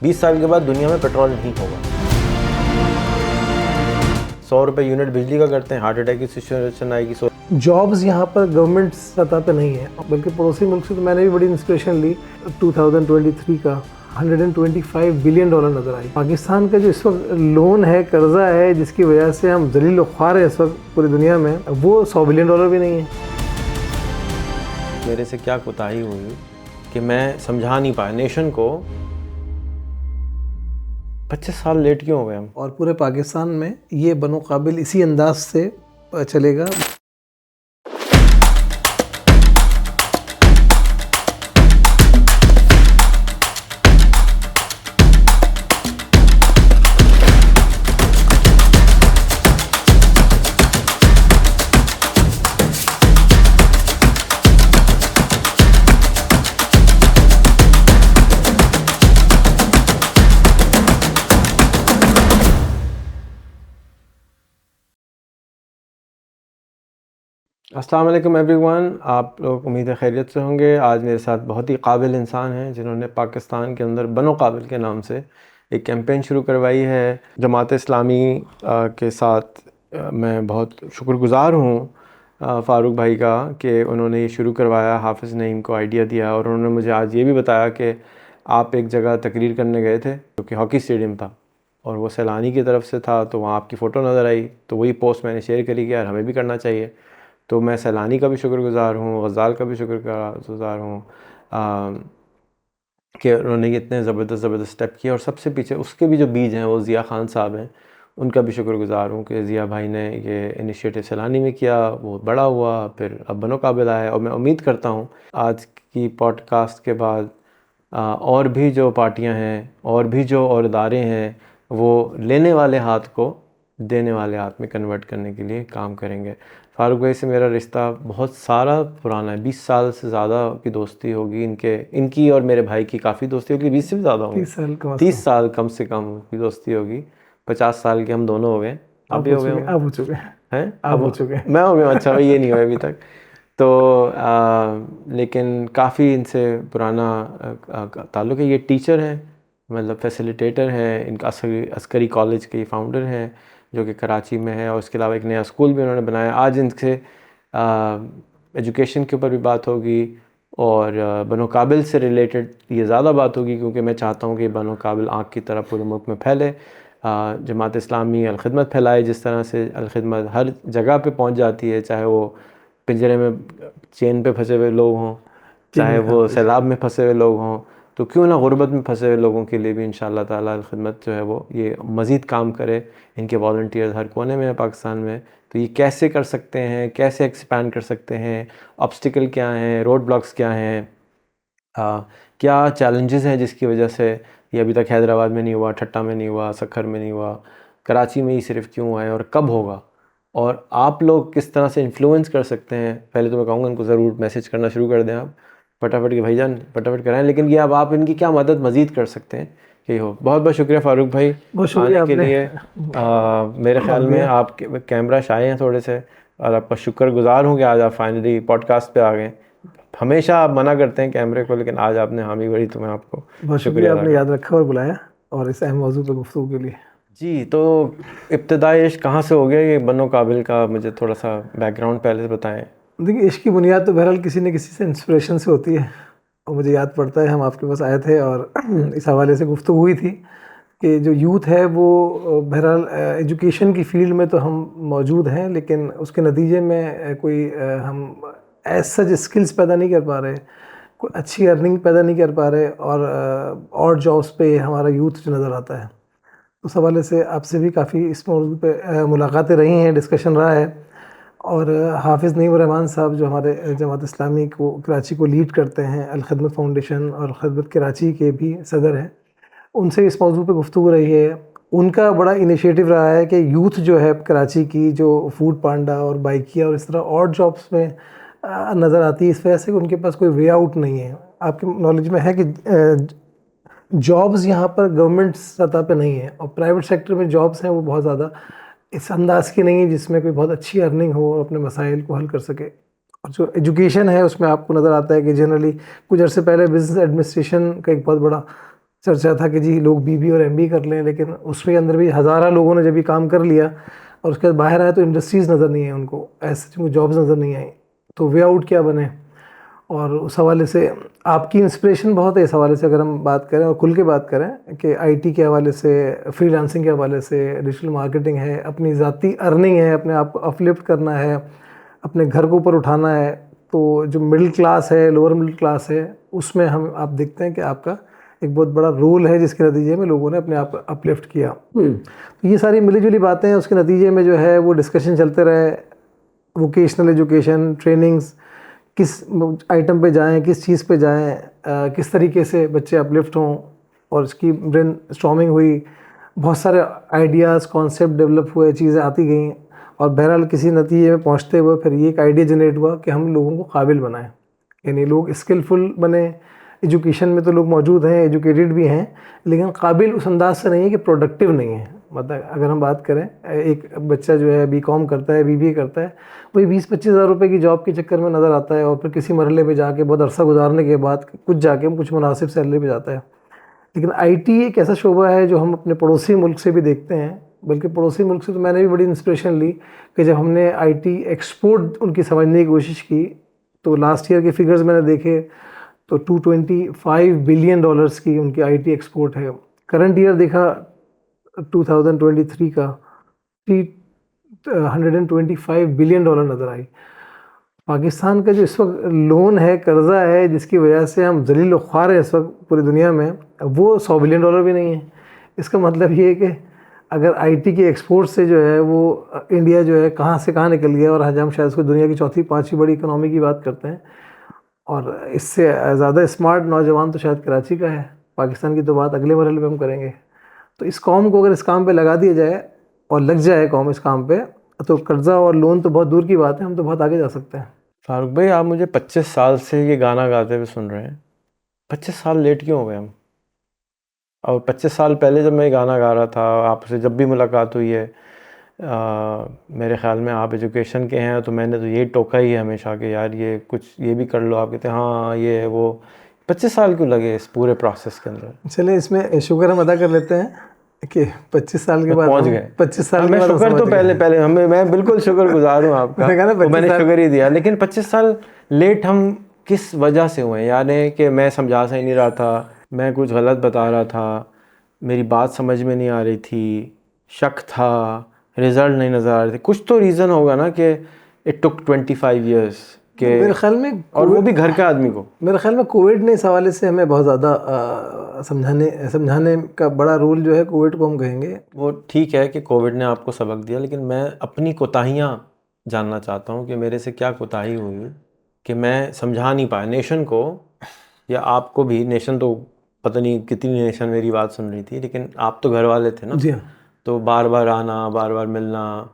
20 साल के बाद दुनिया में पेट्रोल नहीं होगा। 100 रुपये यूनिट बिजली का करते हैं, हार्ट अटैक की सिचुएशन आएगी। जॉब्स यहाँ पर गवर्नमेंट सतह पे नहीं है, बल्कि पड़ोसी मुल्क से तो मैंने भी बड़ी इंस्पिरेशन ली। 2023 का $125 बिलियन नज़र आई। पाकिस्तान का जो इस वक्त लोन है, कर्जा है, जिसकी वजह से हम जलील व ख्वार हैं इस वक्त पूरी दुनिया में, वो $100 बिलियन भी नहीं है। मेरे से क्या कोताही हुई कि मैं समझा नहीं पाया नेशन को। 25 साल लेट क्यों हो गए हम? और पूरे पाकिस्तान में ये बनो काबिल इसी अंदाज से चलेगा। अस्सलाम वालेकुम एवरीवन, आप लोग उम्मीद है खैरियत से होंगे। आज मेरे साथ बहुत ही काबिल इंसान हैं जिन्होंने पाकिस्तान के अंदर बनो काबिल के नाम से एक कैंपेन शुरू करवाई है। जमात इस्लामी के साथ मैं बहुत शुक्रगुज़ार हूँ फ़ारूक भाई का कि उन्होंने ये शुरू करवाया, हाफिज़ नईम को आइडिया दिया और उन्होंने मुझे आज ये भी बताया कि आप एक जगह तकरीर करने गए थे जो कि हॉकी स्टेडियम था और वो सैलानी की तरफ से था, तो वहाँ आपकी फ़ोटो नज़र आई, तो वही पोस्ट मैंने शेयर करी कि यार हमें भी करना चाहिए। तो मैं सैलानी का भी शुक्रगुज़ार हूँ, गज़ाल का भी शुक्रगुज़ार हूँ कि उन्होंने इतने ज़बरदस्त स्टेप किए। और सबसे पीछे उसके भी जो बीज हैं वो ज़िया ख़ान साहब हैं, उनका भी शुक्रगुज़ार हूँ कि ज़िया भाई ने ये इनिशिएटिव सैलानी में किया, वो बड़ा हुआ, फिर अब बनो काबिल आया। और मैं उम्मीद करता हूँ आज की पॉडकास्ट के बाद और भी जो पार्टियाँ हैं और भी जो और इदारे हैं वो लेने वाले हाथ को देने वाले हाथ में कन्वर्ट करने के लिए काम करेंगे। फ़ारूक भाई से मेरा रिश्ता बहुत सारा पुराना है, 20 साल से ज़्यादा की दोस्ती होगी इनकी और मेरे भाई की काफ़ी दोस्ती होगी। 20 से भी ज़्यादा होगी, 30 साल कम से कम की दोस्ती होगी। 50 साल के हम दोनों हो गए। आप भी हो गए आप हो चुके हैं? आप हो चुके हैं। मैं हो गया। अच्छा भाई, ये नहीं हुआ अभी तक तो लेकिन काफ़ी इनसे पुराना ताल्लुक़ है। ये टीचर हैं, मतलब फैसिलिटेटर हैं, इनका अस्करी कॉलेज के फाउंडर हैं जो कि कराची में है, और उसके अलावा एक नया स्कूल भी उन्होंने बनाया। आज इनसे एजुकेशन के ऊपर भी बात होगी और बनो काबिल से रिलेटेड ये ज़्यादा बात होगी, क्योंकि मैं चाहता हूँ कि बनो काबिल आँख की तरह पूरे मुल्क में फैले। जमात इस्लामी अलखिदमत फैलाए, जिस तरह से अलखिदमत हर जगह पे पहुँच जाती है, चाहे वो पिंजरे में चेन पे फंसे हुए लोग हों, चाहे वो सैलाब में फंसे हुए लोग हों, तो क्यों ना गुर्बत में फंसे हुए लोगों के लिए भी इंशाअल्लाह ताला खिदमत जो है वो ये मज़ीद काम करे। इनके वॉलंटियर्स हर कोने में है पाकिस्तान में, तो ये कैसे कर सकते हैं, कैसे एक्सपैंड कर सकते हैं, ऑब्स्टिकल क्या हैं, रोड ब्लॉक्स क्या हैं, क्या चैलेंजेस हैं जिसकी वजह से ये अभी तक हैदराबाद में नहीं हुआ, ठट्टा में नहीं हुआ, सखर में नहीं हुआ, कराची में ही सिर्फ क्यों हुआ है और कब होगा, और आप लोग किस तरह से इन्फ्लुएंस कर सकते हैं। पहले तो मैं कहूँगा इनको ज़रूर मैसेज करना शुरू कर दें, आप फटाफट के भाईजान फटाफट कराएं, लेकिन ये अब आप इनकी क्या मदद मज़ीद कर सकते हैं कि हो। बहुत बहुत शुक्रिया फ़ारूक भाई आने के लिए। मेरे ख़्याल में आप कैमरा शाये हैं थोड़े से, और आपका शुक्रगुज़ार हूँ कि आज आप फाइनली पॉडकास्ट पे आ गए। हमेशा आप मना करते हैं कैमरे को, लेकिन आज आपने हामी भरी, तो मैं आपको बहुत शुक्रिया, आपने याद रखा और बुलाया और इस अहम मौजू पर गुफ्तगू के लिए। जी, तो इब्तिदाई इश्क कहाँ से हो गया ये बनो काबिल का, मुझे थोड़ा सा बैकग्राउंड पहले से बताएं। देखिए, इश्क की बुनियाद तो बहरहाल किसी न किसी से इंस्पिरेशन से होती है, और मुझे याद पड़ता है हम आपके पास आए थे और इस हवाले से गुफ्तगू हुई थी कि जो यूथ है वो बहरहाल एजुकेशन की फील्ड में तो हम मौजूद हैं, लेकिन उसके नतीजे में कोई हम एज सच स्किल्स पैदा नहीं कर पा रहे, कोई अच्छी अर्निंग पैदा नहीं कर पा रहे, और जॉब्स पे हमारा यूथ जो नज़र आता है। उस हवाले से आपसे भी काफ़ी इस मौजू पे मुलाकातें रही हैं, डिस्कशन रहा है। और हाफिज़ नईम रहमान साहब जो हमारे जमात इस्लामी को कराची को लीड करते हैं, अलखिदमत फाउंडेशन और खिदमत कराची के भी सदर हैं, उनसे इस मौजू पे गुफ्तगू रही है। उनका बड़ा इनिशिएटिव रहा है कि यूथ जो है कराची की, जो फूड पांडा और बाइकिया और इस तरह और जॉब्स में नज़र आती है, इस वजह से कि उनके पास कोई वे आउट नहीं है। आपके नॉलेज में है कि जॉब्स यहाँ पर गवर्नमेंट सतह पे नहीं है, और प्राइवेट सेक्टर में जॉब्स हैं वो बहुत ज़्यादा इस अंदाज की नहीं है जिसमें कोई बहुत अच्छी अर्निंग हो और अपने मसाइल को हल कर सके। और जो एजुकेशन है उसमें आपको नज़र आता है कि जनरली कुछ अर्से पहले बिज़नेस एडमिनिस्ट्रेशन का एक बहुत बड़ा चर्चा था कि जी लोग बीबी और एमबी कर लें, लेकिन उसमें अंदर भी हज़ारा लोगों ने जब ये काम कर लिया और उसके बाद बाहर आया तो इंडस्ट्रीज़ नज़र नहीं है उनको, ऐसे जॉब्स नज़र नहीं आई, तो वे आउट क्या बने। और उस हवाले से आपकी इंस्पिरेशन बहुत है इस हवाले से, अगर हम बात करें और खुल के बात करें कि आईटी के हवाले से, फ्रीलांसिंग के हवाले से, डिजिटल मार्केटिंग है, अपनी ज़ाती अर्निंग है, अपने आप को अपलिफ्ट करना है, अपने घर को ऊपर उठाना है। तो जो मिडिल क्लास है, लोअर मिडिल क्लास है, उसमें हम आप देखते हैं कि आपका एक बहुत बड़ा रोल है, जिसके नतीजे में लोगों ने अपने आप को अपलिफ्ट किया। तो ये सारी मिली जुली बातें हैं, उसके नतीजे में जो है वो डिस्कशन चलते रहे, वोकेशनल एजुकेशन, ट्रेनिंग्स, किस आइटम पे जाएं, किस चीज़ पे जाएं, किस तरीके से बच्चे अपलिफ्ट हों, और इसकी ब्रेन स्टॉर्मिंग हुई, बहुत सारे आइडियाज़, कॉन्सेप्ट डेवलप हुए, चीज़ें आती गईं, और बहरहाल किसी नतीजे में पहुंचते हुए फिर ये एक आइडिया जनरेट हुआ कि हम लोगों को काबिल बनाएं, यानी लोग स्किलफुल बने। एजुकेशन में तो लोग मौजूद हैं, एजुकेटेड भी हैं, लेकिन काबिल उस अंदाज से नहीं है कि प्रोडक्टिव नहीं है। मतलब अगर हम बात करें, एक बच्चा जो है बीकॉम करता है, बीबीए करता है, वही 20-25 हज़ार रुपये की जॉब के चक्कर में नज़र आता है, और फिर किसी मरहले पे जाके बहुत अरसा गुजारने के बाद कुछ जाके कुछ मुनासिब सैलरी पे जाता है। लेकिन आईटी एक ऐसा शोबा है जो हम अपने पड़ोसी मुल्क से भी देखते हैं, बल्कि पड़ोसी मुल्क से तो मैंने भी बड़ी इंस्पिरेशन ली कि जब हमने आईटी एक्सपोर्ट उनकी समझने की कोशिश की, तो लास्ट ईयर के फिगर्स मैंने देखे तो $225 बिलियन की उनकी आईटी एक्सपोर्ट है। करंट ईयर देखा 2023 का, 125 बिलियन डॉलर नज़र आई। पाकिस्तान का जो इस वक्त लोन है, कर्ज़ा है, जिसकी वजह से हम जलील ख्वार हैं इस वक्त पूरी दुनिया में, वो $100 बिलियन भी नहीं है। इसका मतलब ये है कि अगर आईटी के एक्सपोर्ट से जो है वो इंडिया जो है कहाँ से कहाँ निकल गया, और आज हम शायद उसको दुनिया की चौथी पाँचवीं बड़ी इकोनॉमी की बात करते हैं, और इससे ज़्यादा स्मार्ट नौजवान तो शायद कराची का है। पाकिस्तान की तो बात अगले मरहले पे हम करेंगे। तो इस कौम को अगर इस काम पे लगा दिया जाए और लग जाए कौम इस काम पे, तो कर्ज़ा और लोन तो बहुत दूर की बात है, हम तो बहुत आगे जा सकते हैं। फारूक भाई, आप मुझे 25 साल से ये गाना गाते हुए सुन रहे हैं, 25 साल लेट क्यों हो गए हम? और 25 साल पहले जब मैं गाना गा रहा था, आपसे जब भी मुलाकात हुई है, मेरे ख़्याल में आप एजुकेशन के हैं, तो मैंने तो यही टोका ही है हमेशा कि यार ये कुछ ये भी कर लो। आप कहते हैं हाँ ये है वो। 25 साल क्यों लगे इस पूरे प्रोसेस के अंदर? चलिए, इसमें शुक्र हम अदा कर लेते हैं कि 25 साल के बाद पहुंच हम गए। 25 साल के मैं बाद हम शुक्र समझ तो गए। पहले हमें, मैं बिल्कुल शुक्रगुजार हूँ आपका। मैंने कहा ना, वो 25 मैंने साल शुक्र ही दिया, लेकिन 25 साल लेट हम किस वजह से हुए? यानी कि मैं समझा सही नहीं रहा था, मैं कुछ गलत बता रहा था, मेरी बात समझ में नहीं आ रही थी, शक था, रिजल्ट नहीं नज़र आ रहे थे। कुछ तो रीज़न होगा ना कि इट टुक 25 ईयर्स के, मेरे ख्याल में और वो भी घर के आदमी को। मेरे ख्याल में कोविड ने इस हवाले से हमें बहुत ज़्यादा समझाने का बड़ा रोल जो है कोविड को हम कहेंगे। वो ठीक है कि कोविड ने आपको सबक दिया, लेकिन मैं अपनी कोताहियाँ जानना चाहता हूँ कि मेरे से क्या कोताही हुई कि मैं समझा नहीं पाया नेशन को, या आपको भी। नेशन तो पता नहीं कितनी नेशन मेरी बात सुन रही थी, लेकिन आप तो घर वाले थे ना, जी हाँ। तो बार बार आना, बार बार मिलना,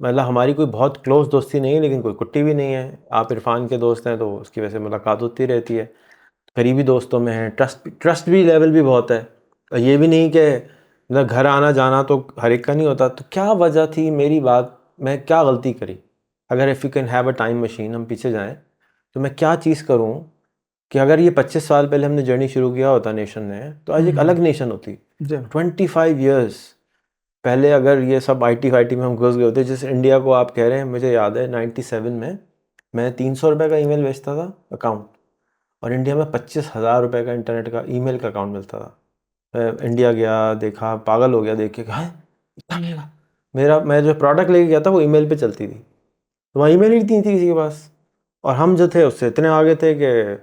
मतलब हमारी कोई बहुत क्लोज दोस्ती नहीं है, लेकिन कोई कुट्टी भी नहीं है। आप इरफान के दोस्त हैं तो उसकी वजह से मुलाकात होती रहती है, करीबी दोस्तों में है, ट्रस्ट भी लेवल भी बहुत है। और ये भी नहीं कि मतलब घर आना जाना तो हर एक का नहीं होता। तो क्या वजह थी मेरी बात, मैं क्या गलती करी? अगर if you can have a time machine, हम पीछे जाएं, तो मैं क्या चीज़ करूं कि अगर ये 25 साल पहले हमने जर्नी शुरू किया होता नेशन ने, तो आज एक अलग नेशन होती। जी 25 ईयर्स पहले अगर ये सब आईटी फाईटी में हम घुस गए होते, जिस इंडिया को आप कह रहे हैं, मुझे याद है 97 में मैं 300 रुपये का ईमेल भेजता था अकाउंट, और इंडिया में 25,000 रुपये का इंटरनेट का ईमेल का अकाउंट मिलता था। मैं इंडिया गया, देखा, पागल हो गया देख के, कहा इतना महंगा। मैं जो प्रोडक्ट लेके गया था वो ईमेल पे चलती थी, तो वहाँ ईमेल ही नहीं थी किसी के पास, और हम जो थे उससे इतने आगे थे कि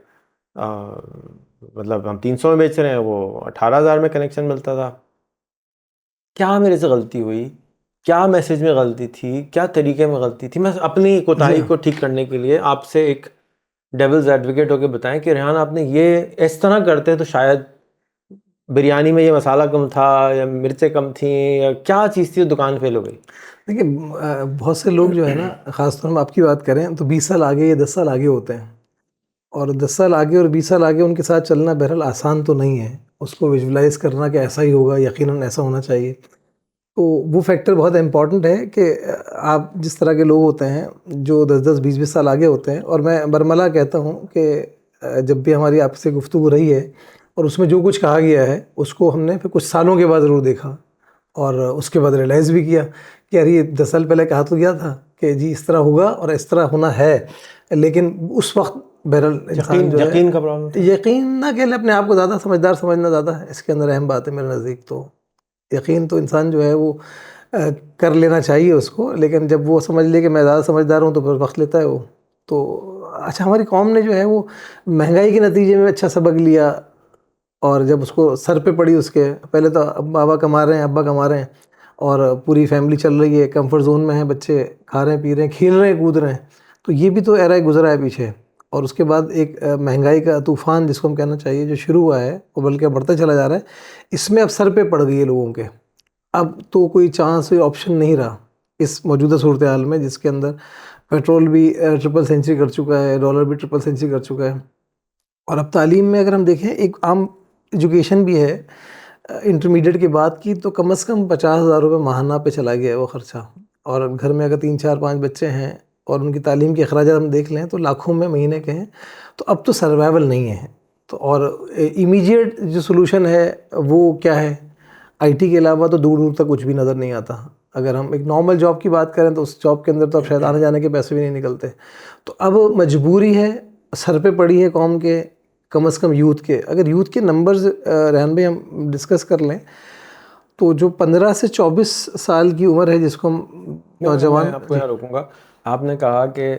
मतलब हम 300 में बेच रहे हैं, वो 18,000 में कनेक्शन मिलता था। क्या मेरे से गलती हुई? क्या मैसेज में गलती थी? क्या तरीके में गलती थी? मैं अपनी कोताही को ठीक करने के लिए आपसे एक डेविल्स एडवोकेट होकर बताएं कि रेहान, आपने ये इस तरह करते तो शायद बिरयानी में ये मसाला कम था, या मिर्चें कम थी, या क्या चीज़ थी, दुकान फेल हो गई। देखिए, बहुत से लोग जो है ना, ख़ासतौर में आपकी बात करें तो 20 साल आगे या 10 साल आगे होते हैं, और 10 साल आगे और 20 साल आगे उनके साथ चलना बहरहाल आसान तो नहीं है। उसको विजुलाइज़ करना कि ऐसा ही होगा, यकीनन ऐसा होना चाहिए, तो वो फैक्टर बहुत इम्पॉर्टेंट है कि आप जिस तरह के लोग होते हैं जो 10-10, 20-20 साल आगे होते हैं। और मैं बरमला कहता हूँ कि जब भी हमारी आपसे गुफ्तगू रही है और उसमें जो कुछ कहा गया है उसको हमने फिर कुछ सालों के बाद ज़रूर देखा, और उसके बाद रियलाइज़ भी किया कि यार ये 10 साल पहले कहा तो गया था कि जी इस तरह होगा और इस तरह होना है, लेकिन उस वक्त बहरहाल इंसान जो है यकीन का प्रॉब्लम था। यकीन ना कह ले, अपने आप को ज़्यादा समझदार समझना ज़्यादा इसके अंदर अहम बात है मेरे नज़दीक। तो यकीन तो इंसान जो है वो कर लेना चाहिए उसको, लेकिन जब वो समझ ले कि मैं ज़्यादा समझदार हूँ तो फिर वक्त लेता है वो। तो अच्छा, हमारी कौम ने जो है वो महंगाई के नतीजे में अच्छा सबक लिया, और जब उसको सर पे पड़ी उसके, पहले तो बाबा कमा रहे हैं, अब्बा कमा रहे हैं और पूरी फैमिली चल रही है, कंफर्ट जोन में है, बच्चे खा रहे हैं, पी रहे हैं, खेल रहे हैं, कूद रहे हैं, तो ये भी तो एरा गुजरा है पीछे। और उसके बाद एक महंगाई का तूफ़ान जिसको हम कहना चाहिए जो शुरू हुआ है और बल्कि अब बढ़ता चला जा रहा है, इसमें अब सर पे पड़ गई है लोगों के। अब तो कोई चांस, कोई ऑप्शन नहीं रहा इस मौजूदा सूरत हाल में, जिसके अंदर पेट्रोल भी ट्रिपल सेंचुरी कर चुका है, डॉलर भी ट्रिपल सेंचुरी कर चुका है। और अब तालीम में अगर हम देखें, एक आम एजुकेशन भी है इंटरमीडिएट के बाद की, तो कम से कम 50,000 रुपये माहाना पे चला गया है वो ख़र्चा। और घर में अगर 3 4 5 बच्चे हैं और उनकी तालीम के अखराजात हम देख लें तो लाखों में महीने के हैं। तो अब तो सर्वाइवल नहीं है। तो और इमीडिएट जो सलूशन है वो क्या है, आईटी के अलावा तो दूर दूर तक कुछ भी नज़र नहीं आता। अगर हम एक नॉर्मल जॉब की बात करें तो उस जॉब के अंदर तो अब शायद आने जाने के पैसे भी नहीं निकलते। तो अब मजबूरी है, सर पे पड़ी है कौम के, कम से कम यूथ के। अगर यूथ के नंबर्स रहन भाई हम डिस्कस कर लें तो जो 15 से 24 साल की उम्र है जिसको हम नौजवान, मैं आपको यहाँ रोकूंगा। आपने कहा कि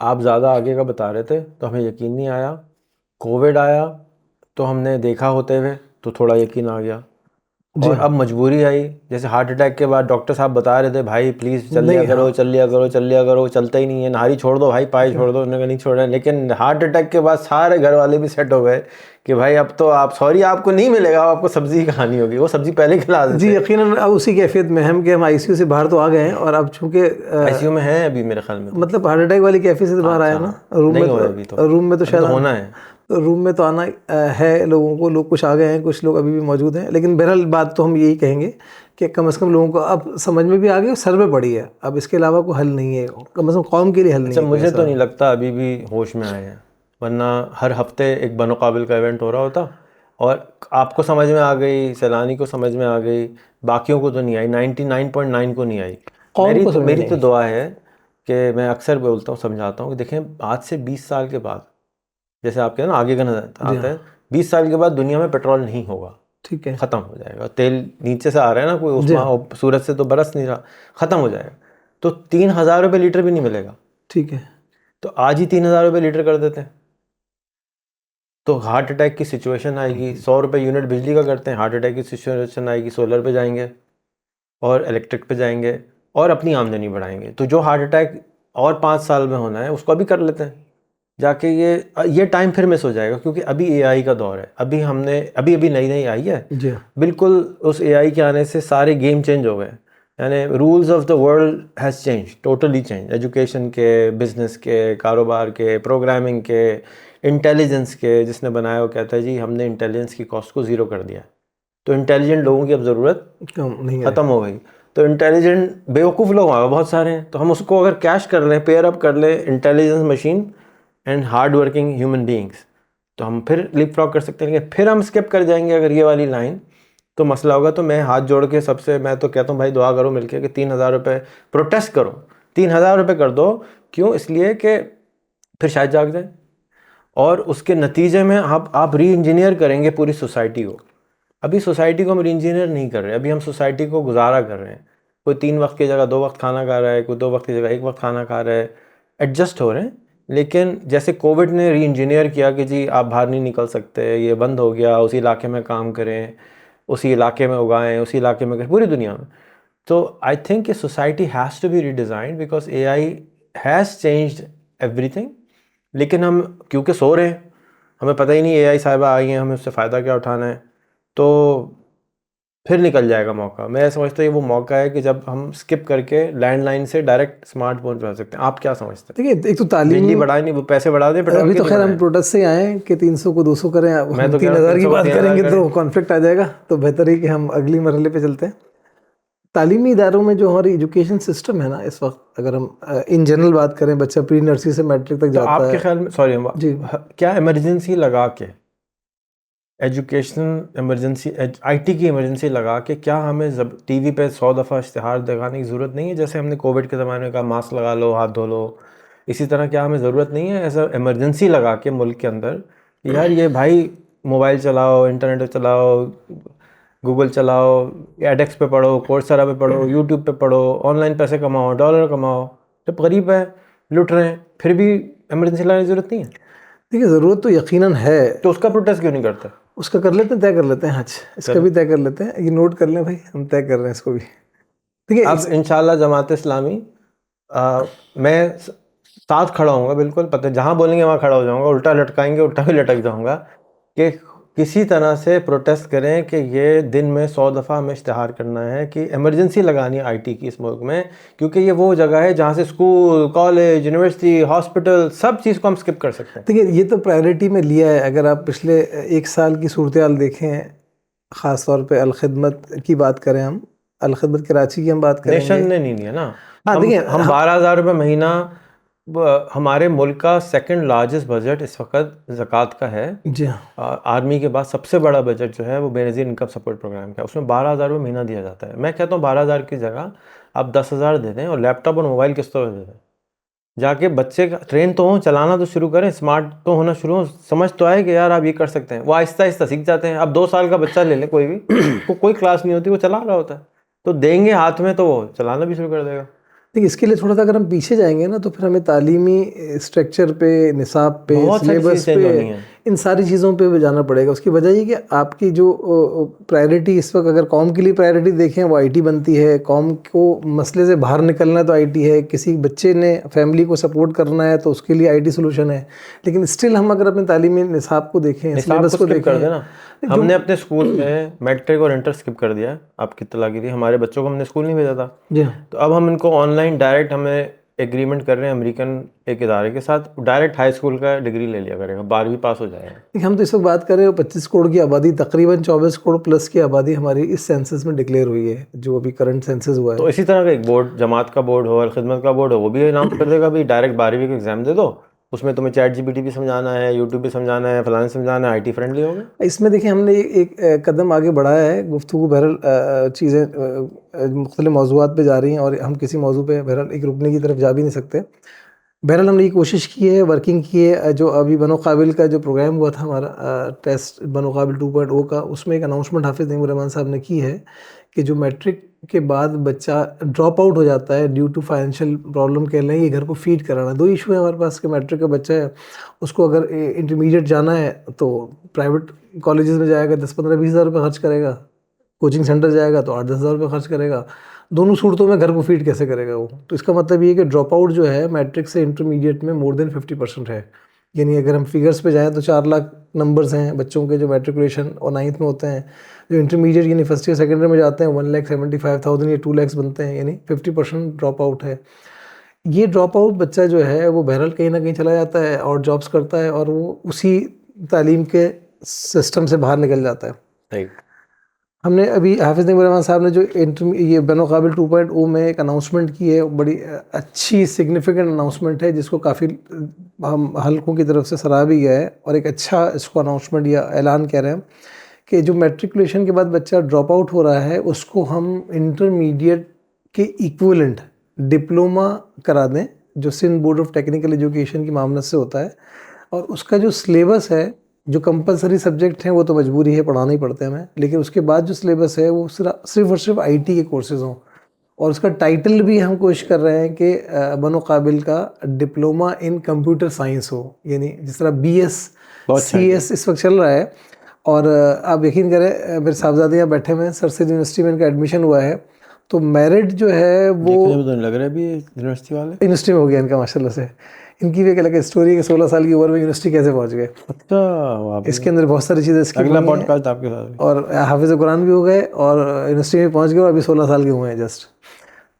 आप ज़्यादा आगे का बता रहे थे तो हमें यकीन नहीं आया, कोविड आया तो हमने देखा होते हुए तो थोड़ा यकीन आ गया, जी और अब मजबूरी आई। जैसे हार्ट अटैक के बाद डॉक्टर साहब बता रहे थे भाई प्लीज़ चल लिया नहीं, करो, हाँ, चल लिया करो, चल लिया करो, चलता ही नहीं है, नारी छोड़ दो भाई, पाई छोड़ दो, उन्होंने कहा नहीं छोड़ रहे हैं। लेकिन हार्ट अटैक के बाद सारे घर वाले भी सेट हो गए कि भाई अब तो आप, सॉरी आपको नहीं मिलेगा, आपको सब्जी की कहानी होगी, वो सब्जी पहले खिला देते। जी यकीनन अब उसी कैफियत में हम कि हम आईसीयू से बाहर तो आ गए हैं, और अब चूंकि आईसीयू में है अभी मेरे ख्याल में तो। मतलब हार्ट अटैक वाली कैफियत से तो बाहर आया ना, रूम नहीं में हुआ अभी तो, रूम में तो अभी शायद तो होना है। तो रूम में तो आना है लोगों को, लोग कुछ आ गए हैं, कुछ लोग अभी भी मौजूद हैं। लेकिन बहरहाल बात तो हम यही कहेंगे कि कम से कम लोगों को अब समझ में भी आ गई, सर पे पड़ी है, अब इसके अलावा कोई हल नहीं है, कम से कम कौम के लिए हल नहीं अच्छा, है मुझे तो नहीं लगता अभी भी होश में आए हैं, वरना हर हफ्ते एक बनोकाबिल का इवेंट हो रहा होता और आपको समझ में आ गई, सैलानी को समझ में आ गई, बाकियों को तो नहीं आई, 99.9 को नहीं आई। कौम को समझ मेरी नहीं तो आई। दुआ है कि मैं अक्सर बोलता हूँ, समझाता हूँ कि देखें आज से 20 साल के बाद, जैसे आप कहते हैं ना आगे का नजर जी आता हाँ, है, 20 साल के बाद दुनिया में पेट्रोल नहीं होगा, ठीक है। ख़त्म हो जाएगा। तेल नीचे से आ रहा है ना, कोई जी उस्मा हाँ, सूरज से तो बरस नहीं रहा, ख़त्म हो जाएगा। तो 3,000 रुपये लीटर भी नहीं मिलेगा, ठीक है। तो आज ही 3,000 रुपये लीटर कर देते हैं तो हार्ट अटैक की सिचुएशन आएगी। 100 रुपये यूनिट बिजली का करते हैं, हार्ट अटैक की सिचुएशन आएगी, सोलर पे जाएंगे और इलेक्ट्रिक पे जाएंगे और अपनी आमदनी बढ़ाएंगे। तो जो हार्ट अटैक और 5 साल में होना है उसको अभी कर लेते हैं जाके, ये टाइम फिर मिस हो जाएगा, क्योंकि अभी एआई का दौर है। अभी हमने अभी अभी नई नई आई है, जी हाँ, बिल्कुल उस एआई के आने से सारे गेम चेंज हो गए, यानी rules of the world has change, totally change, education के, बिजनेस के, कारोबार के, प्रोग्रामिंग के, इंटेलिजेंस के। जिसने बनाया वो कहता है जी हमने इंटेलिजेंस की कॉस्ट को ज़ीरो कर दिया, तो इंटेलिजेंट लोगों की अब ज़रूरत कम नहीं है। ख़त्म हो गई। तो इंटेलिजेंट बेवकूफ़ लोग वहाँ बहुत सारे हैं, तो हम उसको अगर कैश कर लें, पेयर अप कर लें intelligence machine and hard working human beings, तो हम फिर लिप फ्रॉग कर सकते हैं। लेकिन फिर हम स्किप कर जाएंगे अगर ये वाली लाइन, तो मसला होगा। तो मैं हाथ जोड़ के सबसे मैं तो कहता हूँ भाई दुआ करो मिलके कि 3,000 रुपये प्रोटेस्ट करो, 3,000 रुपये कर दो। क्यों? इसलिए कि फिर शायद जाग जाए और उसके नतीजे में आप री इंजीनियर करेंगे पूरी सोसाइटी को। अभी सोसाइटी को हम री इंजीनियर नहीं कर रहे, अभी हम सोसाइटी को गुजारा कर रहे हैं। कोई 3 वक्त की जगह 2 वक्त खाना खा रहा है, कोई 2 वक्त की जगह 1 वक्त खाना खा रहा है, एडजस्ट हो रहे हैं। लेकिन जैसे कोविड ने री इंजीनियर किया कि जी आप बाहर नहीं निकल सकते, ये बंद हो गया, उसी इलाके में काम करें, उसी इलाके में उगाएं, उसी इलाके में करें, पूरी दुनिया में। तो आई थिंक कि society has to be redesigned because AI has changed everything. लेकिन हम क्योंकि सो रहे हैं, हमें पता ही नहीं एआई साहिबा आई हैं, हमें उससे फ़ायदा क्या उठाना है, तो फिर निकल जाएगा मौका। मैं समझता हूँ ये वो मौका है कि जब हम स्किप करके लैंडलाइन से डायरेक्ट स्मार्टफोन पे आ सकते हैं। आप क्या समझते हैं? देखिए, एक तो बिजली तालीम, बढ़ाए नहीं, वो पैसे बढ़ा दें पेट्रोल अभी के, तो नहीं खैर हम बढ़ाएं। प्रोटेस्ट से आए हैं कि 300 को 200 करें। अब मैं हम तो कह रहा हूँ 3,000 की 300 को बात 3,000 करेंगे करें। तो कॉन्फ्लिक्ट आ जाएगा। तो बेहतर है कि हम अगली मरहले पे चलते हैं। तालीमी इदारों में जो हमारी एजुकेशन सिस्टम है ना इस वक्त, अगर हम इन जनरल बात करें, बच्चा प्री नर्सरी से मैट्रिक तक तो जाता आपके है। ख्याल में, सॉरी, जी, क्या इमरजेंसी लगा के एजुकेशन इमरजेंसी, आईटी की इमरजेंसी लगा के क्या हमें टीवी पे 100 दफ़ा इश्तिहार दिखाने की ज़रूरत नहीं है? जैसे हमने कोविड के ज़माने में कहा मास्क लगा लो, हाथ धो लो, इसी तरह क्या हमें ज़रूरत नहीं है ऐसा इमरजेंसी लगा के मुल्क के अंदर कि यार ये भाई मोबाइल चलाओ, इंटरनेट चलाओ, गूगल चलाओ, एडेक्स पे पढ़ो, कोर्सेरा पे पढ़ो, यूट्यूब पे पढ़ो, ऑनलाइन पैसे कमाओ, डॉलर कमाओ। जब गरीब है, लुट रहे हैं, फिर भी इमरजेंसी लाने की ज़रूरत नहीं है, देखिए ज़रूरत तो यकीनन है, तो उसका प्रोटेस्ट क्यों नहीं करता? उसका कर लेते हैं, तय कर लेते हैं। आज इसका भी तय कर लेते हैं, ये नोट कर लें भाई, हम तय कर रहे हैं इसको भी। ठीक है, अब इंशाल्लाह जमात इस्लामी मैं साथ खड़ा हूँगा, बिल्कुल पता, जहाँ बोलेंगे वहाँ खड़ा हो जाऊँगा, उल्टा लटकाएंगे उल्टा भी लटक जाऊँगा कि किसी तरह से प्रोटेस्ट करें कि ये दिन में 100 दफ़ा हमें इश्तिहार करना है कि इमरजेंसी लगानी है आईटी की इस मुल्क में, क्योंकि ये वो जगह है जहाँ से स्कूल, कॉलेज, यूनिवर्सिटी, हॉस्पिटल, सब चीज़ को हम स्किप कर सकते हैं। देखिए ये तो प्रायोरिटी में लिया है। अगर आप पिछले 1 साल की सूरत हाल देखें, ख़ास तौर पे अलखिदमत की बात करें, हम अलखिदमत कराची की हम बात करेंगे, नेशन ने नहीं लिया ना। हाँ देखिए, हम 12,000 रुपये महीना, हमारे मुल्क का सेकंड लार्जेस्ट बजट इस वक्त ज़कात का है। जी हाँ, आर्मी के बाद सबसे बड़ा बजट जो है वो बेनज़ीर इनकम सपोर्ट प्रोग्राम का है, उसमें 12,000 रुपये महीना दिया जाता है। मैं कहता हूँ 12,000 की जगह आप 10,000 दे दें और लैपटॉप और मोबाइल किस्तों पर दे दें, जाके बच्चे का ट्रेन तो हो, चलाना तो शुरू करें, स्मार्ट तो होना शुरू हो, समझ तो आए कि यार आप ये कर सकते हैं। वो आहिस्ता आहिस्ता सीख जाते हैं। अब 2 साल का बच्चा ले लें कोई भी, वो कोई क्लास नहीं होती, वो चला रहा होता है, तो देंगे हाथ में तो वो चलाना भी शुरू कर देगा। देखिए इसके लिए थोड़ा सा अगर हम पीछे जाएंगे ना, तो फिर हमें तालीमी स्ट्रक्चर पे, निसाब पे, बहुत सारी सिलेबस चीज़ें चेंज पे, होनी है। इन सारी चीज़ों पे भी जाना पड़ेगा। उसकी वजह ये कि आपकी जो प्रायोरिटी इस वक्त, अगर कौम के लिए प्रायोरिटी देखें, वो आईटी बनती है। कौम को मसले से बाहर निकलना है तो आईटी है, किसी बच्चे ने फैमिली को सपोर्ट करना है तो उसके लिए आईटी सोल्यूशन है। लेकिन स्टिल हम अगर अपने तालीमी निसाब को देखें, सिलेबस को स्किप कर देखें, देना। हमने अपने स्कूल में मैट्रिक और इंटर स्किप कर दिया है, आपकी इत्तला के लिए। हमारे बच्चों को हमने स्कूल नहीं भेजा था, जी हाँ, तो अब हम इनको ऑनलाइन डायरेक्ट, हमें एग्रीमेंट कर रहे हैं अमेरिकन एक इदारे के साथ, डायरेक्ट हाई स्कूल का डिग्री ले लिया करेगा, 12वीं पास हो जाएगा। देखिए हम तो इस वक्त बात कर रहे हैं 25 करोड़ की आबादी, तकरीबन 24 करोड़ प्लस की आबादी हमारी इस सेंसस में डिक्लेयर हुई है, जो अभी करंट सेंसस हुआ है। तो इसी तरह का एक बोर्ड, जमात का बोर्ड हो, अलखिदमत का बोर्ड हो, वो भी अनाउंस कर देगा भाई डायरेक्ट 12वीं का एग्जाम दे दो, उसमें तुम्हें चैट जीपीटी भी समझाना है, यूट्यूब भी समझाना है, फलाने समझाना है, आईटी फ्रेंडली हो गए। इसमें देखिए हमने एक कदम आगे बढ़ाया है। गुफ्तगू बहरहाल चीज़ें मुख्तलिफ मौज़ूआत पे जा रही हैं और हम किसी मौजू पे बहरहाल एक रुकने की तरफ जा भी नहीं सकते। बहरहाल हमने ये कोशिश की है, वर्किंग की है। जो अभी बनो काबिल का जो प्रोग्राम हुआ था हमारा, टेस्ट बनो काबिल 2.0 का, उसमें एक अनाउंसमेंट हाफिज़ नईमुर रहमान साहब ने की है कि जो मैट्रिक के बाद बच्चा ड्रॉप आउट हो जाता है ड्यू टू फाइनेंशियल प्रॉब्लम, कह लें, ये घर को फीड कराना। 2 इशू है हमारे पास कि मैट्रिक का बच्चा है, उसको अगर इंटरमीडिएट जाना है तो प्राइवेट कॉलेजेस में जाएगा, 10-15-20 हज़ार रुपये खर्च करेगा। कोचिंग सेंटर जाएगा तो 8-10 हज़ार रुपये खर्च करेगा। दोनों सूरतों में घर को फीड कैसे करेगा वो? तो इसका मतलब ये है कि ड्रॉप आउट जो है मैट्रिक से इंटरमीडिएट में मोर देन 50% है। यानी अगर हम फिगर्स पे जाएँ तो 4 लाख नंबर्स हैं बच्चों के जो मैट्रिकुलेशन और 9th में होते हैं। जो इंटरमीडिएट यानी फर्स्ट ईयर सेकेंड ईयर में जाते हैं 1,75,000 या 2 लाख बनते हैं, यानी 50% ड्रॉप आउट है। ये ड्रॉप आउट बच्चा जो है वो बहरहाल कहीं ना कहीं चला जाता है और जॉब्स करता है और वो उसी तालीम के सिस्टम से बाहर निकल जाता है। सही। हमने अभी हाफिज़ नईमुर रहमान साहब ने जो ये बनो काबिल 2.0 में एक अनाउंसमेंट की है, बड़ी अच्छी सिग्निफिकेंट अनाउंसमेंट है, जिसको काफ़ी हम हलकों की तरफ से सराहा भी गया है। और एक अच्छा इसको अनाउंसमेंट या ऐलान कह रहे हैं कि जो मैट्रिकुलेशन के बाद बच्चा ड्रॉप आउट हो रहा है उसको हम इंटरमीडिएट के इक्विवेलेंट डिप्लोमा करा दें, जो Sindh board of technical education की मामलत से होता है। और उसका जो सिलेबस है, जो कंपलसरी सब्जेक्ट हैं वो तो मजबूरी है, पढ़ाना ही पड़ते हैं हमें, लेकिन उसके बाद जो सिलेबस है वो सिर्फ और सिर्फ आईटी के कोर्सेज़ हों। और उसका टाइटल भी हम कोशिश कर रहे हैं कि बनो काबिल का डिप्लोमा इन कंप्यूटर साइंस हो, यानी जिस तरह BS CS इस वक्त चल रहा है। और आप यकीन करें, मेरे साहबजादे यहाँ बैठे हुए हैं, सर सैयद यूनिवर्सिटी में इनका एडमिशन हुआ है, तो मेरिट जो है वो लग रहा है अभी यूनिवर्सिटी वाले, यूनिवर्सिटी में हो गया इनका माशाल्लाह से। इनकी भी एक अलग स्टोरी है कि 16 साल की उम्र में यूनिवर्सिटी कैसे पहुंच गए। अच्छा, इसके अंदर बहुत सारी चीज़ें इसकी अगला पॉडकास्ट आपके साथ। और हाफिज़ कुरान भी हो गए और यूनिवर्सिटी में पहुंच गए और अभी 16 साल के हुए हैं जस्ट।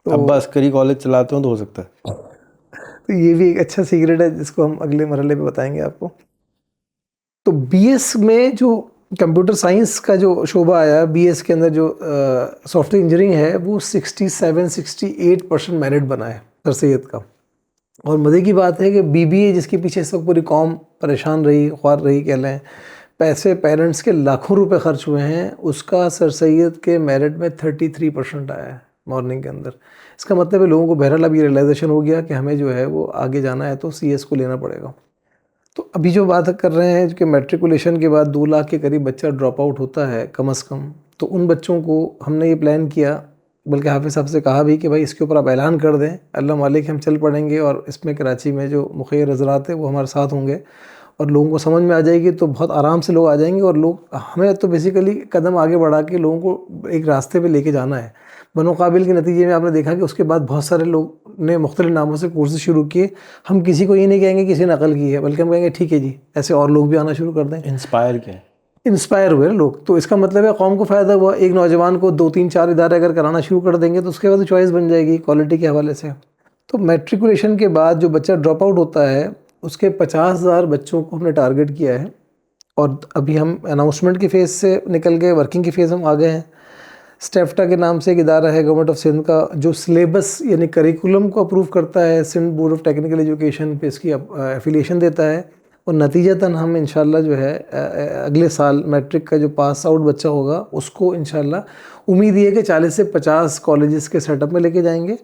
तो अब बस करी कॉलेज चलाते हो तो हो सकता है। तो ये भी एक अच्छा सीक्रेट है जिसको हम अगले मरहले पे बताएंगे आपको। तो BS में जो कंप्यूटर साइंस का जो शोबा आया, BS के अंदर जो सॉफ्टवेयर इंजीनियरिंग है, वो 67-68% मेरिट बना है सर सैयद का। और मज़े की बात है कि BBA जिसके पीछे इस वक्त पूरी कौम परेशान रही, ख्वार रही कह लें, पैसे पेरेंट्स के लाखों रुपए खर्च हुए हैं, उसका सर सैयद के मेरिट में 33% आया है मॉर्निंग के अंदर। इसका मतलब है लोगों को बहरहाल अब ये रियलाइजेशन हो गया कि हमें जो है वो आगे जाना है तो CS को लेना पड़ेगा। तो अभी जो बात कर रहे हैं कि मैट्रिकुलेशन के बाद 2 लाख के करीब बच्चा ड्रॉप आउट होता है कम से कम, तो उन बच्चों को हमने ये प्लान किया, बल्कि हाफिज़ साहब से कहा भी कि भाई इसके ऊपर आप ऐलान कर दें, अल्लाह मालिक हम चल पड़ेंगे और इसमें कराची में जो मुखिर हज़रात है वो हमारे साथ होंगे और लोगों को समझ में आ जाएगी तो बहुत आराम से लोग आ जाएंगे। और लोग हमें तो बेसिकली कदम आगे बढ़ा के लोगों को एक रास्ते पे लेके जाना है। बनो काबिल के नतीजे में आपने देखा कि उसके बाद बहुत सारे लोग ने मुख्तलिफ नामों से कोर्सेज शुरू किए। हम किसी को ये नहीं कहेंगे किसी ने नकल की है, बल्कि हम कहेंगे ठीक है जी, ऐसे और लोग भी आना शुरू कर दें। इंस्पायर हुए लोग, तो इसका मतलब है कौम को फ़ायदा हुआ। एक नौजवान को 2-3-4 इदारे अगर कराना शुरू कर देंगे तो उसके बाद चॉइस बन जाएगी क्वालिटी के हवाले से। तो मैट्रिकुलेशन के बाद जो बच्चा ड्रॉप आउट होता है उसके 50,000 बच्चों को हमने टारगेट किया है। और अभी हम अनाउंसमेंट की फ़ेज़ से निकल गए, वर्किंग की फ़ेज़ हम आ गए हैं। स्टेफ्टा के नाम से एक इदारा है गवर्नमेंट ऑफ सिंध का, जो सिलेबस यानी करिकुलम को अप्रूव करता है, Sindh board of technical education पे इसकी एफिलिएशन देता है। और नतीजतन हम इंशाल्लाह जो है अगले साल मैट्रिक का जो पास आउट बच्चा होगा उसको इंशाल्लाह उम्मीद ये है कि 40 से 50 कॉलेजेस के सेटअप में लेके जाएंगे।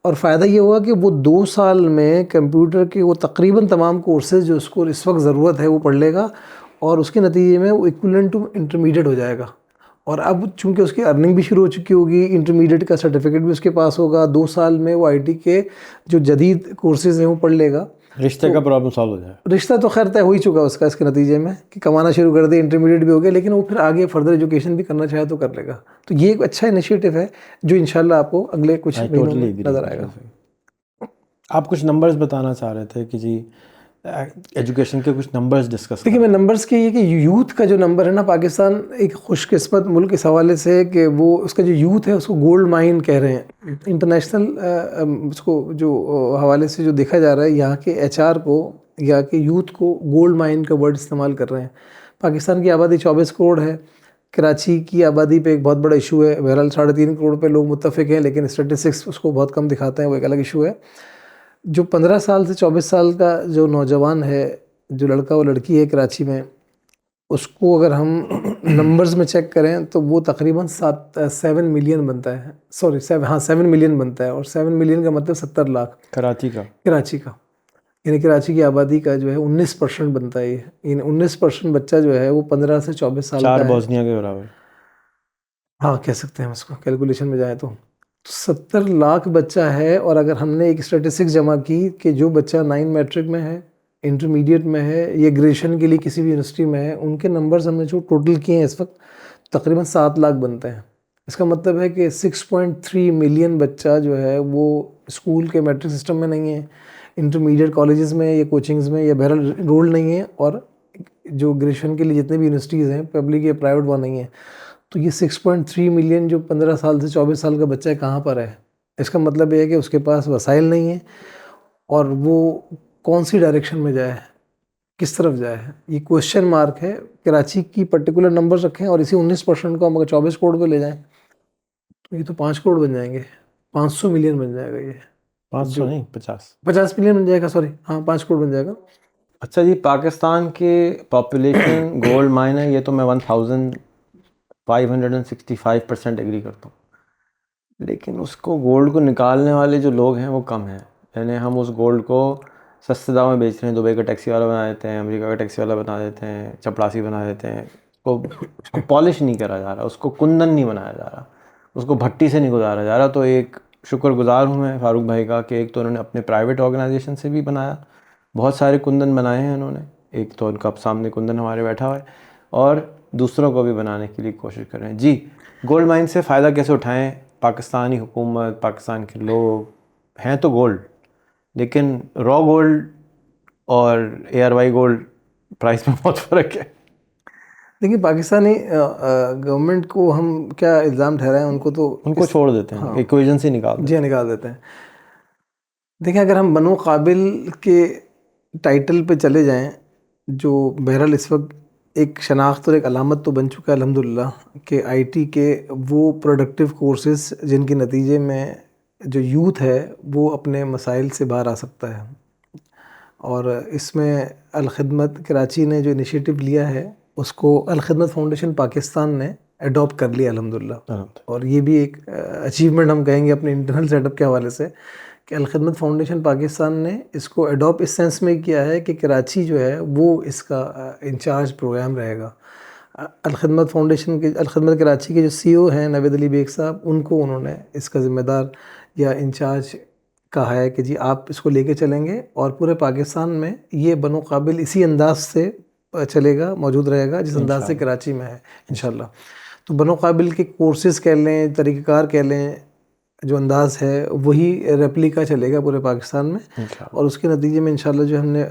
और फ़ायदा ये होगा कि वो 2 साल में कंप्यूटर के वो तकरीबन तमाम कोर्सेज जो उसको इस वक्त ज़रूरत है वो पढ़ लेगा और उसके नतीजे में वो इक्विवेलेंट टू इंटरमीडिएट हो जाएगा। और अब चूंकि उसकी अर्निंग भी शुरू हो चुकी होगी, इंटरमीडिएट का सर्टिफिकेट भी उसके पास होगा, 2 साल में वो IT के जो जदीद कोर्सेज हैं वो पढ़ लेगा। रिश्ते का प्रॉब्लम सॉल्व हो जाए। रिश्ता तो खैर तय हो ही चुका उसका इसके नतीजे में कि कमाना शुरू कर दे, इंटरमीडिएट भी हो गया, लेकिन वो फिर आगे फर्दर एजुकेशन भी करना चाहे तो कर लेगा। तो ये एक अच्छा इनिशिएटिव है जो इंशाल्लाह आपको अगले कुछ महीनों में नज़र आएगा। आप कुछ नंबर्स बताना चाह रहे थे कि जी एजुकेशन के कुछ नंबर्स डिस्कस। देखिए मैं नंबर्स के ये कि यूथ का जो नंबर है ना, पाकिस्तान एक खुशकिस्मत मुल्क इस हवाले से है कि वो उसका जो यूथ है उसको गोल्ड माइन कह रहे हैं। इंटरनेशनल उसको जो हवाले से जो देखा जा रहा है, यहाँ के HR को या के यूथ को गोल्ड माइन का वर्ड इस्तेमाल कर रहे हैं। पाकिस्तान की आबादी 24 करोड़ है। कराची की आबादी पे एक बहुत बड़ा इशू है, बहरहाल 3.5 करोड़ पे लोग मुत्तफ़िक हैं, लेकिन स्टेटिस्टिक्स उसको बहुत कम दिखाते हैं, वो एक अलग इशू है। जो 15 साल से 24 साल का जो नौजवान है, जो लड़का और लड़की है कराची में, उसको अगर हम नंबर्स में चेक करें तो वो तकरीबन 7 मिलियन बनता है। सॉरी 7 मिलियन बनता है। और 7 मिलियन का मतलब 70 लाख कराची का यानी कराची की आबादी का जो है 19% बनता है। ये 19% बच्चा जो है वो 15 से 24 साल का है। 4 बोस्निया के बराबर, हाँ कह सकते हैं उसको, कैलकुलेशन में जाए तो 70 लाख बच्चा है। और अगर हमने एक स्टेटिस्टिक्स जमा की कि जो बच्चा 9 मैट्रिक में है, इंटरमीडिएट में है या ग्रेजुएशन के लिए किसी भी यूनिवर्सिटी में है, उनके नंबर्स हमने जो टोटल किए हैं इस वक्त तकरीबन 7 लाख बनते हैं। इसका मतलब है कि 6.3 मिलियन बच्चा जो है वो स्कूल के मैट्रिक सिस्टम में नहीं है, इंटरमीडिएट कॉलेजेस में या कोचिंग्स में या बहरहाल इनरोल्ड नहीं है, और जो ग्रेजुएशन के लिए जितने भी यूनिवर्सिटीज़ हैं पब्लिक या प्राइवेट वहाँ नहीं है। तो ये 6.3 मिलियन जो 15 साल से 24 साल का बच्चा है कहाँ पर है? इसका मतलब ये है कि उसके पास वसाइल नहीं है और वो कौन सी डायरेक्शन में जाए, किस तरफ जाए, ये क्वेश्चन मार्क है। कराची की पर्टिकुलर नंबर्स रखें और इसी 19% को हम अगर 24 करोड़ पे ले जाएं तो ये तो 5 करोड़ बन जाएंगे, 500 मिलियन बन जाएगा। ये 500 नहीं 50 मिलियन बन जाएगा, सॉरी हाँ 5 करोड़ बन जाएगा। अच्छा जी, पाकिस्तान के पॉपुलेशन गोल्ड माइन है, ये तो मैं 1565% एग्री करता हूँ, लेकिन उसको गोल्ड को निकालने वाले जो लोग हैं वो कम हैं। यानी हम उस गोल्ड को सस्ते दाम में बेच रहे हैं, दुबई का टैक्सी वाला बना देते हैं, अमेरिका का टैक्सी वाला बना देते हैं, चपड़ासी बना देते हैं, उसको पॉलिश नहीं करा जा रहा, उसको कुंदन नहीं बनाया जा रहा, उसको भट्टी से नहीं गुजारा जा रहा। तो एक शुक्रगुजार हूँ मैं फारूक भाई का कि एक तो उन्होंने अपने प्राइवेट ऑर्गेनाइजेशन से भी बनाया, बहुत सारे कुंदन बनाए हैं उन्होंने, एक तो उनका सामने कुंदन हमारे बैठा हुआ है, और दूसरों को भी बनाने के लिए कोशिश कर रहे हैं। जी, गोल्ड माइन से फ़ायदा कैसे उठाएं? पाकिस्तानी हुकूमत, पाकिस्तान के लोग हैं तो गोल्ड, लेकिन रॉ गोल्ड और ARY गोल्ड प्राइस में बहुत फ़र्क है। देखिए पाकिस्तानी गवर्नमेंट को हम क्या इल्ज़ाम ठहराएं, उनको छोड़ देते हैं, इक्वेशन से निकाल देते हैं। देखिए अगर हम बनो काबिल के टाइटल पे चले जाएं, जो बहरहाल इस वक्त एक शनाख्त और एक अलामत तो बन चुका है अल्हम्दुलिल्लाह कि IT के वो प्रोडक्टिव कोर्सेज जिनके नतीजे में जो यूथ है वो अपने मसाइल से बाहर आ सकता है। और इसमें अल खिदमत कराची ने जो इनिशिएटिव लिया है उसको अल खिदमत फाउंडेशन पाकिस्तान ने अडॉप्ट कर लिया अल्हम्दुलिल्लाह। और ये भी एक अचीवमेंट हम कहेंगे अपने इंटरनल सेटअप के हवाले से कि अल खिदमत फाउंडेशन पाकिस्तान ने इसको अडॉप्ट इस सेंस में किया है कि कराची जो है वो इसका इंचार्ज प्रोग्राम रहेगा। अल खिदमत फाउंडेशन के अल खिदमत कराची के जो CEO हैं नवेद अली बेग साहब, उनको उन्होंने इसका ज़िम्मेदार या इंचार्ज कहा है कि जी आप इसको लेके चलेंगे और पूरे पाकिस्तान में ये बनो काबिल इसी अंदाज से चलेगा, मौजूद रहेगा जिस अंदाज से कराची में है इंशाल्लाह। तो बनो काबिल के कोर्सेज़ कह लें, तरीक़ाकार कह लें, जो अंदाज़ है वही रेप्लिका चलेगा पूरे पाकिस्तान में। और उसके नतीजे में इंशाल्लाह जो हमने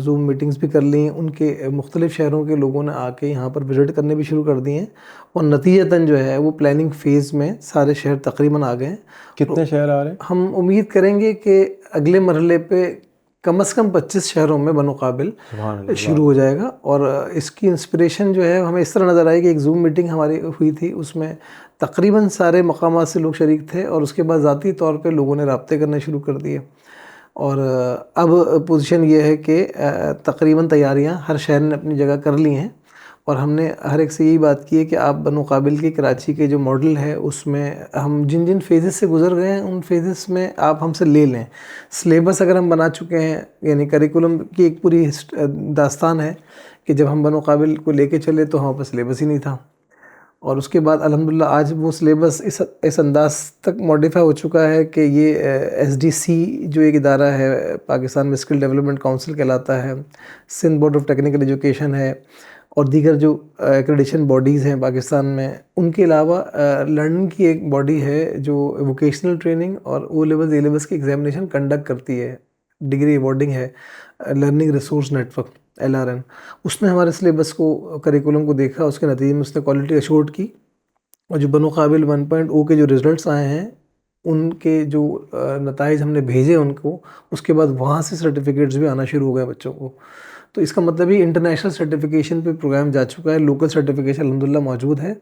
ज़ूम मीटिंग्स भी कर ली हैं, उनके मुख्तलिफ़ शहरों के लोगों ने आके यहाँ पर विज़िट करने भी शुरू कर दिए हैं और नतीजतन जो है वो प्लानिंग फ़ेज़ में सारे शहर तकरीबन आ गए हैं। कितने शहर आ रहे हैं? हम उम्मीद करेंगे कि अगले मरहले पे कम से कम 25 शहरों में बनो काबिल शुरू हो जाएगा। और इसकी इंस्पिरेशन जो है हमें इस तरह नज़र आई कि एक ज़ूम मीटिंग हमारी हुई थी, उसमें तकरीबन सारे मकामात से लोग शरीक थे और उसके बाद ज़ाती तौर पे लोगों ने राब्ते करने शुरू कर दिए। और अब पोजीशन ये है कि तकरीबन तैयारियां हर शहर ने अपनी जगह कर ली हैं और हमने हर एक से यही बात की है कि आप बनो काबिल के कराची के जो मॉडल है उसमें हम जिन जिन फेजेस से गुजर गए हैं उन फेजेस में आप हमसे ले लें। सिलेबस अगर हम बना चुके हैं, यानी करिकुलम की एक पूरी दास्तान है कि जब हम बनो काबिल को लेके चले तो हमारे पास सिलेबस ही नहीं था। और उसके बाद अल्हम्दुलिल्लाह आज वो सिलेबस इस अंदाज तक मॉडिफाई हो चुका है कि ये SDC जो एक इदारा है पाकिस्तान में स्किल डेवलपमेंट काउंसिल कहलाता है, Sindh board of technical education है और दीगर जो एक्रेडिटेशन बॉडीज़ हैं पाकिस्तान में, उनके अलावा लर्निंग की एक बॉडी है जो वोकेशनल ट्रेनिंग और O लेवल्स A लेवल्स की एग्जामिनेशन कंडक्ट करती है, डिग्री अवॉर्डिंग है, लर्निंग रिसोर्स नेटवर्क LRN। उसने हमारे सिलेबस को, करिकुलम को देखा, उसके नतीजे में उसने क्वालिटी अश्योर्ड की और जो बनो काबिल 1.0 के जो रिज़ल्ट्स आए हैं उनके जो नताइज हमने भेजे उनको, उसके बाद वहाँ से सर्टिफिकेट्स भी आना शुरू हो गए बच्चों को। तो इसका मतलब ही इंटरनेशनल सर्टिफिकेशन पे प्रोग्राम जा चुका है। लोकल सर्टिफिकेशन अल्हम्दुलिल्लाह मौजूद है।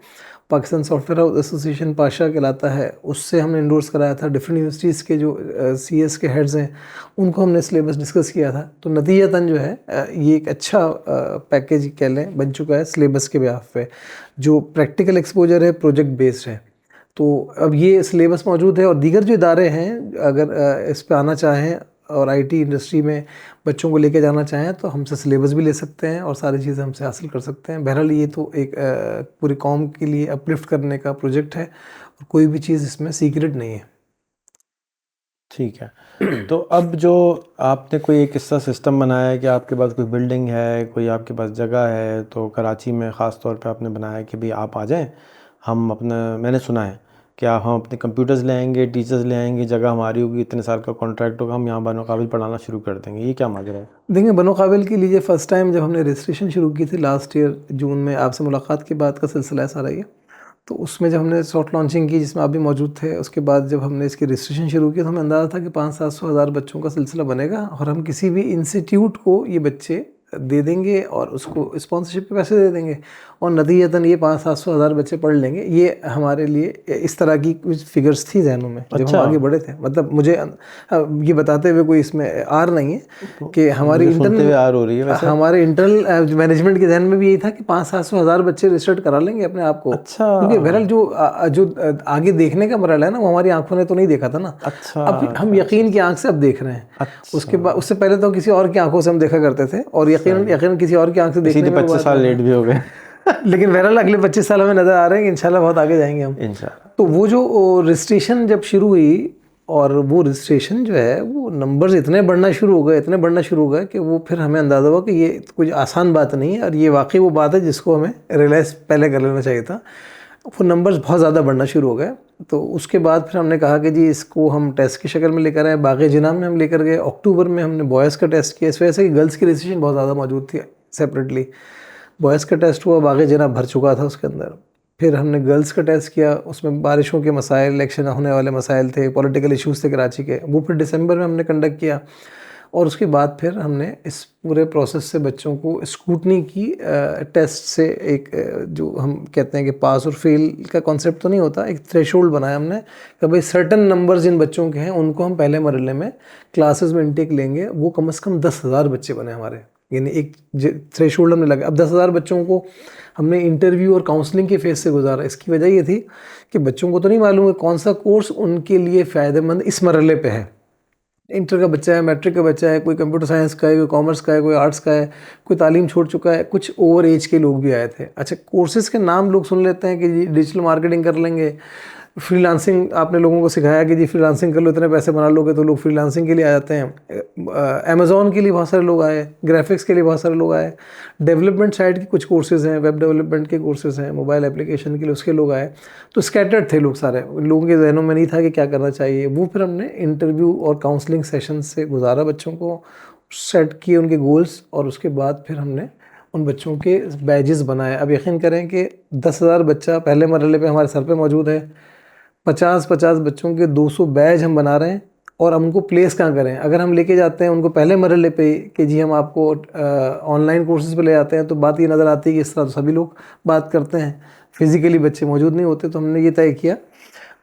Pakistan software house association Pasha कहलाता है, उससे हमने इंडोर्स कराया था। डिफरेंट यूनिवर्सिटीज़ के जो CS के हेड्स हैं उनको हमने सिलेबस डिस्कस किया था। तो नतीजतन जो है ये एक अच्छा पैकेज कह लें बन चुका है सिलेबस के बिहाफ पे। जो प्रैक्टिकल एक्सपोजर है प्रोजेक्ट बेस्ड है। तो अब ये सिलेबस मौजूद है और दीगर जो इदारे हैं अगर इस पे आना चाहें और IT इंडस्ट्री में बच्चों को लेके जाना चाहें तो हमसे सिलेबस भी ले सकते हैं और सारी चीज़ें हमसे हासिल कर सकते हैं। बहरहाल ये तो एक पूरी कौम के लिए अपलिफ्ट करने का प्रोजेक्ट है और कोई भी चीज़ इसमें सीक्रेट नहीं है। ठीक है। तो अब जो आपने कोई एक ऐसा सिस्टम बनाया है कि आपके पास कोई बिल्डिंग है, कोई आपके पास जगह है, तो कराची में ख़ास तौर पे आपने बनाया कि भाई आप आ जाएं, हम अपना, मैंने सुना है कि हम अपने कंप्यूटर्स ले आएंगे, टीचर्स ले आएंगे, जगह हमारी होगी, इतने साल का कॉन्ट्रैक्ट होगा, हम यहाँ बनो काबिल पढ़ाना शुरू कर देंगे। ये क्या माजरा है? देखिए, बनो काबिल के लिए फ़र्स्ट टाइम जब हमने रजिस्ट्रेशन शुरू की थी लास्ट ईयर जून में, आपसे मुलाकात के बाद का सिलसिला ऐसा रही है। तो उसमें जब हमने सॉफ्ट लॉन्चिंग की जिसमें आप भी मौजूद थे, उसके बाद जब हमने इसकी रजिस्ट्रेशन शुरू की तो हमें अंदाज़ा था कि 500-700 हज़ार बच्चों का सिलसिला बनेगा और हम किसी भी इंस्टीट्यूट को ये बच्चे दे देंगे और उसको स्पॉन्सरशिप पे पैसे दे देंगे और नतीजतन ये 500-700 हज़ार बच्चे पढ़ लेंगे। ये हमारे लिए इस तरह की कुछ फिगर्स थी जहनों में जब हम आगे बढ़े थे। मतलब मुझे ये बताते हुए कोई इसमें आर नहीं है कि हमारी इंटरनल आर हो रही है वैसे। हमारे इंटरनल मैनेजमेंट के जहन में भी यही था कि 500-700 हज़ार बच्चे रजिस्टर्ड करा लेंगे अपने आप को। अच्छा। क्योंकि बहरहाल जो आगे देखने का मरहला है ना, वो हमारी आंखों ने तो नहीं देखा था ना। अच्छा। अब हम यकीन की आंख से अब देख रहे हैं। अच्छा। उसके बाद उससे पहले तो किसी और की आंखों से हम देखा करते थे और यकीन किसी और की आंख से देखने में 25 साल लेट भी हो गए। लेकिन बहरहाल अगले 25 साल में नज़र आ रहे हैं कि इंशाल्लाह बहुत आगे जाएंगे हम इंशाल्लाह। तो वो जो रजिस्ट्रेशन जब शुरू हुई और वो रजिस्ट्रेशन जो है वो नंबर्स इतने बढ़ना शुरू हो गए कि वो फिर हमें अंदाज़ा हुआ कि ये कुछ आसान बात नहीं है और ये वाकई वो बात है जिसको हमें रियलाइज़ पहले कर लेना चाहिए था। वो नंबर्स बहुत ज़्यादा बढ़ना शुरू हो गए। तो उसके बाद फिर हमने कहा कि जी इसको हम टेस्ट की शक्ल में लेकर आए। बाग़े जिना में हम लेकर गए। अक्टूबर में हमने बॉयज़ का टेस्ट किया, इस वजह से कि गर्ल्स की रजिस्ट्रेशन बहुत ज़्यादा मौजूद थी सेपरेटली। बॉयज़ का टेस्ट हुआ, बाग़े जिना भर चुका था उसके अंदर। फिर हमने गर्ल्स का टेस्ट किया, उसमें बारिशों के मसाइल, इलेक्शन होने वाले मसाइल थे, पॉलिटिकल इश्यूज़ थे कराची के, वो फिर दिसंबर में हमने कंडक्ट किया। और उसके बाद फिर हमने इस पूरे प्रोसेस से बच्चों को स्क्रूटनी की टेस्ट से एक जो हम कहते हैं कि पास और फेल का कॉन्सेप्ट तो नहीं होता, एक थ्रेशोल्ड बनाया हमने कि भाई सर्टन नंबर जिन बच्चों के हैं उनको हम पहले मरहले में क्लासेस में इनटेक लेंगे। वो कम से कम 10,000 बच्चे बने हमारे यानी एक थ्रेशोल्ड हमने लगा। अब 10,000 बच्चों को हमने इंटरव्यू और काउंसलिंग के फेज से गुजारा। इसकी वजह ये थी कि बच्चों को तो नहीं मालूम है कौन सा कोर्स उनके लिए फ़ायदेमंद इस मरहले पे है। इंटर का बच्चा है, मैट्रिक का बच्चा है, कोई कंप्यूटर साइंस का है, कोई कॉमर्स का है, कोई आर्ट्स का है, कोई तालीम छोड़ चुका है, कुछ ओवर एज के लोग भी आए थे। अच्छा, कोर्सेज के नाम लोग सुन लेते हैं कि जी डिजिटल मार्केटिंग कर लेंगे, फ्रीलांसिंग आपने लोगों को सिखाया कि जी फ्रीलांसिंग कर लो, इतने पैसे बना लोगे, तो लोग फ्रीलांसिंग के लिए आ जाते हैं। अमेज़ॉन के लिए बहुत सारे लोग आए, ग्राफिक्स के लिए बहुत सारे लोग आए, डेवलपमेंट साइड के कुछ कोर्सेज़ हैं, वेब डेवलपमेंट के कोर्सेज़ हैं, मोबाइल एप्लीकेशन के लिए उसके लोग आए। तो स्कैटर्ड थे लोग सारे, लोगों के जहनों में नहीं था कि क्या करना चाहिए। वो फिर हमने इंटरव्यू और काउंसलिंग सेशन से गुजारा, बच्चों को सेट किए उनके गोल्स, और उसके बाद फिर हमने उन बच्चों के बैजेस बनाए। अब यकीन करें कि 10,000 बच्चा पहले मरहले पे हमारे सर पे मौजूद है, 50-50 बच्चों के 200 बैच हम बना रहे हैं। और हम उनको प्लेस कहाँ करें? अगर हम लेके जाते हैं उनको पहले मरहले पे कि जी हम आपको ऑनलाइन कोर्सेज पे ले जाते हैं, तो बात ये नज़र आती है कि इस तरह तो सभी लोग बात करते हैं, फिज़िकली बच्चे मौजूद नहीं होते। तो हमने ये तय किया,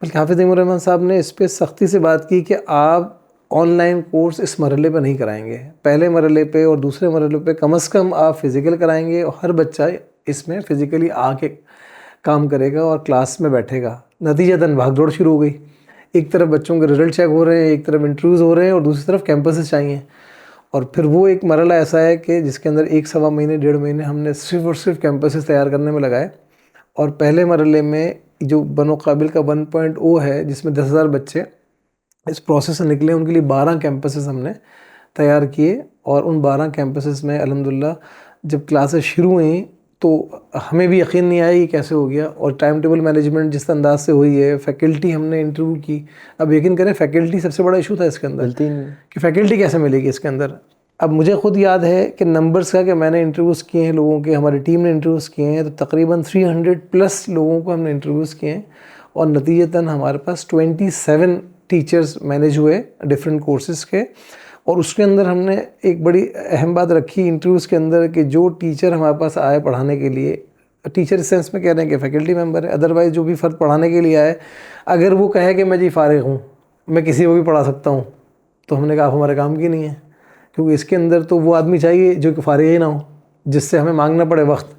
बल्कि हाफिज़ तैमूर रहमान साहब ने इस पर सख्ती से बात की कि आप ऑनलाइन कोर्स इस मरहले पे नहीं कराएंगे। पहले मरहले पे और दूसरे मरहले पे कम से कम आप फ़िज़िकल कराएंगे, और हर बच्चा इसमें फ़िज़िकली आके काम करेगा और क्लास में बैठेगा। नतीजतन भागदौड़ शुरू हो गई। एक तरफ बच्चों के रिजल्ट चेक हो रहे हैं, एक तरफ इंटरव्यूज़ हो रहे हैं, और दूसरी तरफ कैंपसेस चाहिए। और फिर वो एक मरहला ऐसा है कि जिसके अंदर 1-1.25 महीने, 1.5 महीने हमने सिर्फ और सिर्फ कैंपसेस तैयार करने में लगाए। और पहले मरहले में जो बनो काबिल का 1.0 है, जिसमें 10,000 बच्चे इस प्रोसेस से निकले, उनके लिए 12 कैंपसेस हमने तैयार किए। और उन 12 कैंपसेस में अल्हम्दुलिल्लाह जब क्लासेस शुरू हुई तो हमें भी यकीन नहीं आया ये कैसे हो गया। और टाइम टेबल मैनेजमेंट जिस अंदाज से हुई है, फैकल्टी हमने इंटरव्यू की। अब यकीन करें, फैकल्टी सबसे बड़ा इशू था इसके अंदर कि फ़ैकल्टी कैसे मिलेगी इसके अंदर। अब मुझे खुद याद है कि नंबर्स का, कि मैंने इंटरव्यूज़ किए हैं लोगों के, हमारी टीम ने इंटरव्यूज़ किए हैं, तो तकरीबन 300+ लोगों को हमने इंटरव्यूज़ किए हैं। और नतीजतन हमारे पास 27 टीचर्स मैनेज हुए डिफरेंट कोर्सेज़ के। और उसके अंदर हमने एक बड़ी अहम बात रखी इंटरव्यूज़ के अंदर कि जो टीचर हमारे पास आए पढ़ाने के लिए, टीचर इस सेंस में कह रहे हैं कि फैकल्टी मेंबर है, अदरवाइज़ जो भी फ़र्द पढ़ाने के लिए आए, अगर वो कहे कि मैं जी फ़ारिग हूँ, मैं किसी को भी पढ़ा सकता हूँ, तो हमने कहा आप हमारे काम की नहीं है। क्योंकि इसके अंदर तो वो आदमी चाहिए जो कि फ़ारिग ही ना हो, जिससे हमें मांगना पड़े वक्त।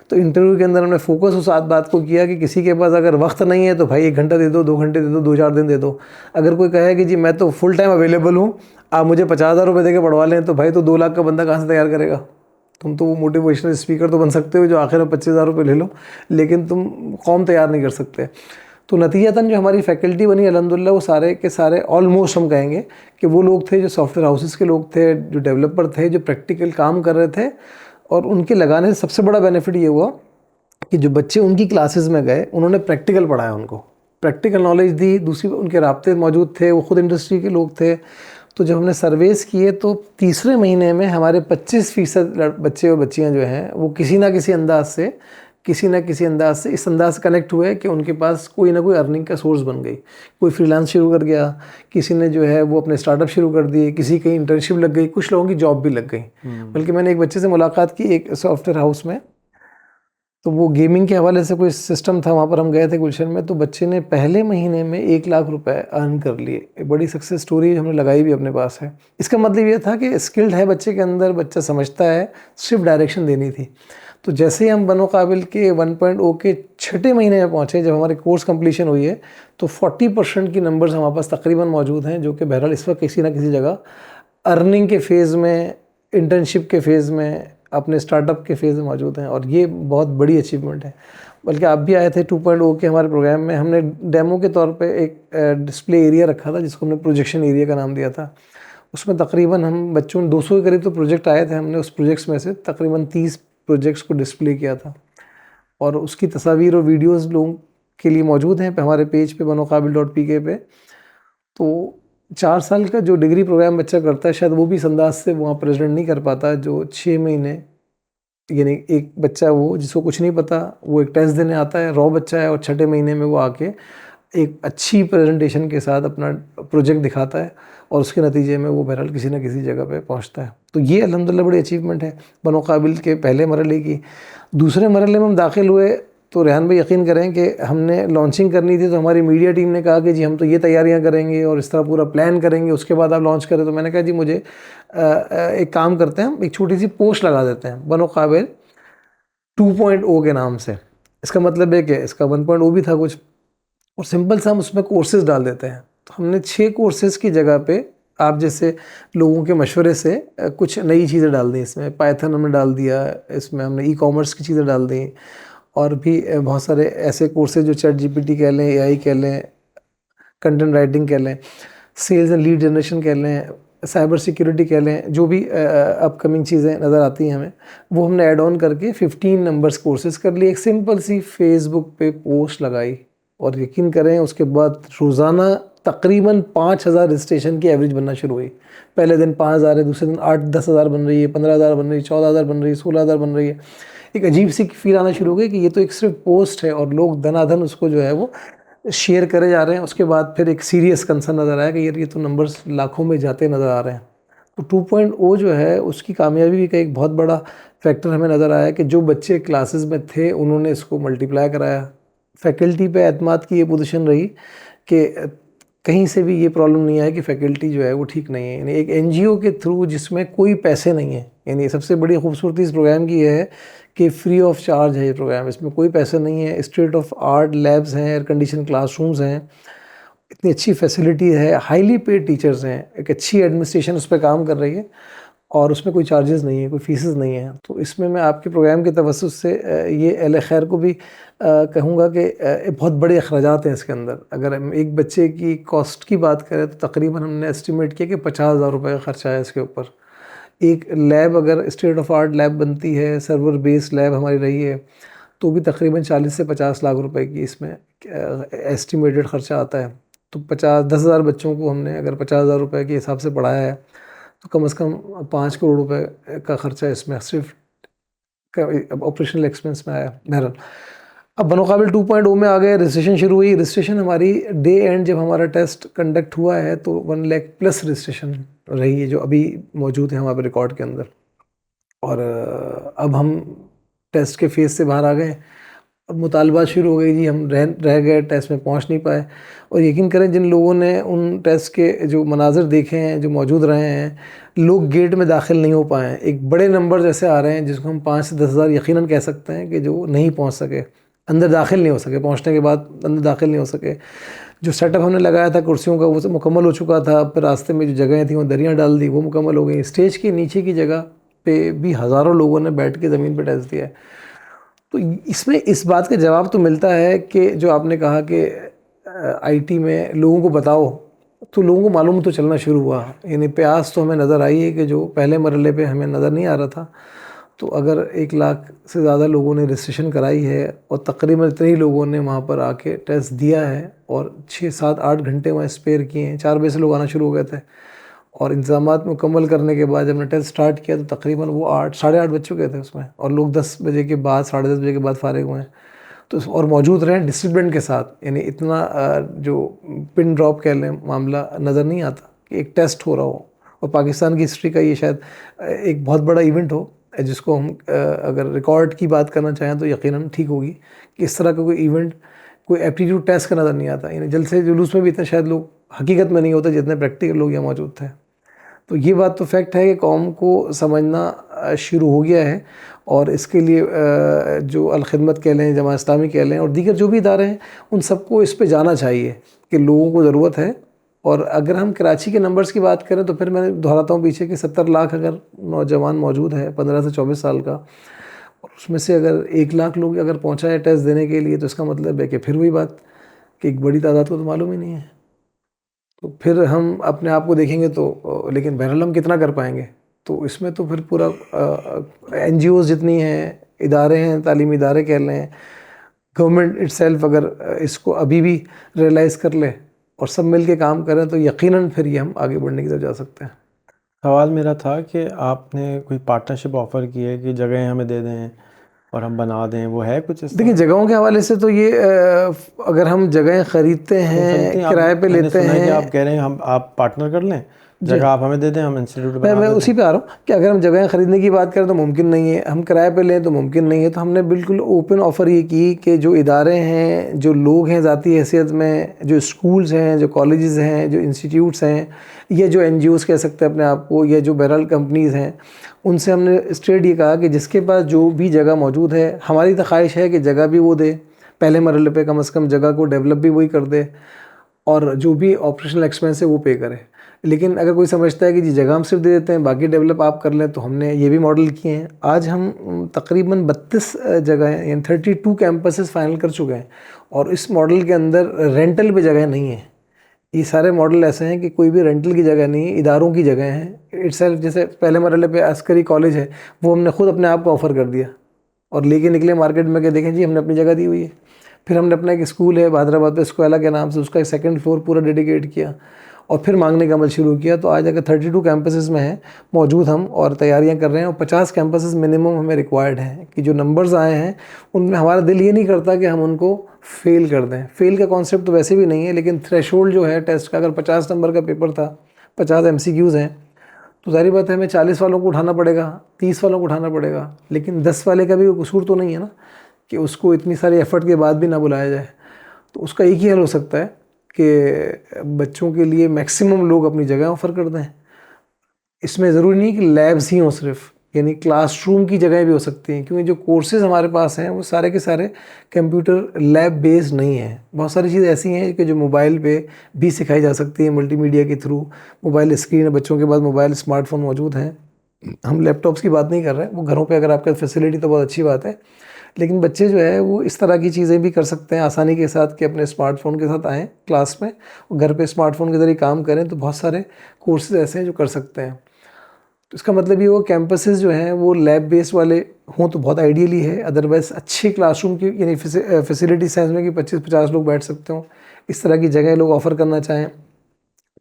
तो इंटरव्यू के अंदर हमने फोकस उस बात को किया कि किसी के पास अगर वक्त नहीं है तो भाई 1 घंटा दे दो, 2 घंटे दे दो, 2-4 दिन दे दो। अगर कोई कहे कि जी मैं तो फुल टाइम अवेलेबल हूँ, आप मुझे 50,000 रुपये दे के पढ़वा लें, तो भाई तो 2 लाख का बंदा कहाँ से तैयार करेगा? तुम तो वो मोटिवेशनल स्पीकर तो बन सकते हो जो आखिर में 25,000 रुपये ले लो, लेकिन तुम कौम तैयार नहीं कर सकते। तो नतीजतन जो हमारी फैकल्टी बनी अल्हम्दुलिल्लाह, वो सारे के सारे ऑलमोस्ट हम कहेंगे कि वो लोग थे जो सॉफ्टवेयर हाउसेस के लोग थे, जो डेवलपर थे, जो प्रैक्टिकल काम कर रहे थे। और उनके लगाने से सबसे बड़ा बेनिफिट ये हुआ कि जो बच्चे उनकी क्लासेस में गए, उन्होंने प्रैक्टिकल पढ़ाया, उनको प्रैक्टिकल नॉलेज दी। दूसरी, उनके राब्ते मौजूद थे, वो ख़ुद इंडस्ट्री के लोग थे। तो जब हमने सर्वेस किए तो तीसरे महीने में हमारे 25% बच्चे और बच्चियां जो हैं वो किसी ना किसी अंदाज से इस अंदाज से कनेक्ट हुए कि उनके पास कोई ना कोई अर्निंग का सोर्स बन गई। कोई फ्रीलांस शुरू कर गया, किसी ने जो है वो अपने स्टार्टअप शुरू कर दिए, किसी की इंटर्नशिप लग गई, कुछ लोगों की जॉब भी लग गई। बल्कि मैंने एक बच्चे से मुलाकात की एक सॉफ्टवेयर हाउस में, तो वो गेमिंग के हवाले से कोई सिस्टम था, वहाँ पर हम गए थे गुलशन में। तो बच्चे ने पहले महीने में 1 लाख रुपए अर्न कर लिए। एक बड़ी सक्सेस स्टोरी हमने लगाई भी अपने पास है। इसका मतलब ये था कि स्किल्ड है बच्चे के अंदर, बच्चा समझता है, सिर्फ डायरेक्शन देनी थी। तो जैसे ही हम बनो काबिल के 1.0 के 6ठे महीने में पहुँचे, जब हमारे कोर्स कंप्लीशन हुई है, तो 40% की नंबर्स हमारे पास तकरीबन मौजूद हैं, जो कि बहरहाल इस वक्त किसी ना किसी जगह अर्निंग के फ़ेज़ में, इंटर्नशिप के फ़ेज़ में, अपने स्टार्टअप के फेज़ में मौजूद हैं। और ये बहुत बड़ी अचीवमेंट है। बल्कि आप भी आए थे 2.0 के हमारे प्रोग्राम में। हमने डेमो के तौर पे एक डिस्प्ले एरिया रखा था, जिसको हमने प्रोजेक्शन एरिया का नाम दिया था। उसमें तकरीबन हम बच्चों 200 के करीब तो प्रोजेक्ट आए थे। हमने उस प्रोजेक्ट्स में से तकरीबन 30 प्रोजेक्ट्स को डिस्प्ले किया था, और उसकी तस्वीर और वीडियोज़ लोगों के लिए मौजूद हैं हमारे पेज पे banoqabil.pk पे। तो 4 साल का जो डिग्री प्रोग्राम बच्चा करता है, शायद वो भी इस अंदाज से वहाँ प्रेजेंट नहीं कर पाता जो 6 महीने, यानी एक बच्चा वो जिसको कुछ नहीं पता, वो एक टेस्ट देने आता है, रॉ बच्चा है, और 6ठे महीने में वो आके एक अच्छी प्रेजेंटेशन के साथ अपना प्रोजेक्ट दिखाता है, और उसके नतीजे में वो बहरहाल किसी न किसी जगह पे पहुंचता है। तो ये अल्हम्दुलिल्लाह बड़ी अचीवमेंट है बनो काबिल के पहले मरहले की। दूसरे मरहले में हम दाखिल हुए तो रेहान भाई यकीन करें कि हमने लॉन्चिंग करनी थी तो हमारी मीडिया टीम ने कहा कि जी हम तो ये तैयारियां करेंगे और इस तरह पूरा प्लान करेंगे, उसके बाद आप लॉन्च करें। तो मैंने कहा जी मुझे एक काम करते हैं, एक छोटी सी पोस्ट लगा देते हैं बनो काबिल 2.0 के नाम से। इसका मतलब है कि इसका 1.0 भी था कुछ, और सिंपल सा हम उसमें कोर्सेज डाल देते हैं। तो हमने 6 कोर्सेज की जगह पे आप जैसे लोगों के मशवरे से कुछ नई चीज़ें डाल दी। इसमें पाइथन हमने डाल दिया, इसमें हमने ई कॉमर्स की चीज़ें डाल दी, और भी बहुत सारे ऐसे कोर्सेज जो चैट जीपीटी कह लें, एआई कह लें, कंटेंट राइटिंग कह लें, सेल्स एंड लीड जनरेशन कह लें, साइबर सिक्योरिटी कह लें, जो भी अपकमिंग चीज़ें नज़र आती हैं हमें, वो हमने ऐड ऑन करके 15 नंबर्स कोर्सेज कर लिए। एक सिंपल सी फेसबुक पे पोस्ट लगाई, और यकीन करें उसके बाद रोज़ाना तकरीबन 5,000 रजिस्ट्रेशन की एवरेज बनना शुरू हुई। पहले दिन 5,000 है, दूसरे दिन 8-10 हज़ार बन रही है, 15,000 बन रही है, 14,000 बन रही है, 16,000 बन रही है। एक अजीब सी फील आना शुरू हो गई कि ये तो एक सिर्फ पोस्ट है, और लोग धनाधन उसको जो है वो शेयर करे जा रहे हैं। उसके बाद फिर एक सीरियस कंसर्न नज़र आया कि यार ये तो नंबर्स लाखों में जाते नज़र आ रहे हैं। तो 2.0 जो है उसकी कामयाबी का एक बहुत बड़ा फैक्टर हमें नज़र आया कि जो बच्चे क्लासेस में थे उन्होंने इसको मल्टीप्लाई कराया। फैकल्टी पे एतमाद की ये पोजीशन रही कि कहीं से भी ये प्रॉब्लम नहीं आया कि फैकल्टी जो है वो ठीक नहीं है। यानी एक एनजीओ के थ्रू जिसमें कोई पैसे नहीं है, यानी सबसे बड़ी खूबसूरती इस प्रोग्राम की ये है कि फ्री ऑफ चार्ज है ये प्रोग्राम, इसमें कोई पैसे नहीं है। स्टेट ऑफ आर्ट लैब्स हैं, एयर कंडीशन क्लासरूम्स हैं, इतनी अच्छी फैसिलिटी है, हाईली पेड टीचर्स हैं, एक अच्छी एडमिनिस्ट्रेशन उस पर काम कर रही है, और उसमें कोई चार्जेस नहीं है, कोई फीसेस नहीं है। तो इसमें मैं आपके प्रोग्राम के तवस्सुस से ये अहले खैर को भी कहूँगा कि बहुत बड़े अखराजात हैं इसके अंदर। अगर हम एक बच्चे की कॉस्ट की बात करें तो तकरीबन हमने एस्टिमेट किया कि 50,000 रुपये का ख़र्चा है इसके ऊपर। एक लैब अगर स्टेट ऑफ आर्ट लैब बनती है, सर्वर बेस्ड लैब हमारी रही है, तो भी तकरीबन 40 से 50 लाख रुपए की इसमें एस्टिमेटेड ख़र्चा आता है। तो 10,000 बच्चों को हमने अगर 50,000 रुपये के हिसाब से पढ़ाया है, तो कम से कम 5 करोड़ रुपए का ख़र्चा इसमें सिर्फ ऑपरेशनल एक्सपेंस में आया। बहरहाल अब बनो काबिल 2.0 में आ गए, रजिस्ट्रेशन शुरू हुई। रजिस्ट्रेशन हमारी डे एंड जब हमारा टेस्ट कंडक्ट हुआ है तो 1 लाख प्लस रजिस्ट्रेशन रही है, जो अभी मौजूद है हमारे रिकॉर्ड के अंदर। और अब हम टेस्ट के फेज़ से बाहर आ गए, अब मुतालबात शुरू हो गई जी, हम रह गए, टेस्ट में पहुंच नहीं पाए। और यकीन करें जिन लोगों ने उन टेस्ट के जो मनाज़र देखे हैं, जो मौजूद रहे हैं, लोग गेट में दाखिल नहीं हो पाए हैं। एक बड़े नंबर जैसे आ रहे हैं जिसको हम 5 से 10 हज़ार यकीनन कह सकते हैं कि जो नहीं पहुंच सके, अंदर दाखिल नहीं हो सके, पहुंचने के बाद अंदर दाखिल नहीं हो सके। जो सेटअप हमने लगाया था कुर्सियों का वो सब मुकम्मल हो चुका था, फिर रास्ते में जो जगहें थी वो दरियाँ डाल दी, वो मुकम्मल हो गई। स्टेज के नीचे की जगह पे भी हज़ारों लोगों ने बैठ के ज़मीन पर टेस्ट दिया है। तो इसमें इस बात का जवाब तो मिलता है कि जो आपने कहा कि आईटी में लोगों को बताओ, तो लोगों को मालूम तो चलना शुरू हुआ। यानी प्यास तो हमें नज़र आई है कि जो पहले मरहले पे हमें नज़र नहीं आ रहा था। तो अगर 1 लाख से ज़्यादा लोगों ने रजिस्ट्रेशन कराई है और तकरीबन इतने ही लोगों ने वहाँ पर आके टेस्ट दिया है और 6-7-8 घंटे वहाँ स्पेयर किए हैं, 4 बजे से लोग आना शुरू हो गए थे, और इंतज़ामात मुकम्मल करने के बाद जब हमने टेस्ट स्टार्ट किया तो तकरीबन वो 8-8:30 बज चुके थे उसमें, और लोग 10 बजे के बाद 10:30 बजे के बाद फारिग हुए हैं। तो और मौजूद रहें डिसिप्लिन के साथ, यानी इतना जो पिन ड्रॉप कह लें मामला नज़र नहीं आता कि एक टेस्ट हो रहा हो। और पाकिस्तान की हिस्ट्री का ये शायद एक बहुत बड़ा इवेंट हो जिसको हम अगर रिकॉर्ड की बात करना चाहें तो यकीनन ठीक होगी कि इस तरह का कोई इवेंट, कोई एप्टीट्यूड टेस्ट का नज़र नहीं आता। यानी जलसे जुलूस में भी इतने शायद लोग हकीकत में नहीं होते जितने प्रैक्टिकल लोग यहाँ मौजूद थे। तो ये बात तो फैक्ट है कि कौम को समझना शुरू हो गया है, और इसके लिए जो अल-खिदमत कह लें, जमात इस्लामी कह लें, और दीगर जो भी इदारे हैं, उन सबको इस पे जाना चाहिए कि लोगों को ज़रूरत है। और अगर हम कराची के नंबर्स की बात करें तो फिर मैं दोहराता हूँ पीछे कि 70 लाख अगर नौजवान मौजूद है 15 से 24 साल का, और उसमें से अगर 1 लाख लोग अगर पहुँचा है टेस्ट देने के लिए, तो इसका मतलब है कि फिर वही बात कि एक बड़ी तादाद को तो मालूम ही नहीं है। तो फिर हम अपने आप को देखेंगे तो लेकिन बहरहाल हम कितना कर पाएंगे। तो इसमें तो फिर पूरा एनजीओज़ जितनी हैं, इदारे हैं, तालीमी इदारे कह लें, गवर्नमेंट इटसेल्फ अगर इसको अभी भी रियलाइज़ कर ले और सब मिल के काम करें तो यकीनन फिर ये हम आगे बढ़ने की तरफ जा सकते हैं। सवाल मेरा था कि आपने कोई पार्टनरशिप ऑफ़र की है कि जगह हमें दे दें और हम बना दें, वो है कुछ इस देखिए जगहों के हवाले से तो ये अगर हम जगहें ख़रीदते हैं, किराए पे लेते हैं, कि आप कह रहे हैं हम आप पार्टनर कर लें जगह आप हमें दे दें, हम इंस्टीट्यूट मैं बना देते उसी पे आ रहा हूँ कि अगर हम जगह खरीदने की बात करें तो मुमकिन नहीं है, हम किराए पे लें तो मुमकिन नहीं है। तो हमने बिल्कुल ओपन ऑफ़र ये की कि जो इदारे हैं, जो लोग हैं ज़ाती हैसियत में, जो स्कूल्स हैं, जो कॉलेजेस हैं, जो इंस्टीट्यूट्स हैं, या जो NGOs कह सकते हैं अपने आप को, या जो बहरहाल कंपनीज़ हैं, उनसे हमने स्ट्रेट ये कहा कि जिसके पास जो भी जगह मौजूद है, हमारी तो ख्वाहिश है कि जगह भी वो दे, पहले मरहले पे कम से कम जगह को डेवलप भी वही कर दे, और जो भी ऑपरेशनल एक्सपेंस है वो पे करे। लेकिन अगर कोई समझता है कि जी जगह हम सिर्फ दे देते हैं, बाकी डेवलप आप कर लें, तो हमने ये भी मॉडल किए हैं। आज हम तकरीबन 32 जगह यानी 32 कैंपसेस फाइनल कर चुके हैं, और इस मॉडल के अंदर रेंटल पे जगह नहीं है। ये सारे मॉडल ऐसे हैं कि कोई भी रेंटल की जगह नहीं है, इदारों की जगह है इटसेल्फ। जैसे पहले मरहले पे अस्करी कॉलेज है, वो हमने खुद अपने आप को ऑफ़र कर दिया और लेके निकले मार्केट में कि देखें जी हमने अपनी जगह दी हुई है। फिर हमने अपना एक स्कूल है हैदराबाद पे स्कोला के नाम से, उसका एक सेकंड फ्लोर पूरा डेडिकेट किया और फिर मांगने का अमल शुरू किया। तो आज अगर 32 कैंपसेस में हैं मौजूद हम और तैयारियां कर रहे हैं, और 50 कैंपसेस मिनिमम हमें रिक्वायर्ड हैं कि जो नंबर्स आए हैं उनमें हमारा दिल ये नहीं करता कि हम उनको फेल कर दें। फेल का कॉन्सेप्ट तो वैसे भी नहीं है, लेकिन थ्रेशोल्ड जो है टेस्ट का, अगर 50 नंबर का पेपर था, 50 MCQs हैं, तो जाहिर बात है हमें 40 वालों को उठाना पड़ेगा, 30 वालों को उठाना पड़ेगा, लेकिन 10 वाले का भी कोई कसूर तो नहीं है ना कि उसको इतनी सारी एफर्ट के बाद भी ना बुलाया जाए। तो उसका एक ही हल हो सकता है कि बच्चों के लिए मैक्सिमम लोग अपनी जगह ऑफ़र कर दें। इसमें ज़रूरी नहीं कि लैब्स ही हों सिर्फ, यानी क्लासरूम की जगह भी हो सकती हैं, क्योंकि जो कोर्सेज़ हमारे पास हैं वो सारे के सारे कंप्यूटर लैब बेस्ड नहीं हैं। बहुत सारी चीज़ ऐसी हैं कि जो मोबाइल पे भी सिखाई जा सकती है मल्टीमीडिया के थ्रू। मोबाइल स्क्रीन है, बच्चों के पास मोबाइल स्मार्टफोन मौजूद हैं। हम लैपटॉप्स की बात नहीं कर रहे हैं, वो घरों पे अगर आपके फैसिलिटी तो बहुत अच्छी बात है, लेकिन बच्चे जो है वो इस तरह की चीज़ें भी कर सकते हैं आसानी के साथ कि अपने स्मार्टफोन के साथ आएँ क्लास में और घर पे स्मार्टफोन के ज़रिए काम करें। तो बहुत सारे कोर्सेज ऐसे हैं जो कर सकते हैं। तो इसका मतलब ये हुआ कैंपसेस जो हैं वो लैब बेस्ड वाले हों तो बहुत आइडियली है। अदरवाइज़ अच्छी क्लासरूम की यानी फैसिलिटी साइंस में कि 25-50 लोग बैठ सकते हों, इस तरह की जगह लोग ऑफ़र करना चाहें।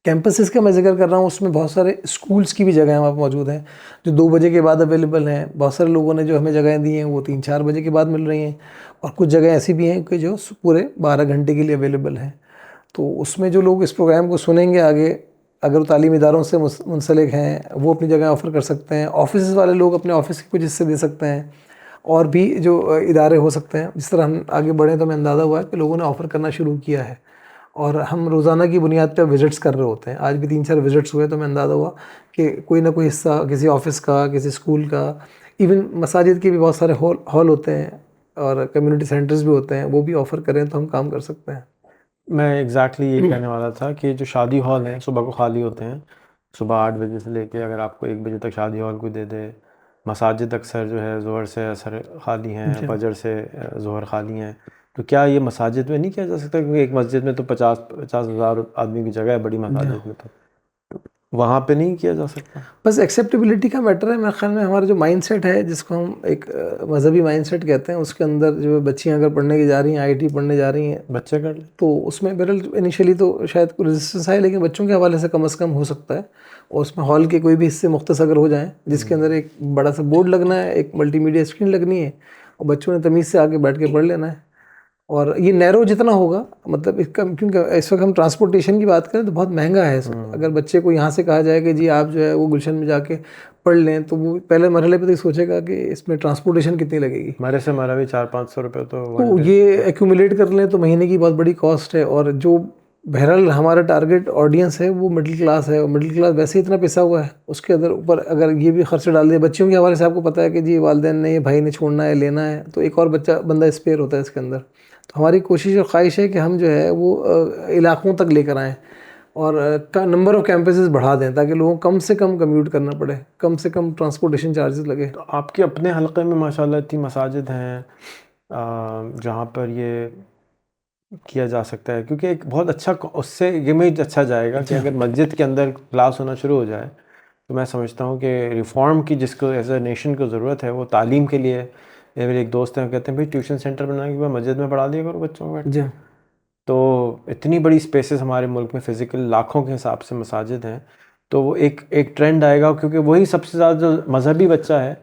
कैंपसेस का मैं ज़िक्र कर रहा हूँ, उसमें बहुत सारे स्कूल्स की भी जगह वहाँ मौजूद हैं जो 2 बजे के बाद अवेलेबल हैं। बहुत सारे लोगों ने जो हमें जगहें दी हैं वो 3-4 बजे के बाद मिल रही हैं, और कुछ जगह ऐसी भी हैं कि जो पूरे 12 घंटे के लिए अवेलेबल हैं। तो उसमें जो लोग इस प्रोग्राम को सुनेंगे आगे, अगर वो तालीमी इदारों से मुंसलिक हैं, वो अपनी जगह ऑफ़र कर सकते हैं। ऑफिस वाले लोग अपने ऑफिस के कुछ हिस्से दे सकते हैं, और भी जो इदारे हो सकते हैं। जिस तरह हम आगे बढ़ें तो हमें अंदाज़ा हुआ है कि लोगों ने ऑफ़र करना शुरू किया है, और हम रोज़ाना की बुनियाद पर विज़िट्स कर रहे होते हैं। आज भी 3-4 विज़िट्स हुए तो हमें अंदाज़ा हुआ कि कोई ना कोई हिस्सा किसी ऑफ़िस का, किसी स्कूल का, इवन मसाजिद के भी बहुत सारे हॉल होते हैं और कम्युनिटी सेंटर्स भी होते हैं, वो भी ऑफ़र करें तो हम काम कर सकते हैं। मैं एग्जैक्टली ये कहने वाला था कि जो शादी हॉल हैं सुबह को खाली होते हैं, सुबह 8 बजे से लेके अगर आपको 1 बजे तक शादी हॉल को दे दे। मसाजिद अक्सर जो है ज़ोहर से असर खाली हैं, फजर से ज़ोहर खाली हैं। तो क्या ये मसाजिद में नहीं किया जा सकता? क्योंकि एक मस्जिद में तो 50,000 आदमी की जगह है, बड़ी मसाजिद में तो वहाँ पे नहीं किया जा सकता? बस एक्सेप्टेबिलिटी का मैटर है मेरे ख्याल में। हमारा जो माइंडसेट है, जिसको हम एक मजहबी माइंडसेट कहते हैं, उसके अंदर जो बच्चियां अगर पढ़ने की जा रही हैं, IIT पढ़ने जा रही हैं, बच्चे कर ले तो उसमें बहरहाल इनिशियली तो शायद कोई रेजिस्टेंस आए, लेकिन बच्चों के हवाले से कम हो सकता है। और उसमें हॉल के कोई भी हिस्से मुख्तस अगर हो जाएँ, जिसके अंदर एक बड़ा सा बोर्ड लगना है, एक मल्टीमीडिया स्क्रीन लगनी है, और बच्चों ने तमीज़ से आके बैठ के पढ़ लेना है। और ये नैरो जितना होगा, मतलब इसका, क्योंकि इस वक्त हम ट्रांसपोर्टेशन की बात करें तो बहुत महंगा है। अगर बच्चे को यहाँ से कहा जाए कि जी आप जो है वो गुलशन में जाके पढ़ लें, तो वो पहले मरहले पे तो सोचेगा कि इसमें ट्रांसपोर्टेशन कितनी लगेगी। हमारा भी 400-500 रुपये तो ये एक्यूमुलेट कर लें तो महीने की बहुत बड़ी कॉस्ट है। और जो बहरहाल हमारा टारगेट ऑडियंस है वो मिडिल क्लास है, और मिडिल क्लास वैसे ही इतना पिसा हुआ है, उसके अंदर ऊपर अगर ये भी खर्च डाल दिया बच्चियों के हवाले से, आपको पता है कि जी वालिदैन ने, ये भाई ने छोड़ना है, लेना है, तो एक और बंदा स्पेयर होता है इसके अंदर। तो हमारी कोशिश और ख्वाहिश है कि हम जो है वो इलाकों तक लेकर आएँ और नंबर ऑफ़ कैंपसेस बढ़ा दें, ताकि लोगों को कम से कम कम्यूट करना पड़े, कम से कम ट्रांसपोर्टेशन चार्जेस लगे। तो आपके अपने हलक़े में माशाल्लाह इतनी मसाजिद हैं जहाँ पर ये किया जा सकता है, क्योंकि एक बहुत अच्छा उससे इमेज अच्छा जाएगा कि अगर मस्जिद के अंदर क्लास होना शुरू हो जाए, तो मैं समझता हूँ कि रिफ़ॉर्म की जिसको एज ए नेशन को ज़रूरत है वो तालीम के लिए। मेरे एक दोस्त हैं, कहते हैं भाई ट्यूशन सेंटर बना के मस्जिद में पढ़ा दिया करो बच्चों को बैठ के। तो इतनी बड़ी स्पेसेस हमारे मुल्क में फ़िज़िकल लाखों के हिसाब से मसाजिद हैं, तो वो एक ट्रेंड आएगा, क्योंकि वही सबसे ज़्यादा जो मजहबी बच्चा है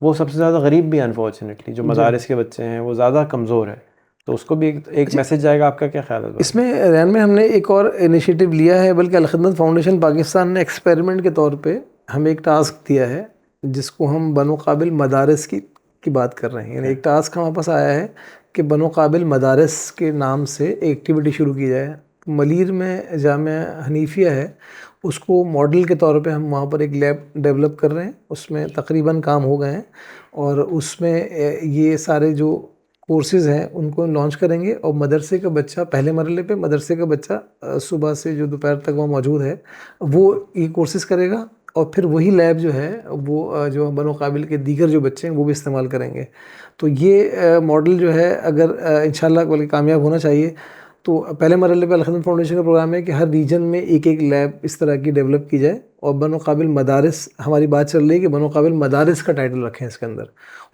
वो सबसे ज़्यादा गरीब भी है। अनफॉर्चुनेटली जो मदारिस के बच्चे हैं वो ज़्यादा कमज़ोर है, तो उसको भी एक मैसेज जाएगा, आपका क्या ख्याल है? इसमें रैन में हमने एक और इनिशिएटिव लिया है, बल्कि अल-खिदमत फाउंडेशन पाकिस्तान ने एक्सपेरिमेंट के तौर पे हमें एक टास्क दिया है जिसको हम बनो काबिल मदारिस की बात कर रहे हैं। यानी एक टास्क हमारे पास आया है कि बनो काबिल मदारिस के नाम से एक्टिविटी शुरू की जाए। मलीर में जामिया हनीफिया है, उसको मॉडल के तौर पे हम वहाँ पर एक लैब डेवलप कर रहे हैं। उसमें तकरीबन काम हो गए हैं और उसमें ये सारे जो कोर्सेज़ हैं उनको लॉन्च करेंगे और मदरसे का बच्चा, पहले मरहले पे मदरसे का बच्चा सुबह से जो दोपहर तक वहाँ मौजूद है वो ये कोर्सेज़ करेगा और फिर वही लैब जो है वो जो बनो काबिल के दीगर जो बच्चे हैं वो भी इस्तेमाल करेंगे। तो ये मॉडल जो है अगर इंशाल्लाह बल्कि कामयाब होना चाहिए, तो पहले मरहले पे अल-खिदमत फाउंडेशन का प्रोग्राम है कि हर रीजन में एक एक लैब इस तरह की डेवलप की जाए और बनो काबिल मदारिस, हमारी बात चल रही है कि बनो काबिल मदारिस का टाइटल रखें इसके अंदर।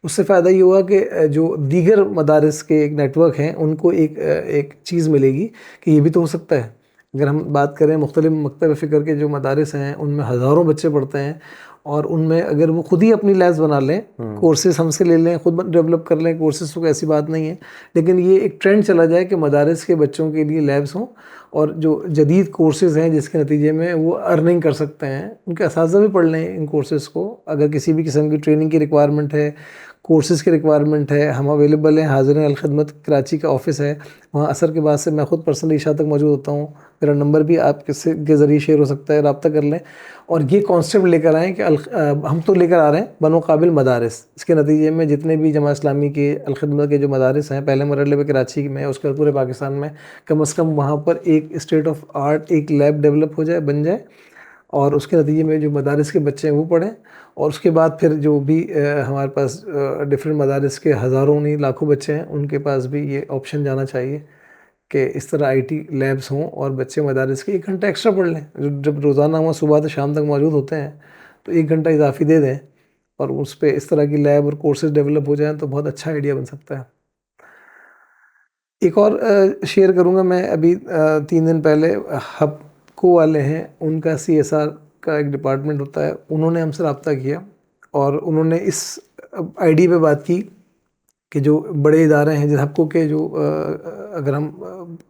उससे फ़ायदा ये हुआ कि जो दीगर मदारिस के एक नेटवर्क हैं उनको एक चीज़ मिलेगी कि ये भी तो हो सकता है। अगर हम बात करें मुख्तलिफ मकतब फ़िक्र के जो मदारिस हैं उनमें हज़ारों बच्चे पढ़ते हैं और उनमें अगर वो खुद ही अपनी लैब्स बना लें, कोर्सेज़ हमसे ले लें, खुद डेवलप कर लें कोर्सेज़, तो ऐसी बात नहीं है। लेकिन ये एक ट्रेंड चला जाए कि मदारिस के बच्चों के लिए लैब्स हों और जो जदीद कोर्सेज़ हैं जिसके नतीजे में वो अर्निंग कर सकते हैं, उनके असातिज़ा भी पढ़ लें इन कोर्सेज़ को। अगर किसी भी किस्म की ट्रेनिंग की रिक्वायरमेंट है, कोर्सेज़ की रिक्वायरमेंट है, हम अवेलेबल हैं। हाज़िरीन अल-खिदमत कराची का ऑफ़िस है, वहाँ असर के बाद से मैं ख़ुद पर्सनली इशा तक मौजूद होता हूँ। मेरा नंबर भी आपके के ज़रिए शेयर हो सकता है, रब्ता कर लें। और ये कॉन्सेप्ट लेकर आएँ कि हम तो लेकर आ रहे हैं बनो काबिल मदारिस। इसके नतीजे में जितने भी जमात इस्लामी के अल-खिदमत के जो मदारिस हैं पहले मरहले पे कराची में, उसके बाद पूरे पाकिस्तान में कम से कम वहाँ पर एक स्टेट ऑफ आर्ट एक लैब डेवलप हो जाए, बन जाए और उसके नतीजे में जो मदारिस के बच्चे हैं वो पढ़ें। और उसके बाद फिर जो भी हमारे पास डिफरेंट मदारिस के हज़ारों नहीं लाखों बच्चे हैं उनके पास भी ये ऑप्शन जाना चाहिए कि इस तरह आईटी लैब्स हों और बच्चे मदारिस के 1 घंटा एक्स्ट्रा पढ़ लें। जब रोज़ाना वहाँ सुबह से शाम तक मौजूद होते हैं तो 1 घंटा इजाफ़ी दे दें और उस पे इस तरह की लैब और कोर्सेज़ डेवलप हो जाएँ तो बहुत अच्छा आइडिया बन सकता है। एक और शेयर करूँगा मैं, अभी 3 दिन पहले हबको वाले हैं, उनका सीएसआर का एक डिपार्टमेंट होता है, उन्होंने हमसे रब्ता किया और उन्होंने इस आइडिया पे बात की कि जो बड़े इदारे हैं जैसे हबको के जो अगर हम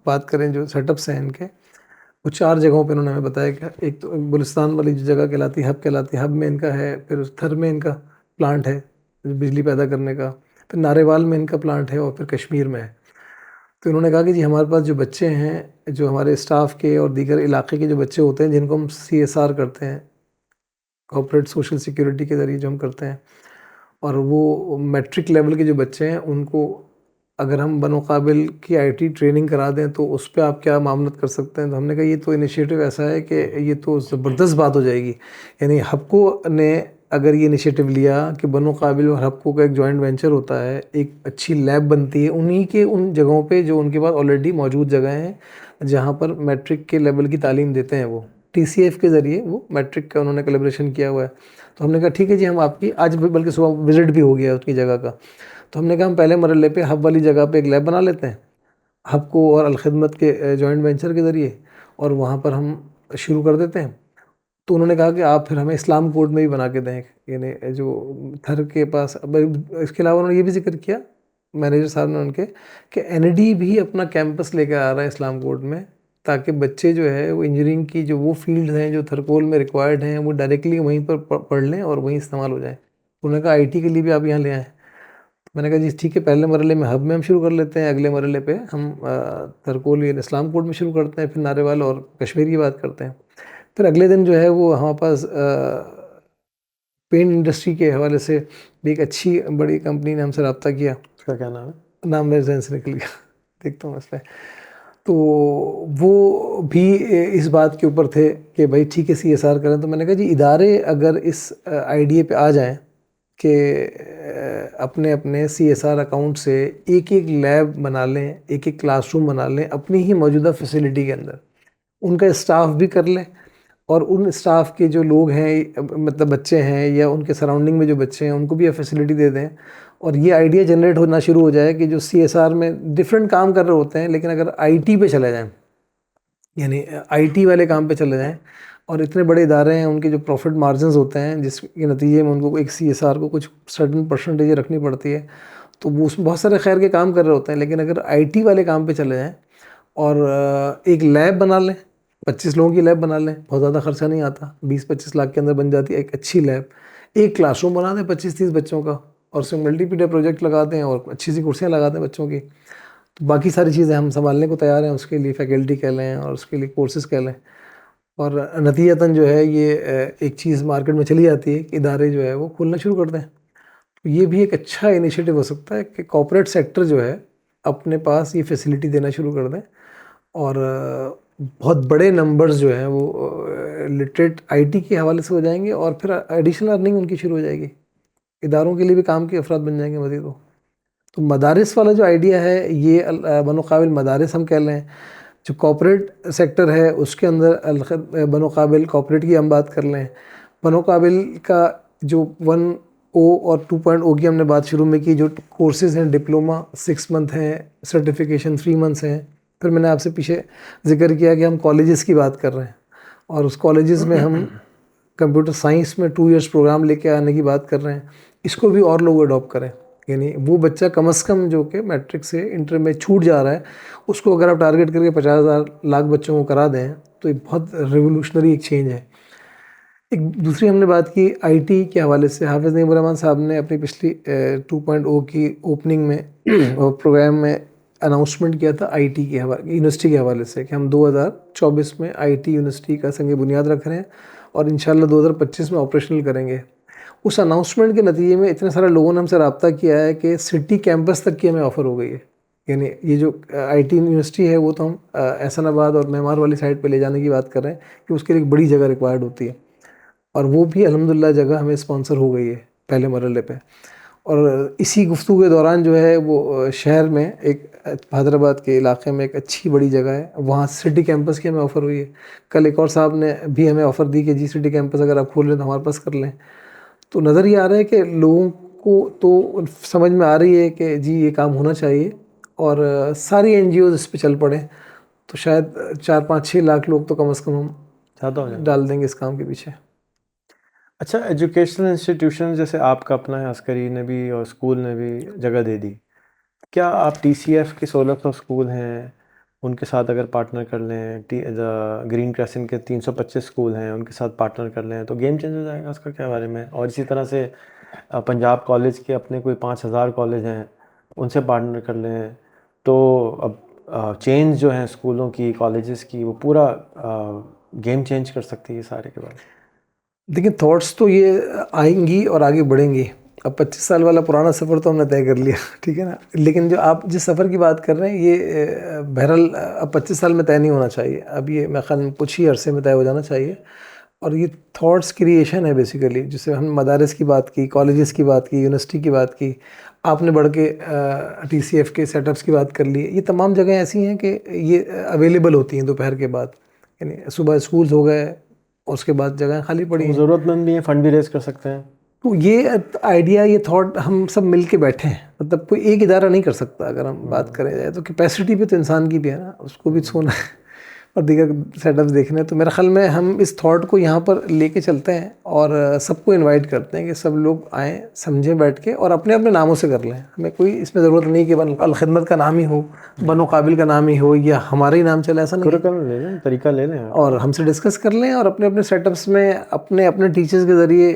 बात करें जो सेटअप्स हैं इनके, वो 4 जगहों पे उन्होंने हमें बताया कि एक तो गुलिस्तान वाली जो जगह कहलाती है, हब कहलाती है, हब में इनका है, फिर उस थर में इनका प्लांट है बिजली पैदा करने का, फिर नारेवाल में इनका प्लांट है और फिर कश्मीर में है। तो इन्होंने कहा कि जी हमारे पास जो बच्चे हैं, जो हमारे स्टाफ के और दीगर इलाके के जो बच्चे होते हैं जिनको हम सीएसआर करते हैं, कॉर्पोरेट सोशल सिक्योरिटी के ज़रिए जो हम करते हैं, और वो मैट्रिक लेवल के जो बच्चे हैं उनको अगर हम बनो काबिल की आईटी ट्रेनिंग करा दें तो उस पर आप क्या मामलत कर सकते हैं। तो हमने कहा ये तो इनिशिएटिव ऐसा है कि ये तो ज़बरदस्त बात हो जाएगी। यानी हबको ने अगर ये इनिशिएटिव लिया कि बनो काबिल और हबको का एक जॉइंट वेंचर होता है, एक अच्छी लैब बनती है उन्हीं के उन जगहों पे जो उनके पास ऑलरेडी मौजूद जगह हैं जहाँ पर मैट्रिक के लेवल की तालीम देते हैं। वो टीसीएफ के ज़रिए वो मैट्रिक का उन्होंने कोलैबोरेशन किया हुआ है। तो हमने कहा ठीक है जी, हम आपकी आज बल्कि सुबह विज़िट भी हो गया उसकी जगह का। तो हमने कहा हम पहले मरहले पे हब वाली जगह पे एक लैब बना लेते हैं हबको और अल-खिदमत के जॉइंट वेंचर के ज़रिए, और वहाँ पर हम शुरू कर देते हैं। तो उन्होंने कहा कि आप फिर हमें इस्लाम कोड में भी बना के दें, यानी जो थर के पास। अब इसके अलावा उन्होंने ये भी जिक्र किया मैनेजर साहब ने उनके कि एनडी भी अपना कैंपस लेकर आ रहा है इस्लाम कोड में, ताकि बच्चे जो है वो इंजीनियरिंग की जो वो फील्ड हैं जो थरकोल में रिक्वायर्ड हैं वो डायरेक्टली वहीं पर पढ़ लें और वहीं इस्तेमाल हो जाए। उन्होंने कहा आईटी के लिए भी आप यहाँ ले आएँ। मैंने कहा जी ठीक है, पहले मरहले में हब में हम शुरू कर लेते हैं, अगले मरहले पे हम थरकोल या इस्लाम कोड में शुरू करते हैं, फिर नारेवाल और कश्मीर की बात करते हैं। फिर अगले दिन जो है वो हमारे पास पेंट इंडस्ट्री के हवाले से भी एक अच्छी बड़ी कंपनी ने हमसे रब्ता किया। उसका क्या नाम है? नाम मेरे जहन से निकल गया, देखता हूँ इस पर। तो वो भी इस बात के ऊपर थे कि भाई ठीक है सीएसआर करें। तो मैंने कहा जी इदारे अगर इस आइडिया पे आ जाएं कि अपने अपने सीएसआर अकाउंट से एक एक लैब बना लें, एक एक क्लासरूम बना लें अपनी ही मौजूदा फैसिलिटी के अंदर, उनका स्टाफ भी कर लें और उन स्टाफ के जो लोग हैं मतलब बच्चे हैं या उनके सराउंडिंग में जो बच्चे हैं उनको भी फैसिलिटी दे दें। और ये आइडिया जनरेट होना शुरू हो जाए कि जो सीएसआर में डिफरेंट काम कर रहे होते हैं, लेकिन अगर आईटी पे चले जाएं, यानी आईटी वाले काम पे चले जाएं, और इतने बड़े इदारे हैं उनके जो प्रॉफिट मार्जिन्स होते हैं जिसके नतीजे में उनको एक सीएसआर को कुछ सर्टेन परसेंटेज रखनी पड़ती है, तो वो उसमें बहुत सारे खैर के काम कर रहे होते हैं, लेकिन अगर आईटी वाले काम पे चले जाएँ और एक लैब बना लें, 25 लोगों की लैब बना लें, बहुत ज़्यादा खर्चा नहीं आता, 20-25 लाख के अंदर बन जाती है एक अच्छी लैब। एक क्लासरूम बना दें 25-30 बच्चों का और उसमें मल्टीमीडिया प्रोजेक्ट लगा दें और अच्छी सी कुर्सियाँ लगा दें बच्चों की, तो बाकी सारी चीज़ें हम संभालने को तैयार हैं, उसके लिए फैकल्टी कह लें और उसके लिए कोर्सेज़ कह लें। और नतीजतन जो है ये एक चीज़ मार्केट में चली जाती है कि इदारे जो है वो खुलना शुरू कर दें। तो ये भी एक अच्छा इनिशिएटिव हो सकता है कि कॉर्पोरेट सेक्टर जो है अपने पास ये फैसिलिटी देना शुरू कर दें और बहुत बड़े नंबर्स जो हैं वो लिटरेट आईटी के हवाले से हो जाएंगे और फिर एडिशनल अर्निंग उनकी शुरू हो जाएगी, इदारों के लिए भी काम के अफराद बन जाएंगे मज़ीद वो। तो मदारिस वाला जो आइडिया है ये बनोकाबिल मदारिस हम कह लें, जो कॉर्पोरेट सेक्टर है उसके अंदर बनोकाबिल कॉर्पोरेट की हम बात कर लें, बनोकाबिल का जो 1O और 2.0 की हमने बात शुरू में की, जो कोर्सेज़ हैं डिप्लोमा 6 मंथ हैं, सर्टिफिकेशन 3 मंथ्स हैं, फिर मैंने आपसे पीछे जिक्र किया कि हम कॉलेजेस की बात कर रहे हैं और उस कॉलेजेस में हम कंप्यूटर साइंस में 2 इयर्स प्रोग्राम लेके आने की बात कर रहे हैं। इसको भी और लोग अडॉप्ट करें, यानी वो बच्चा कम से कम जो कि मैट्रिक से इंटर में छूट जा रहा है उसको अगर आप टारगेट करके 50,000 लाख बच्चों को करा दें तो ये बहुत रेवोल्यूशनरी एक चेंज है। एक दूसरी हमने बात की आईटी के हवाले से, हाफिज़ नईमुर रहमान साहब ने अपनी पिछली 2.0 की ओपनिंग में और प्रोग्राम में अनाउंसमेंट किया था आईटी के हवाले यूनिवर्सिटी के हवाले से कि हम 2024 में आईटी यूनिवर्सिटी का संग बुनियाद रख रहे हैं और इंशाल्लाह 2025 में ऑपरेशनल करेंगे। उस अनाउंसमेंट के नतीजे में इतने सारे लोगों ने हमसे रब्ता किया है कि सिटी कैंपस तक की हमें ऑफ़र हो गई है। यानी ये जो आईटी यूनिवर्सिटी है वो तो हम एहसनाबाद और मेमार वाली साइड पे ले जाने की बात कर रहे हैं कि उसके लिए एक बड़ी जगह रिक्वायर्ड होती है और वो भी अल्हम्दुलिल्लाह जगह हमें स्पॉन्सर हो गई है पहले मरहले पे। और इसी गुफ्तगू के दौरान जो है वो शहर में एक हैदराबाद के इलाके में एक अच्छी बड़ी जगह है, वहाँ सिटी कैंपस की हमें ऑफ़र हुई है। कल एक और साहब ने भी हमें ऑफ़र दी कि जी सिटी कैंपस अगर आप खोल लें तो हमारे पास कर लें। तो नज़र ये आ रहा है कि लोगों को तो समझ में आ रही है कि जी ये काम होना चाहिए और सारी एनजीओज़ इस पे चल पड़े तो शायद 4-5-6 लाख लोग तो कम से कम हम ज़्यादा हो जाए। डाल देंगे इस काम के पीछे। अच्छा, एजुकेशनल इंस्टीट्यूशन जैसे आपका अपना है, अस्करी ने भी और स्कूल ने भी जगह दे दी, क्या आप टीसीएफ के 1600 स्कूल हैं उनके साथ अगर पार्टनर कर लें, ग्रीन क्रेसेंट के 325 स्कूल हैं उनके साथ पार्टनर कर लें तो गेम चेंज हो जाएगा उसका क्या बारे में? और इसी तरह से पंजाब कॉलेज के अपने कोई 5000 कॉलेज हैं उनसे पार्टनर कर लें तो अब चेंज जो है स्कूलों की कॉलेजेस की वो पूरा गेम चेंज कर सकती है सारे के बारे में। देखिए थॉट्स तो ये आएंगी और आगे बढ़ेंगी। अब 25 साल वाला पुराना सफ़र तो हमने तय कर लिया, ठीक है ना, लेकिन जो आप जिस सफ़र की बात कर रहे हैं ये बहरहाल अब 25 साल में तय नहीं होना चाहिए, अब ये मेरे ख्याल में कुछ ही अरसे में तय हो जाना चाहिए। और ये थॉट्स क्रिएशन है बेसिकली, जिससे हमने मदारिस की बात की, कॉलेजेस की बात की, यूनिवर्सिटी की बात की, आपने बढ़ के टीसीएफ के सेटअप्स की बात कर ली। ये तमाम जगह ऐसी हैं कि ये अवेलेबल होती हैं दोपहर के बाद, यानी सुबह स्कूल्स हो गए और उसके बाद जगह खाली पड़ी हैं। ज़रूरतमंद भी हैं, फंड भी रेज कर सकते हैं। तो ये आइडिया, ये थॉट हम सब मिल के बैठे हैं, मतलब कोई एक इदारा नहीं कर सकता। अगर हम बात करें जाए तो कैपेसिटी भी तो इंसान की भी है ना, उसको भी सोना है और दीगर सेटअप्स देखने हैं। तो मेरे ख्याल में हम इस थॉट को यहाँ पर लेके चलते हैं और सबको इनवाइट करते हैं कि सब लोग आएँ, समझें बैठ के और अपने अपने नामों से कर लें। हमें कोई इसमें ज़रूरत नहीं कि अल खिदमत का नाम ही हो, बनो काबिल का नाम ही हो या हमारा ही नाम चले, ऐसा नहीं है। करिकुलम ले लें, तरीका ले लें और हमसे डिस्कस कर लें और अपने अपने सेटअप्स में अपने अपने टीचर्स के ज़रिए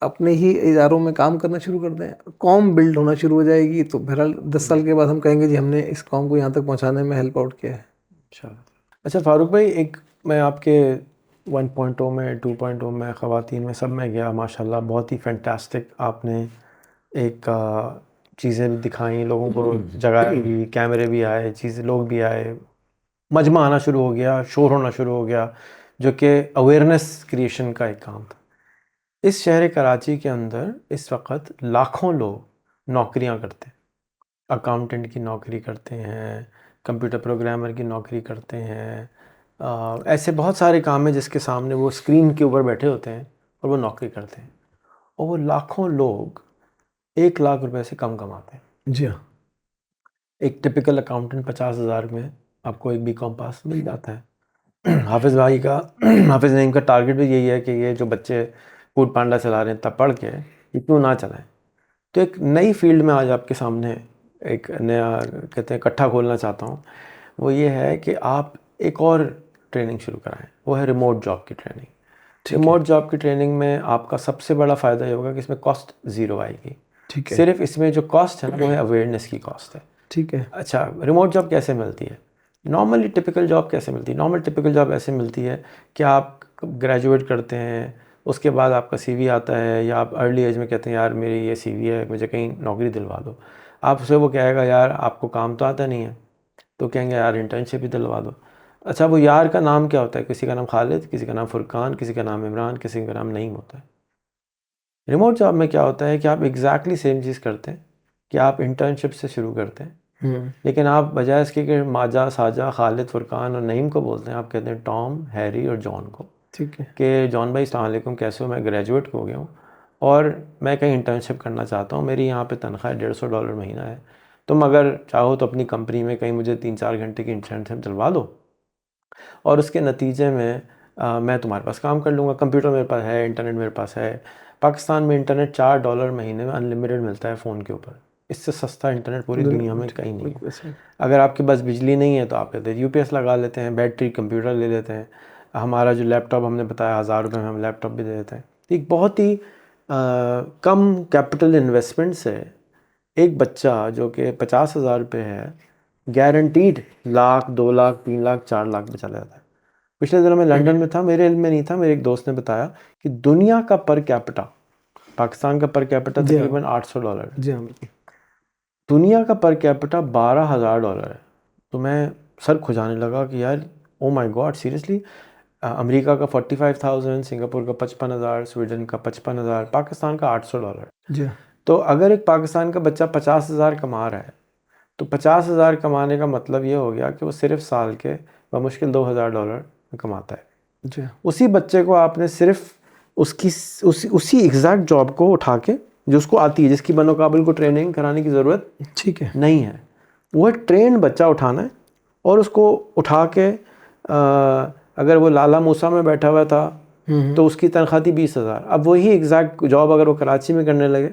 अपने ही इदारों में काम करना शुरू कर दें। कॉम बिल्ड होना शुरू हो जाएगी तो बहरहाल 10 साल के बाद हम कहेंगे जी हमने इस कॉम को यहाँ तक पहुँचाने में हेल्प आउट किया है। अच्छा फारूक भाई, एक मैं आपके 1.0 में 2.0 में ख़वातीन में सब में गया, माशाल्लाह बहुत ही फैंटास्टिक आपने एक चीज़ें भी दिखाई, लोगों को जगाया भी, कैमरे भी आए, चीज़ें लोग भी आए, मजमा आना शुरू हो गया, शोर होना शुरू हो गया, जो कि अवेयरनेस क्रिएशन का एक काम था। इस शहर कराची के अंदर इस वक्त लाखों लोग नौकरियां करते हैं, अकाउंटेंट की नौकरी करते हैं, कंप्यूटर प्रोग्रामर की नौकरी करते हैं, ऐसे बहुत सारे काम हैं जिसके सामने वो स्क्रीन के ऊपर बैठे होते हैं और वो नौकरी करते हैं और वो लाखों लोग 1 लाख रुपए से कम कमाते हैं। जी हाँ। एक टिपिकल अकाउंटेंट 50,000 में आपको एक बीकॉम पास मिल जाता है। हाफिज़ भाई का हाफिज़ नईम का टारगेट भी यही है कि ये जो बच्चे फूड पांडा चला रहे हैं तब पढ़ के ये क्यों ना चलाएं, तो एक नई फील्ड में आज आपके सामने एक नया कहते हैं इकट्ठा खोलना चाहता हूँ। वो ये है कि आप एक और ट्रेनिंग शुरू कराएं, वो है रिमोट जॉब की ट्रेनिंग। रिमोट जॉब की ट्रेनिंग में आपका सबसे बड़ा फ़ायदा ये होगा कि इसमें कॉस्ट ज़ीरो आएगी। ठीक है। सिर्फ इसमें जो कॉस्ट है ना वो है अवेयरनेस की कॉस्ट है। ठीक है। अच्छा, रिमोट जॉब कैसे मिलती है? नॉर्मली टिपिकल जॉब कैसे मिलती है? नॉर्मल टिपिकल जॉब ऐसे मिलती है कि आप ग्रेजुएट करते हैं, उसके बाद आपका सीवी आता है, या आप अर्ली एज में कहते हैं यार मेरी ये सीवी है, मुझे कहीं नौकरी दिलवा दो। आपसे वो कहेगा यार आपको काम तो आता नहीं है, तो कहेंगे यार इंटर्नशिप ही दिलवा दो। अच्छा, वो यार का नाम क्या होता है? किसी का नाम खालिद, किसी का नाम फुरकान, किसी का नाम इमरान, किसी का नाम नईम होता है। रिमोट जॉब में क्या होता है कि आप एग्जैक्टली सेम चीज़ करते हैं कि आप इंटर्नशिप से शुरू करते हैं, लेकिन आप बजाय इसके कि माजा, साजा, खालिद, फुरकान और नईम को बोलते हैं, आप कहते हैं टॉम, हैरी और जॉन को। ठीक है। कि जॉन भाई अस्सलाम वालेकुम, कैसे हो? मैं ग्रेजुएट हो गया हूँ और मैं कहीं इंटर्नशिप करना चाहता हूँ, मेरी यहाँ पे तनख्वाह $150 महीना है, तुम अगर चाहो तो अपनी कंपनी में कहीं मुझे 3-4 घंटे की इंटर्नशिप दिलवा दो और उसके नतीजे में मैं तुम्हारे पास काम कर लूँगा। कंप्यूटर मेरे पास है, इंटरनेट मेरे पास है। पाकिस्तान में इंटरनेट $4 महीने में अनलिमिटेड मिलता है फ़ोन के ऊपर। इससे सस्ता इंटरनेट पूरी दुनिया में कहीं नहीं है। अगर आपके पास बिजली नहीं है तो आप कहते हैं यूपीएस लगा लेते हैं, बैटरी कंप्यूटर ले लेते हैं। हमारा जो लैपटॉप हमने बताया $1000 में हम लैपटॉप भी दे देते हैं। एक बहुत ही कम कैपिटल इन्वेस्टमेंट से एक बच्चा जो कि 50,000 रुपये है, गारंटीड लाख, 2 लाख, 3 लाख, 4 लाख में चला जाता है। पिछले दिनों में लंदन में था, मेरे इल्म में नहीं था, मेरे एक दोस्त ने बताया कि दुनिया का पर कैपिटा, पाकिस्तान का पर कैपिटा तकरीबन $800 है। जी हाँ। दुनिया का पर कैपिटा $12,000 है। तो मैं सर खुजाने लगा कि यार oh my God, seriously? America का 45,000, सिंगापुर का 55,000, स्वीडन का 55,000, पाकिस्तान का $800। जी। तो अगर एक पाकिस्तान का बच्चा 50,000 कमा रहा है तो 50,000 कमाने का मतलब ये हो गया कि वो सिर्फ साल के बमुश्किल $2,000 कमाता है। जी। उसी बच्चे को आपने सिर्फ उसी एग्जैक्ट जॉब को उठा के, जो उसको आती है, जिसकी बनोकाबिल को ट्रेनिंग कराने की ज़रूरत ठीक है नहीं है, वो ट्रेंड बच्चा उठाना है और उसको उठा के अगर वो लाला मूसा में बैठा हुआ था तो उसकी तनख्वाह थी 20,000। अब वही एग्जैक्ट जॉब अगर वो कराची में करने लगे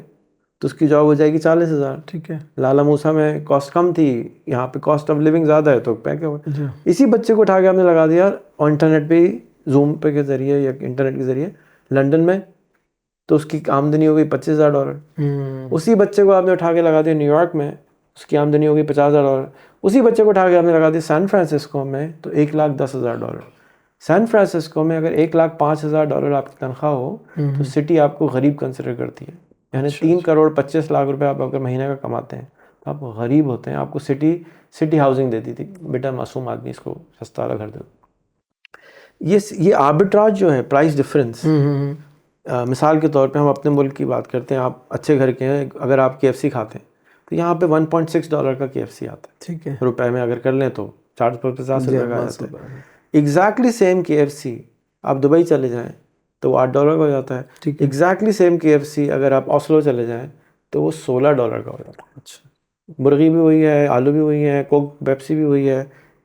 तो उसकी जॉब हो जाएगी 40,000। ठीक है। लाला मूसा में कॉस्ट कम थी, यहाँ पे कॉस्ट ऑफ लिविंग ज़्यादा है, तो पैक हो। जी। इसी बच्चे को उठा के आपने लगा दिया और इंटरनेट पे, जूम पे के ज़रिए या इंटरनेट के ज़रिए लंदन में, तो उसकी आमदनी हो गई $25,000। उसी बच्चे को आपने उठा के लगा दिया न्यूयॉर्क में, उसकी आमदनी हो गई $50,000। उसी बच्चे को उठा के आपने लगा दिया सैन फ्रांसिस्को में, तो $1,10,000। सैन फ्रांसिस्को में अगर $1,05,000 आपकी तनख्वाह हो तो सिटी आपको गरीब कंसिडर करती है। यानी 3,25,00,000 रुपए आप अगर महीने का कमाते हैं तो आप गरीब होते हैं। आपको सिटी हाउसिंग देती थी, बेटा मासूम आदमी इसको सस्ता वाला घर दो। ये आर्बिट्राज जो है, प्राइस डिफरेंस, मिसाल के तौर पे हम अपने मुल्क की बात करते हैं, आप अच्छे घर के हैं, अगर आप KFC खाते हैं तो यहाँ पे $1.6 का KFC आता है। ठीक है, रुपए में अगर कर लें तो $450 का आता है। एग्जैक्टली सेम KFC आप दुबई चले जाएं तो वो $8 का हो जाता है। एग्जैक्टली सेम KFC अगर आप ओस्लो चले जाएं तो वो $16 का हो जाता है। अच्छा, मुर्गी भी वही है, आलू भी वही है, कोक पेप्सी भी वही है,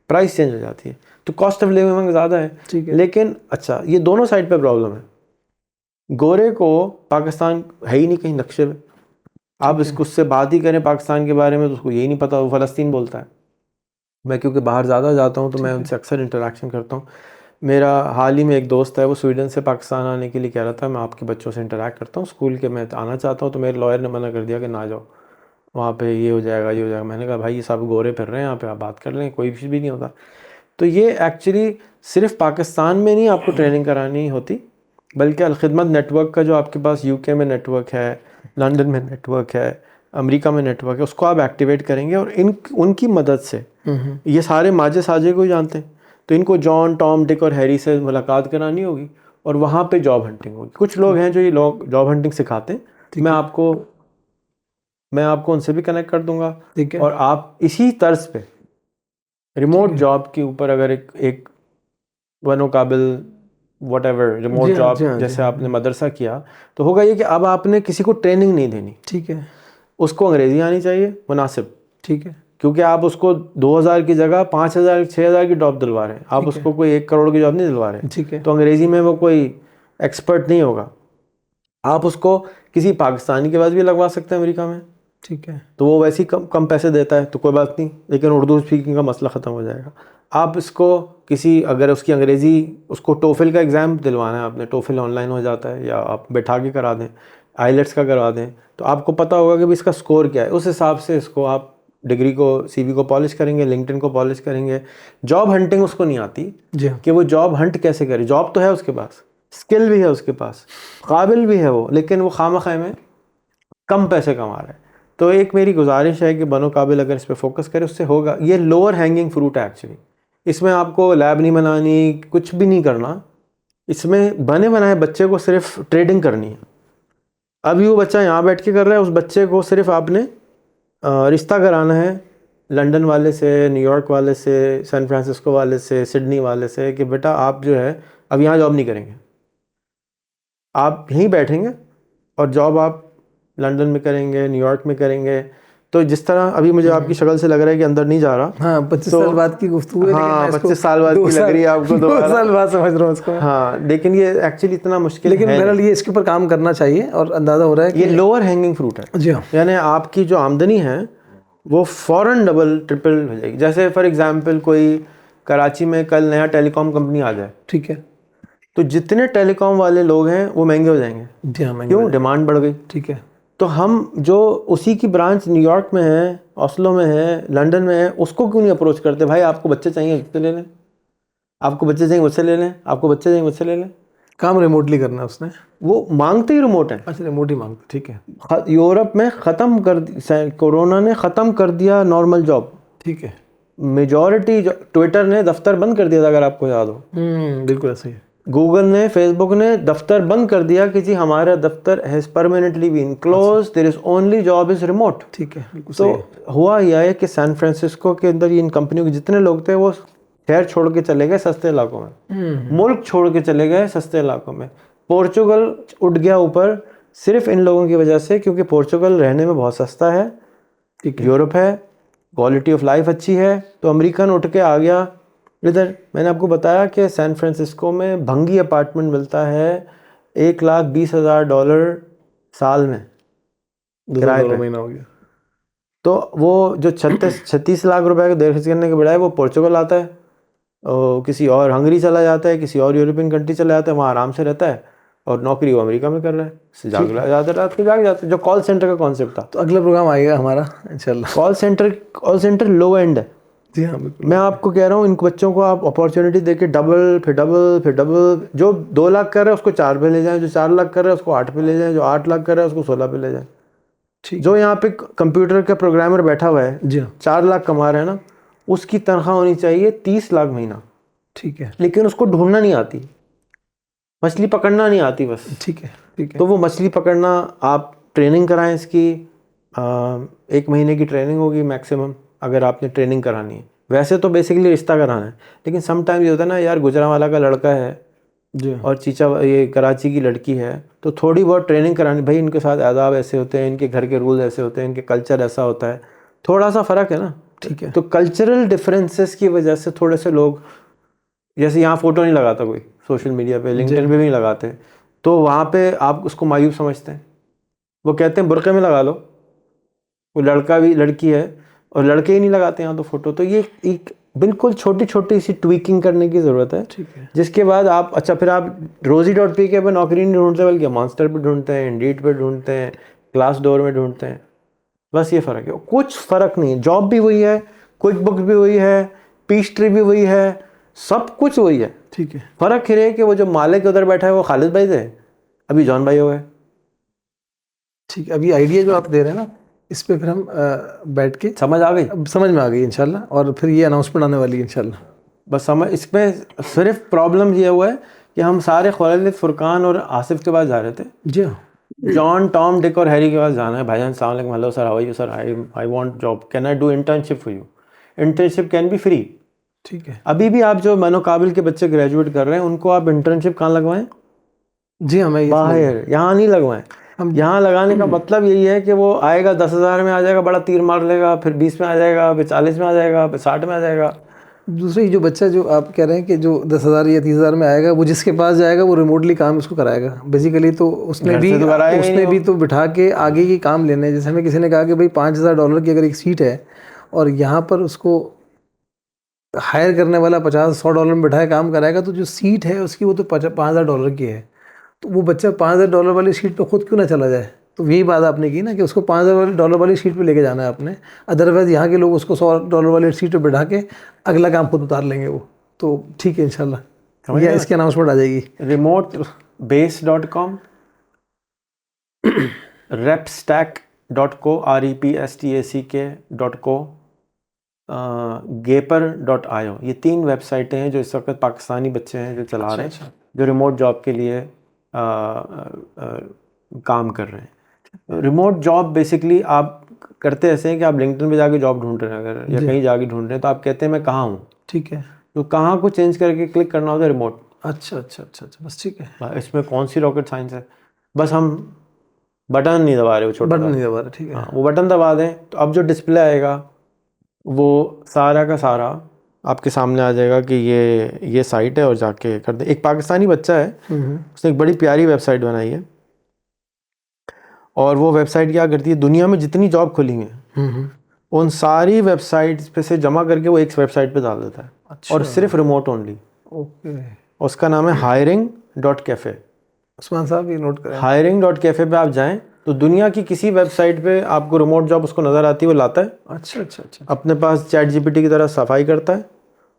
प्राइस चेंज हो जाती है। तो कॉस्ट ऑफ लिविंग ज़्यादा है। लेकिन अच्छा, ये दोनों साइड पे प्रॉब्लम है। गोरे को पाकिस्तान है ही नहीं कहीं नक्शे में, आप इसको उससे बात ही करें पाकिस्तान के बारे में तो उसको यही नहीं पता, वो फ़लस्तीन बोलता है। मैं क्योंकि बाहर ज़्यादा जाता हूँ तो मैं उनसे अक्सर इंटरेक्शन करता हूँ। मेरा हाल ही में एक दोस्त है, वो स्वीडन से पाकिस्तान आने के लिए कह रहा था मैं आपके बच्चों से इंटरेक्ट करता हूँ स्कूल के, मैं आना चाहता हूँ, तो मेरे लॉयर ने मना कर दिया कि ना जाओ, वहाँ पे ये हो जाएगा, ये हो जाएगा। मैंने कहा भाई ये सब गोरे फिर रहे हैं यहाँ पे, आप बात कर लें, कोई भी नहीं होता। तो ये एक्चुअली सिर्फ पाकिस्तान में नहीं आपको ट्रेनिंग करानी होती, बल्कि अलखिदमत नेटवर्क का जो आपके पास UK में नेटवर्क है, लंदन में नेटवर्क है, अमेरिका में नेटवर्क है, उसको आप एक्टिवेट करेंगे और उनकी मदद से, ये सारे माजे साजे को ही जानते हैं, तो इनको जॉन, टॉम, डिक और हैरी से मुलाकात करानी होगी और वहाँ पे जॉब हंटिंग होगी। कुछ लोग हैं जो ये लोग जॉब हंटिंग सिखाते हैं, मैं आपको उनसे भी कनेक्ट कर दूंगा। और आप इसी तर्ज पे रिमोट जॉब के ऊपर अगर एक बनोकाबिल व्हाटएवर रिमोट जॉब जैसे आपने मदरसा किया, तो होगा ये कि अब आपने किसी को ट्रेनिंग नहीं देनी। ठीक है, उसको अंग्रेजी आनी चाहिए मुनासिब। ठीक है, क्योंकि आप उसको 2,000 की जगह 5,000 6,000 की जॉब दिलवा रहे हैं, आप उसको कोई 1 करोड़ की जॉब नहीं दिलवा रहे हैं। ठीक है, तो अंग्रेजी में वो कोई एक्सपर्ट नहीं होगा। आप उसको किसी पाकिस्तानी के पास भी लगवा सकते हैं अमेरिका में, ठीक है, तो वो वैसे ही कम पैसे देता है, तो कोई बात नहीं, लेकिन उर्दू स्पीकिंग का मसला ख़त्म हो जाएगा। आप इसको किसी, अगर उसकी अंग्रेज़ी, उसको टोफिल का एग्ज़ाम दिलवाना है आपने, टोफिल ऑनलाइन हो जाता है, या आप बैठा के करा दें, आईलेट्स का करवा दें, तो आपको पता होगा कि भाई इसका स्कोर क्या है, उस हिसाब से इसको आप डिग्री को, सीवी को पॉलिश करेंगे, लिंक्डइन को पॉलिश करेंगे। जॉब हंटिंग उसको नहीं आती जी हाँ, कि वो जॉब हंट कैसे करे, जॉब तो है उसके पास, स्किल भी है उसके पास, काबिल भी है वो, लेकिन वो खामख़ा में कम पैसे कमा रहा है। तो एक मेरी गुजारिश है कि बनो काबिल अगर इस पर फोकस करे, उससे होगा। ये लोअर हैंगिंग फ्रूट है एक्चुअली, इसमें आपको लैब नहीं बनानी, कुछ भी नहीं करना, इसमें बने बनाए बच्चे को सिर्फ ट्रेडिंग करनी है। अभी वो बच्चा यहाँ बैठ के कर रहा है, उस बच्चे को सिर्फ आपने रिश्ता कराना है लंदन वाले से, न्यूयॉर्क वाले से, सैन फ्रांसिस्को वाले से, सिडनी वाले से, कि बेटा आप जो है अब यहाँ जॉब नहीं करेंगे, आप यहीं बैठेंगे और जॉब आप लंदन में करेंगे, न्यूयॉर्क में करेंगे। तो जिस तरह अभी मुझे आपकी शक्ल से लग रहा है कि अंदर नहीं जा रहा। हाँ, 25 तो साल बाद की गुफ्तगू है, हाँ, लेकिन 25 साल बाद की लग रही है आपको, 2 साल बाद समझ रहा हूँ उसको। हाँ, लेकिन ये एक्चुअली इतना मुश्किल लेकिन है, बहरहाल ये इसके ऊपर काम करना चाहिए, और अंदाज़ा हो रहा है कि ये लोअर हैंगिंग फ्रूट है। जी हाँ, यानी आपकी जो आमदनी है वो फ़ौरन डबल ट्रिपल हो जाएगी। जैसे फॉर एग्जांपल कोई कराची में कल नया टेलीकॉम कंपनी आ जाए, ठीक है, तो जितने टेलीकॉम वाले लोग हैं वो महंगे हो जाएंगे। जी हाँ, क्यों? डिमांड बढ़ गई। ठीक है, तो हम जो उसी की ब्रांच न्यूयॉर्क में है, ऑस्लो में है, लंदन में है, उसको क्यों नहीं अप्रोच करते? भाई आपको बच्चे चाहिए मुझसे ले लें, आपको बच्चे चाहिए मुझसे ले लें, आपको बच्चे चाहिए मुझसे ले लें। काम रिमोटली करना है उसने। वो मांगते ही रिमोट है। अच्छा, रिमोट ही मांगता, ठीक है, यूरोप में ख़त्म कर कोरोना ने ख़त्म कर दिया नॉर्मल जॉब। ठीक है, मेजॉरिटी, ट्विटर ने दफ्तर बंद कर दिया था, अगर आपको याद हो। बिल्कुल ऐसा ही है। गूगल ने, फेसबुक ने दफ्तर बंद कर दिया कि जी हमारा दफ्तर has permanently been close, there is only job is remote. ठीक है, बिल्कुल तो सही है। हुआ यह है कि सैन फ्रांसिस्को के अंदर इन कंपनियों के जितने लोग थे वो शहर छोड़ के चले गए सस्ते इलाकों में, मुल्क छोड़ के चले गए सस्ते इलाकों में। पोर्चुगल उठ गया ऊपर सिर्फ इन लोगों की वजह से, क्योंकि पोर्चुगल रहने में बहुत सस्ता है, ठीक है, यूरोप है, क्वालिटी ऑफ लाइफ अच्छी है, तो अमेरिकन उठ के आ गया इधर। मैंने आपको बताया कि सैन फ्रांसिस्को में भंगी अपार्टमेंट मिलता है $1,20,000 साल में किराए पे। महीना हो गया। तो वो जो 36 लाख रुपए का देश करने के बजाय वो पोर्चुगल आता है, और किसी और हंगरी चला जाता है, किसी और यूरोपियन कंट्री चला जाता है, वहाँ आराम से रहता है, और नौकरी वो अमेरिका में कर रहा है। जाग रात को जाग जाते। जो कॉल सेंटर का कॉन्सेप्ट था, तो अगला प्रोग्राम आएगा हमारा इंशाल्लाह। कॉल सेंटर लो एंड है। जी हाँ, बिल्कुल। मैं आपको कह रहा हूँ, इन बच्चों को आप अपॉर्चुनिटी देके डबल फिर डबल फिर डबल, जो 2 लाख कर रहे हैं उसको 4 पे ले जाएं, जो 4 लाख कर रहे हैं उसको 8 पे ले जाएं, जो 8 लाख कर रहे हैं उसको 16 पे ले जाएं। ठीक, जो यहाँ पे कंप्यूटर का प्रोग्रामर बैठा हुआ है, जी हाँ, 4 लाख कमा रहे हैं ना, उसकी तनख्वाह होनी चाहिए 30 लाख महीना। ठीक है, लेकिन उसको ढूंढना नहीं आती, मछली पकड़ना नहीं आती बस। ठीक है, ठीक है, तो वो मछली पकड़ना, आप ट्रेनिंग कराएं इसकी, 1 महीने की ट्रेनिंग होगी मैक्सिमम, अगर आपने ट्रेनिंग करानी है। वैसे तो बेसिकली रिश्ता कराना है, लेकिन समटाइम ये होता है ना यार, गुजरांवाला का लड़का है जी हाँ, और ये कराची की लड़की है, तो थोड़ी बहुत ट्रेनिंग करानी। भाई इनके साथ आदाब ऐसे होते हैं, इनके घर के रूल ऐसे होते हैं, इनके कल्चर ऐसा होता है, थोड़ा सा फ़र्क है ना। ठीक है, तो कल्चरल डिफरेंसेस की वजह से थोड़े से लोग, जैसे यहाँ फ़ोटो नहीं लगाता कोई सोशल मीडिया पे, लिंक्डइन पे भी नहीं लगाते, तो वहाँ पे आप उसको मायूब समझते हैं। वो कहते हैं बुर्के में लगा लो, वो लड़का भी लड़की है और लड़के ही नहीं लगाते यहाँ तो फ़ोटो। तो ये एक बिल्कुल छोटी छोटी सी ट्वीकिंग करने की ज़रूरत है, ठीक है, जिसके बाद आप, अच्छा फिर आप rosie.pk पे नौकरी नहीं ढूंढते, बल्कि मॉन्स्टर पे ढूंढते हैं, इंडीड पे ढूंढते हैं, ग्लासडोर में ढूंढते हैं। बस ये फ़र्क है, कुछ फ़र्क नहीं है। जॉब भी वही है, क्विक बुक्स भी वही है, पीच ट्री भी वही है, सब कुछ वही है। ठीक है, फ़र्क ये है कि वो जो मालिक उधर बैठा है वो खालिद भाई थे, अभी जॉन भाई हो गए। ठीक है। अभी आइडिया जो आप दे रहे हैं ना, इस पे फिर हम बैठ के, समझ आ गई? अब समझ में आ गई इंशाल्लाह, और फिर ये अनाउंसमेंट आने वाली है इंशाल्लाह। बस समझ, इसमें सिर्फ प्रॉब्लम ये हुआ है कि हम सारे खालिद, फुरकान और आसिफ के पास जा रहे थे। जी हाँ, जॉन, टॉम, डिक और हैरी के पास जाना है। भाईजान अस्सलाम वालेकुम, hello sir, how are you sir, I want job, can I do internship for you? Internship can be free. ठीक है, अभी भी आप जो मनोकाबिल के बच्चे ग्रेजुएट कर रहे हैं, उनको आप इंटर्नशिप कहाँ लगवाएं? जी हाँ, मैं ये बाहर, यहाँ नहीं लगवाएं। यहाँ लगाने का मतलब यही है कि वो आएगा 10,000 में आ जाएगा, बड़ा तीर मार लेगा, फिर 20 में आ जाएगा, फिर 40 में आ जाएगा, फिर 60 में आ जाएगा। दूसरी जो बच्चा जो आप कह रहे हैं कि जो 10,000 या 30,000 में आएगा, वो जिसके पास जाएगा वो रिमोटली काम उसको कराएगा बेसिकली, तो उसने घर भी से तो कराएगा ही नहीं वो। तो बिठा के आगे की काम लेने हैं। जैसे हमें किसी ने कहा कि भाई $5,000 की अगर एक सीट है और यहाँ पर उसको हायर करने वाला $50-100 में बिठाए काम कराएगा, तो जो सीट है उसकी वो तो $5,000 की है, तो वो बच्चा $5,000 वाली सीट पे खुद क्यों ना चला जाए। तो यही बात आपने की ना कि उसको $5,000 वाली सीट पे लेके जाना है आपने, अदरवाइज़ यहाँ के लोग उसको $100 वाली सीट पे बैठा के अगला काम खुद उतार लेंगे वो। तो ठीक है इंशाल्लाह, या इसकी अनाउंसमेंट आ जाएगी। remote-base.com, repstack.co, repstack.co, gaper.io, ये 3 वेबसाइटें हैं जो इस वक्त पाकिस्तानी बच्चे हैं जो चला रहे हैं, जो रिमोट जॉब के लिए काम कर रहे हैं। रिमोट जॉब बेसिकली आप करते ऐसे हैं कि आप लिंक्डइन पे जाके जॉब ढूंढ रहे हैं अगर, या कहीं जाके ढूंढ रहे हैं, तो आप कहते हैं मैं कहाँ हूँ, ठीक है, तो कहाँ को चेंज करके क्लिक करना होता है रिमोट। अच्छा, बस ठीक है, इसमें कौन सी रॉकेट साइंस है, बस हम बटन नहीं दबा रहे, वो छोटा बटन नहीं दबा रहे, ठीक है। हाँ, वो बटन दबा दें तो अब जो डिस्प्ले आएगा वो सारा का सारा आपके सामने आ जाएगा कि ये साइट है, और जाके कर दे। एक पाकिस्तानी बच्चा है, उसने एक बड़ी प्यारी वेबसाइट बनाई है, और वो वेबसाइट क्या करती है, दुनिया में जितनी जॉब खुली हैं उन सारी वेबसाइट्स पे से जमा करके वो एक वेबसाइट पे डाल देता है। अच्छा। और सिर्फ रिमोट ओनली। ओके, उसका नाम है hiring.cafe। उस्मान साहब ये नोट करें। hiring.cafe पे आप जाएं तो दुनिया की किसी वेबसाइट पे आपको रिमोट जॉब उसको नज़र आती है, वो लाता है, अच्छा, अपने पास ChatGPT की तरह सफाई करता है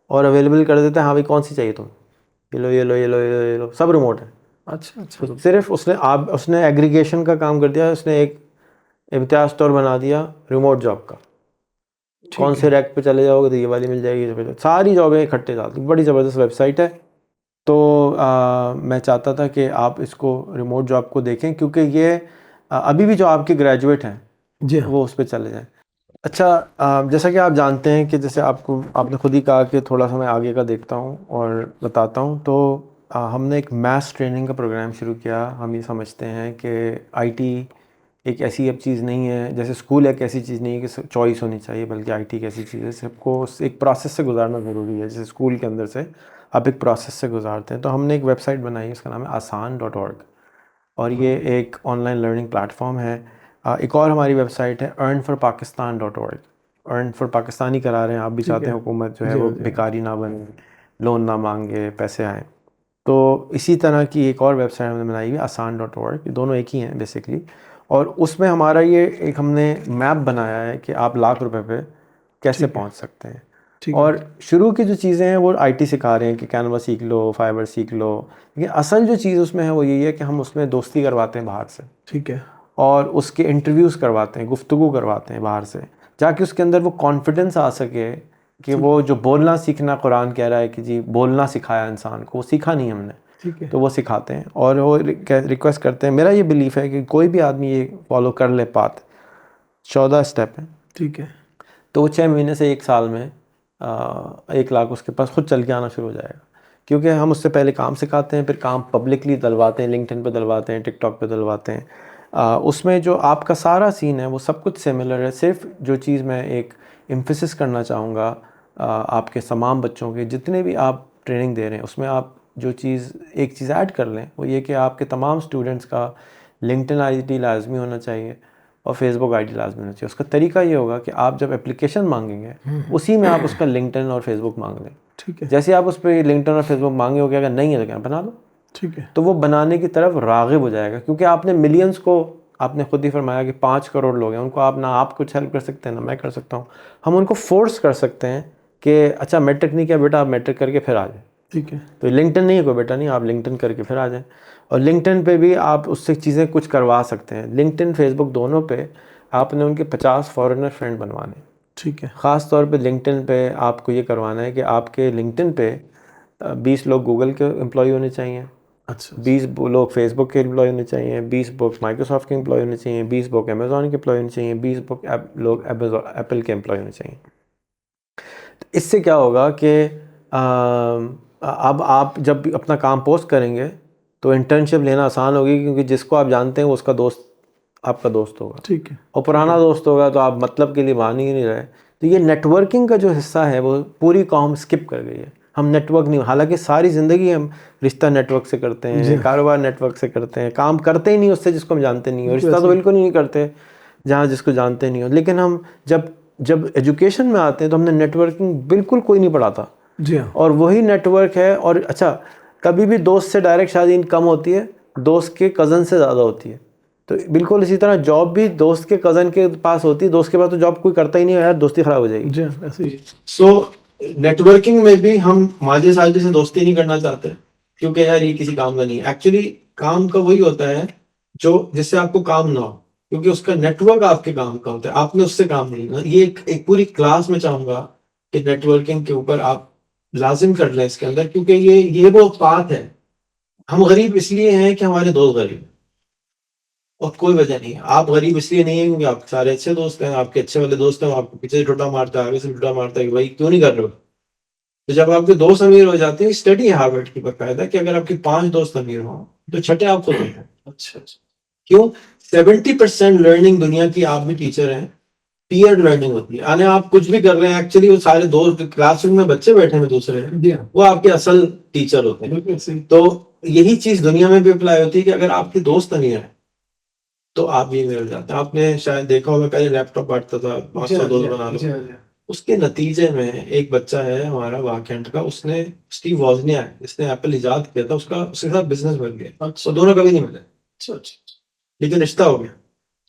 और अवेलेबल कर देता है, हाँ भाई कौन सी चाहिए तुम, ये लो, सब रिमोट है। अच्छा, तो सिर्फ उसने एग्रीगेशन का काम कर दिया, उसने एक इम्तियाज स्टोर बना दिया रिमोट जॉब का। कौन से रैक पे चले जाओगे तो ये वाली मिल जाएगी, सारी जॉबें इकट्ठे डालती, बड़ी ज़बरदस्त वेबसाइट है। तो मैं चाहता था कि आप इसको रिमोट जॉब को देखें, क्योंकि ये अभी भी जो आपके ग्रेजुएट हैं जी हाँ, वो उस पर चले जाएं। अच्छा, जैसा कि आप जानते हैं कि जैसे आपने खुद ही कहा कि थोड़ा सा मैं आगे का देखता हूँ और बताता हूँ, तो हमने एक मैथ्स ट्रेनिंग का प्रोग्राम शुरू किया। हम ये समझते हैं कि आईटी एक ऐसी अब चीज़ नहीं है, जैसे स्कूल एक ऐसी चीज़ नहीं है कि चॉइस होनी चाहिए, बल्कि आईटी एक ऐसी चीज़ है सबको एक प्रोसेस से गुजारना ज़रूरी है। जैसे स्कूल के अंदर से आप एक प्रोसेस से गुजारते हैं, तो हमने एक वेबसाइट बनाई है, उसका नाम है आसान.org, और ये एक ऑनलाइन लर्निंग प्लेटफॉर्म है। एक और हमारी वेबसाइट है earnforpakistan.org। अर्न फॉर पाकिस्तान ही करा रहे हैं, आप भी चाहते हैं हुकूमत जो है वो भिखारी ना बने, लोन ना मांगे, पैसे आए। तो इसी तरह की एक और वेबसाइट हमने बनाई हुई है आसान.org, दोनों एक ही हैं बेसिकली। और उसमें हमारा ये एक हमने मैप बनाया है कि आप लाख रुपए पे कैसे पहुंच सकते हैं। और शुरू की जो चीज़ें हैं वो आईटी सिखा रहे हैं कि कैनवा सीख लो, फाइवर सीख लो, लेकिन असल जो चीज़ उसमें है वो यही है कि हम उसमें दोस्ती करवाते हैं बाहर से, ठीक है, और उसके इंटरव्यूज़ करवाते हैं, गुफ्तगू करवाते हैं बाहर से, जाके उसके अंदर वो कॉन्फिडेंस आ सके कि वो जो बोलना सीखना कुरान कह रहा है कि जी बोलना सिखाया इंसान को, वो सीखा नहीं हमने, ठीक है, तो वो सिखाते हैं। और वो रिक्वेस्ट करते हैं, मेरा ये बिलीफ है कि कोई भी आदमी ये फॉलो कर ले पाथ, 14 स्टेप है, ठीक है, तो वो 6 महीने से 1 साल में 1 लाख उसके पास खुद चल के आना शुरू हो जाएगा। क्योंकि हम उससे पहले काम सिखाते हैं, फिर काम पब्लिकली डलवाते हैं, लिंक्डइन पे डलवाते हैं, टिकटॉक पे डलवाते हैं। उसमें जो आपका सारा सीन है वो सब कुछ सिमिलर है। सिर्फ जो चीज़ मैं एक एम्फेसिस करना चाहूँगा आपके तमाम बच्चों के जितने भी आप ट्रेनिंग दे रहे हैं, उसमें आप जो चीज़ एक चीज़ ऐड कर लें वो ये कि आपके तमाम स्टूडेंट्स का लिंक्डइन आईडी लाजमी होना चाहिए और फेसबुक आईडी लाजमी होना चाहिए। उसका तरीका ये होगा कि आप जब एप्लीकेशन मांगेंगे उसी में आप उसका लिंक्डइन और फेसबुक मांग लें। ठीक है, जैसे जैसे आप उस पर लिंक्डइन और फेसबुक मांगे हो, अगर नहीं है तो क्या बना लो, ठीक है, तो वो बनाने की तरफ राग़िब हो जाएगा। क्योंकि आपने मिलियंस को, आपने खुद ही फरमाया कि 5 करोड़ लोग हैं, उनको आप ना आप कुछ हेल्प कर सकते हैं ना मैं कर सकता हूँ। हम उनको फोर्स कर सकते हैं कि अच्छा मैट्रिक नहीं किया बेटा, आप मैट्रिक करके फिर आ जाए। ठीक है, तो लिंक्डइन नहीं है कोई बेटा नहीं, आप लिंक्डइन करके फिर आ जाएं। और लिंक्डइन पे भी आप उससे चीज़ें कुछ करवा सकते हैं। लिंक्डइन फेसबुक दोनों पे आपने उनके 50 फॉरेनर फ्रेंड बनवाने। ठीक है, ख़ास तौर पे लिंक्डइन पे आपको ये करवाना है कि आपके लिंक्डइन पे 20 लोग गूगल के एम्प्लॉय होने चाहिए, अच्छा, 20 लोग फेसबुक के एम्प्लॉय होने चाहिए, 20 लोग माइक्रोसॉफ्ट के एम्प्लॉय होने चाहिए, 20 लोग अमेज़ॉन के एम्प्लॉय होने चाहिए, 20 लोग एप्पल के एम्प्लॉय होने चाहिए। तो इससे क्या होगा कि अब आप जब भी अपना काम पोस्ट करेंगे तो इंटर्नशिप लेना आसान होगी, क्योंकि जिसको आप जानते हैं वो उसका दोस्त आपका दोस्त होगा। ठीक है, और पुराना दोस्त होगा तो आप मतलब के लिए मान ही नहीं रहे तो ये नेटवर्किंग का जो हिस्सा है वो पूरी कौम स्किप कर गई है। हम नेटवर्क नहीं, हालांकि सारी ज़िंदगी हम रिश्ता नेटवर्क से करते हैं, कारोबार नेटवर्क से करते हैं, काम करते ही नहीं उससे जिसको हम जानते नहीं हो, रिश्ता तो बिल्कुल ही नहीं करते जहाँ जिसको जानते नहीं हो। लेकिन हम जब जब एजुकेशन में आते हैं तो हमने नेटवर्किंग बिल्कुल कोई नहीं पढ़ाता। जी हाँ। और वही नेटवर्क है। और अच्छा, कभी भी दोस्त से डायरेक्ट शादी कम होती है, दोस्त के कज़न से ज़्यादा होती है। तो बिल्कुल इसी तरह जॉब भी दोस्त के कज़न के पास होती है, दोस्त के पास तो जॉब कोई करता ही नहीं है यार, दोस्ती ख़राब हो जाएगी। जी ऐसे ही। सो नेटवर्किंग में भी हम माजी साझी से दोस्ती नहीं करना चाहते, क्योंकि यार ये किसी काम का नहीं है। एक्चुअली काम का वही होता है जो जिससे आपको काम ना हो, क्योंकि उसका नेटवर्क आपके काम का होता है, आपने उससे काम नहीं करना। ये एक पूरी क्लास में चाहूंगा कि नेटवर्किंग के ऊपर आप लाजिम कर लें इसके अंदर, क्योंकि ये वो बात है। हम गरीब इसलिए हैं कि हमारे दोस्त गरीब हैं, और कोई वजह नहीं है। आप गरीब इसलिए नहीं है क्योंकि आप सारे अच्छे दोस्त हैं, आपके अच्छे वाले दोस्त हैं, आपको पीछे से टुटा मारता है, आगे से टुटा मारता है कि भाई क्यों नहीं कर रहे हो। तो जब आपके दोस्त अमीर हो जाते हैं, स्टडी हार्वर्ड की बकायदा कि अगर आपके 5 दोस्त अमीर हो तो छठे आप खुद होते हैं। अच्छा, क्यों? 70% लर्निंग दुनिया की, आप भी टीचर हैं, पीयर लर्निंग होती है। यानी आप कुछ भी कर रहे हैं, एक्चुअली वो सारे दोस्त क्लासरूम में बच्चे बैठे हैं दूसरे, वो आपके असल टीचर होते हैं। तो यही चीज दुनिया में भी अप्लाई होती है कि अगर आपके दोस्त अमीर हैं तो आप भी मिल जाते हैं। आपने शायद देखा होगा, पहले लैपटॉप बांटता था, 500 दोस्त बना लो। उसके नतीजे में एक बच्चा है हमारा वाकेंड का, उसने, स्टीव वॉजनिया है, जिसने एप्पल इजाद किया था, उसका उसके साथ बिजनेस बन गया। तो दोनों कभी नहीं मिले, लेकिन रिश्ता हो गया।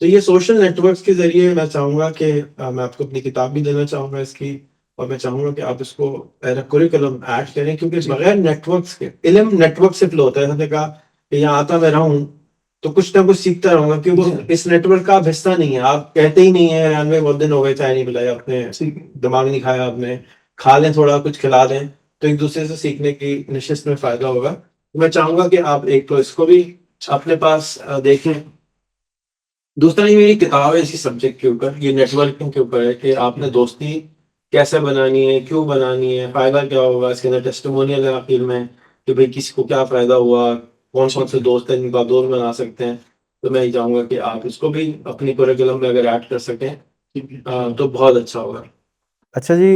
तो ये सोशल नेटवर्क्स के जरिए मैं चाहूंगा कि मैं आपको अपनी किताब भी देना चाहूंगा इसकी, और मैं चाहूंगा कि आप इसको करिकुलम ऐड करें, क्योंकि बगैर नेटवर्क्स के, इल्म नेटवर्क से फ्लो होता है। हमने कहा कि यहाँ आता मैं रहा हूँ तो कुछ ना कुछ सीखता रहूंगा, क्योंकि इस नेटवर्क का आप हिस्सा नहीं है। आप कहते ही नहीं है यार बहुत दिन हो गए चाय नहीं पिलाई आपने, दिमाग नहीं खाया आपने, खा लें थोड़ा कुछ खिला दें, तो एक दूसरे से सीखने की निश्चित में फायदा होगा। मैं चाहूंगा कि आप एक तो इसको भी अपने पास देखें। दूसरा, ये मेरी किताब है इसी सब्जेक्ट के ऊपर, ये नेटवर्किंग के ऊपर है कि आपने दोस्ती कैसे बनानी है, क्यों बनानी है, फायदा क्या होगा। इसके अंदर टेस्टिमोनियल है आखिर में कि भाई किसी को क्या फायदा हुआ, कौन कौन से दोस्त हैं जिनको आप दोस्त बना सकते हैं। तो मैं ये चाहूंगा कि आप इसको भी अपनी करिकुलम में अगर ऐड कर सकें तो बहुत अच्छा होगा। अच्छा जी,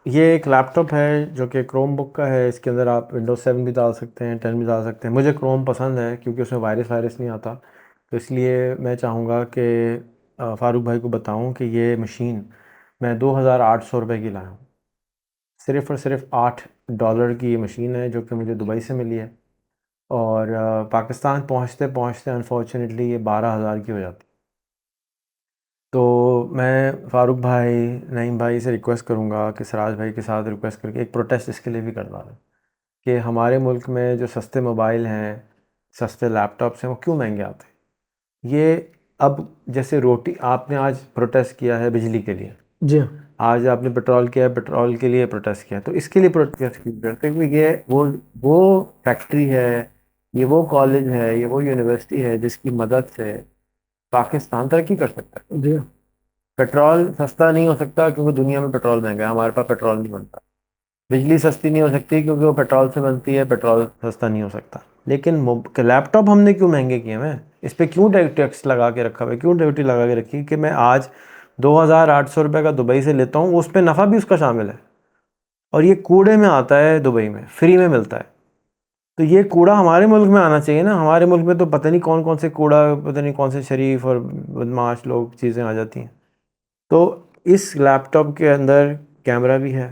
ये एक लैपटॉप है जो कि क्रोम बुक का है। इसके अंदर आप विंडोज 7 भी डाल सकते हैं, 10 भी डाल सकते हैं। मुझे क्रोम पसंद है क्योंकि उसमें वायरस नहीं आता। तो इसलिए मैं चाहूँगा कि फ़ारूक भाई को बताऊँ कि ये मशीन मैं 2800 रुपये की लाया हूँ। सिर्फ़ और सिर्फ $8 की ये मशीन है जो कि मुझे दुबई से मिली है, और पाकिस्तान पहुँचते पहुँचते अनफॉर्चुनेटली ये 12,000 की हो जाती। तो मैं फ़ारूक भाई, नईम भाई से रिक्वेस्ट करूँगा कि सराज भाई के साथ रिक्वेस्ट करके एक प्रोटेस्ट इसके लिए भी करवा दें कि हमारे मुल्क में जो सस्ते मोबाइल हैं, सस्ते लैपटॉप्स हैं, वो क्यों महंगे आते हैं। ये अब जैसे रोटी, आपने आज प्रोटेस्ट किया है बिजली के लिए, जी आज आपने पेट्रोल किया है, पेट्रोल के लिए प्रोटेस्ट किया, तो इसके लिए प्रोटेस्ट क्यों करते हैं? क्योंकि ये वो फैक्ट्री है, ये वो कॉलेज है, ये वो यूनिवर्सिटी है जिसकी मदद से पाकिस्तान तरक्की कर सकता है। जी पेट्रोल सस्ता नहीं हो सकता क्योंकि दुनिया में पेट्रोल महंगा है, हमारे पास पेट्रोल नहीं बनता। बिजली सस्ती नहीं हो सकती क्योंकि वो पेट्रोल से बनती है, पेट्रोल सस्ता नहीं हो सकता। लेकिन लैपटॉप हमने क्यों महंगे किए हैं? इस पर क्यों टैक्स लगा के रखा हुआ है, क्यों ड्यूटी लगा के रखी कि मैं आज 2,800 रुपये का दुबई से लेता हूँ, उस पर नफ़ा भी उसका शामिल है, और ये कूड़े में आता है, दुबई में फ्री में मिलता है। तो ये कूड़ा हमारे मुल्क में आना चाहिए ना। हमारे मुल्क में तो पता नहीं कौन कौन से कूड़ा, पता नहीं कौन से शरीफ और बदमाश लोग चीज़ें आ जाती हैं। तो इस लैपटॉप के अंदर कैमरा भी है,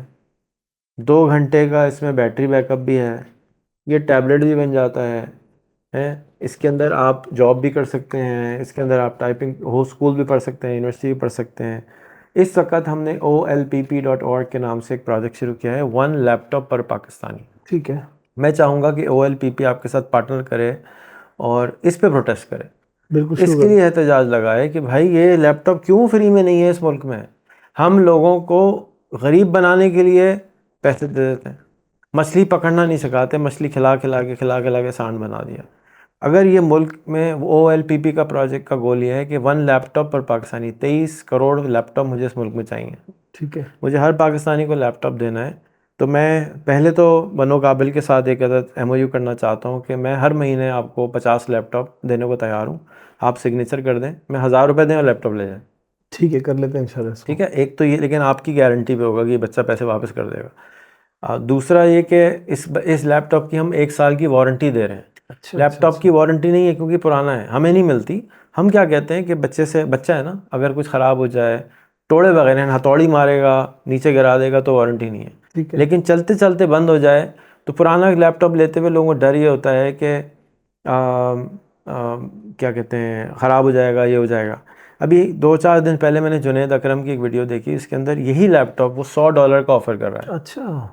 2 घंटे का इसमें बैटरी बैकअप भी है, ये टैबलेट भी बन जाता है। इसके अंदर आप जॉब भी कर सकते हैं, इसके अंदर आप टाइपिंग हो, स्कूल भी पढ़ सकते हैं, यूनिवर्सिटी भी पढ़ सकते हैं। इस वक्त हमने OLPP.org के नाम से एक प्रोजेक्ट शुरू किया है, 1 लैपटॉप पर पाकिस्तानी। ठीक है। मैं चाहूँगा कि OLPP आपके साथ पार्टनर करे और इस पे प्रोटेस्ट करे, बिल्कुल इसके लिए एहतजाज लगाए कि भाई ये लैपटॉप क्यों फ्री में नहीं है इस मुल्क में। हम लोगों को गरीब बनाने के लिए पैसे दे देते हैं, मछली पकड़ना नहीं सिखाते, मछली खिला खिला के सांड बना दिया। अगर ये मुल्क में OLPP का प्रोजेक्ट का गोल ये है कि 1 लैपटॉप पर पाकिस्तानी, 23 करोड़ लैपटॉप मुझे इस मुल्क में चाहिए। ठीक है। मुझे हर पाकिस्तानी को लैपटॉप देना है। तो मैं पहले तो बनो काबिल के साथ एक MOU करना चाहता हूँ कि मैं हर महीने आपको 50 लैपटॉप देने को तैयार हूँ। आप सिग्नेचर कर दें, मैं 1,000 रुपये दें और लैपटॉप ले जाएं। ठीक है, कर लेते हैं इंशाल्लाह इसको। ठीक है, एक तो ये, लेकिन आपकी गारंटी पे होगा कि बच्चा पैसे वापस कर देगा। दूसरा ये कि इस लैपटॉप की हम 1 साल की वारंटी दे रहे हैं। अच्छा लैपटॉप की वारंटी नहीं है क्योंकि पुराना है, हमें नहीं मिलती। हम क्या कहते हैं कि बच्चा है ना, अगर कुछ ख़राब हो जाए, तोड़े वगैरह हथौड़ी मारेगा, नीचे गिरा देगा, तो वारंटी नहीं है। ठीक है। लेकिन चलते चलते बंद हो जाए तो पुराना लैपटॉप लेते हुए लोगों को डर ये होता है कि क्या कहते हैं, ख़राब हो जाएगा, ये हो जाएगा। अभी 2-4 दिन पहले मैंने जुनैद अकरम की एक वीडियो देखी, इसके अंदर यही लैपटॉप वो $100 का ऑफ़र कर रहा है। अच्छा।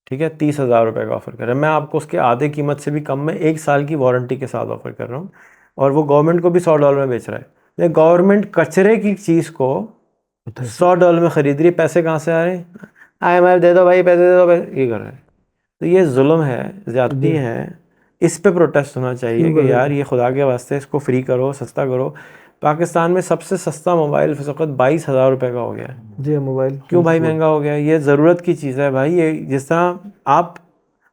ठीक है, 30,000 रुपये का ऑफ़र कर रहा है। मैं आपको उसके आधे कीमत से भी कम में 1 साल की वारंटी के साथ ऑफ़र कर रहा हूँ, और वो गवर्नमेंट को भी $100 में बेच रहा है। ये गवर्नमेंट कचरे की चीज़ को $100 में ख़रीद रही है। पैसे कहाँ से आ रहे हैं? IMF दे दो भाई, पैसे दे दो भाई, ये कर रहे हैं। तो ये जुल्म है, ज़्यादती है। इस पे प्रोटेस्ट होना चाहिए कि यार ये खुदा के वास्ते इसको फ्री करो, सस्ता करो। पाकिस्तान में सबसे सस्ता मोबाइल इस वक्त 22,000 रुपये का हो गया है। जी मोबाइल क्यों भाई महंगा हो गया? ये ज़रूरत की चीज़ है भाई। ये जिस तरह आप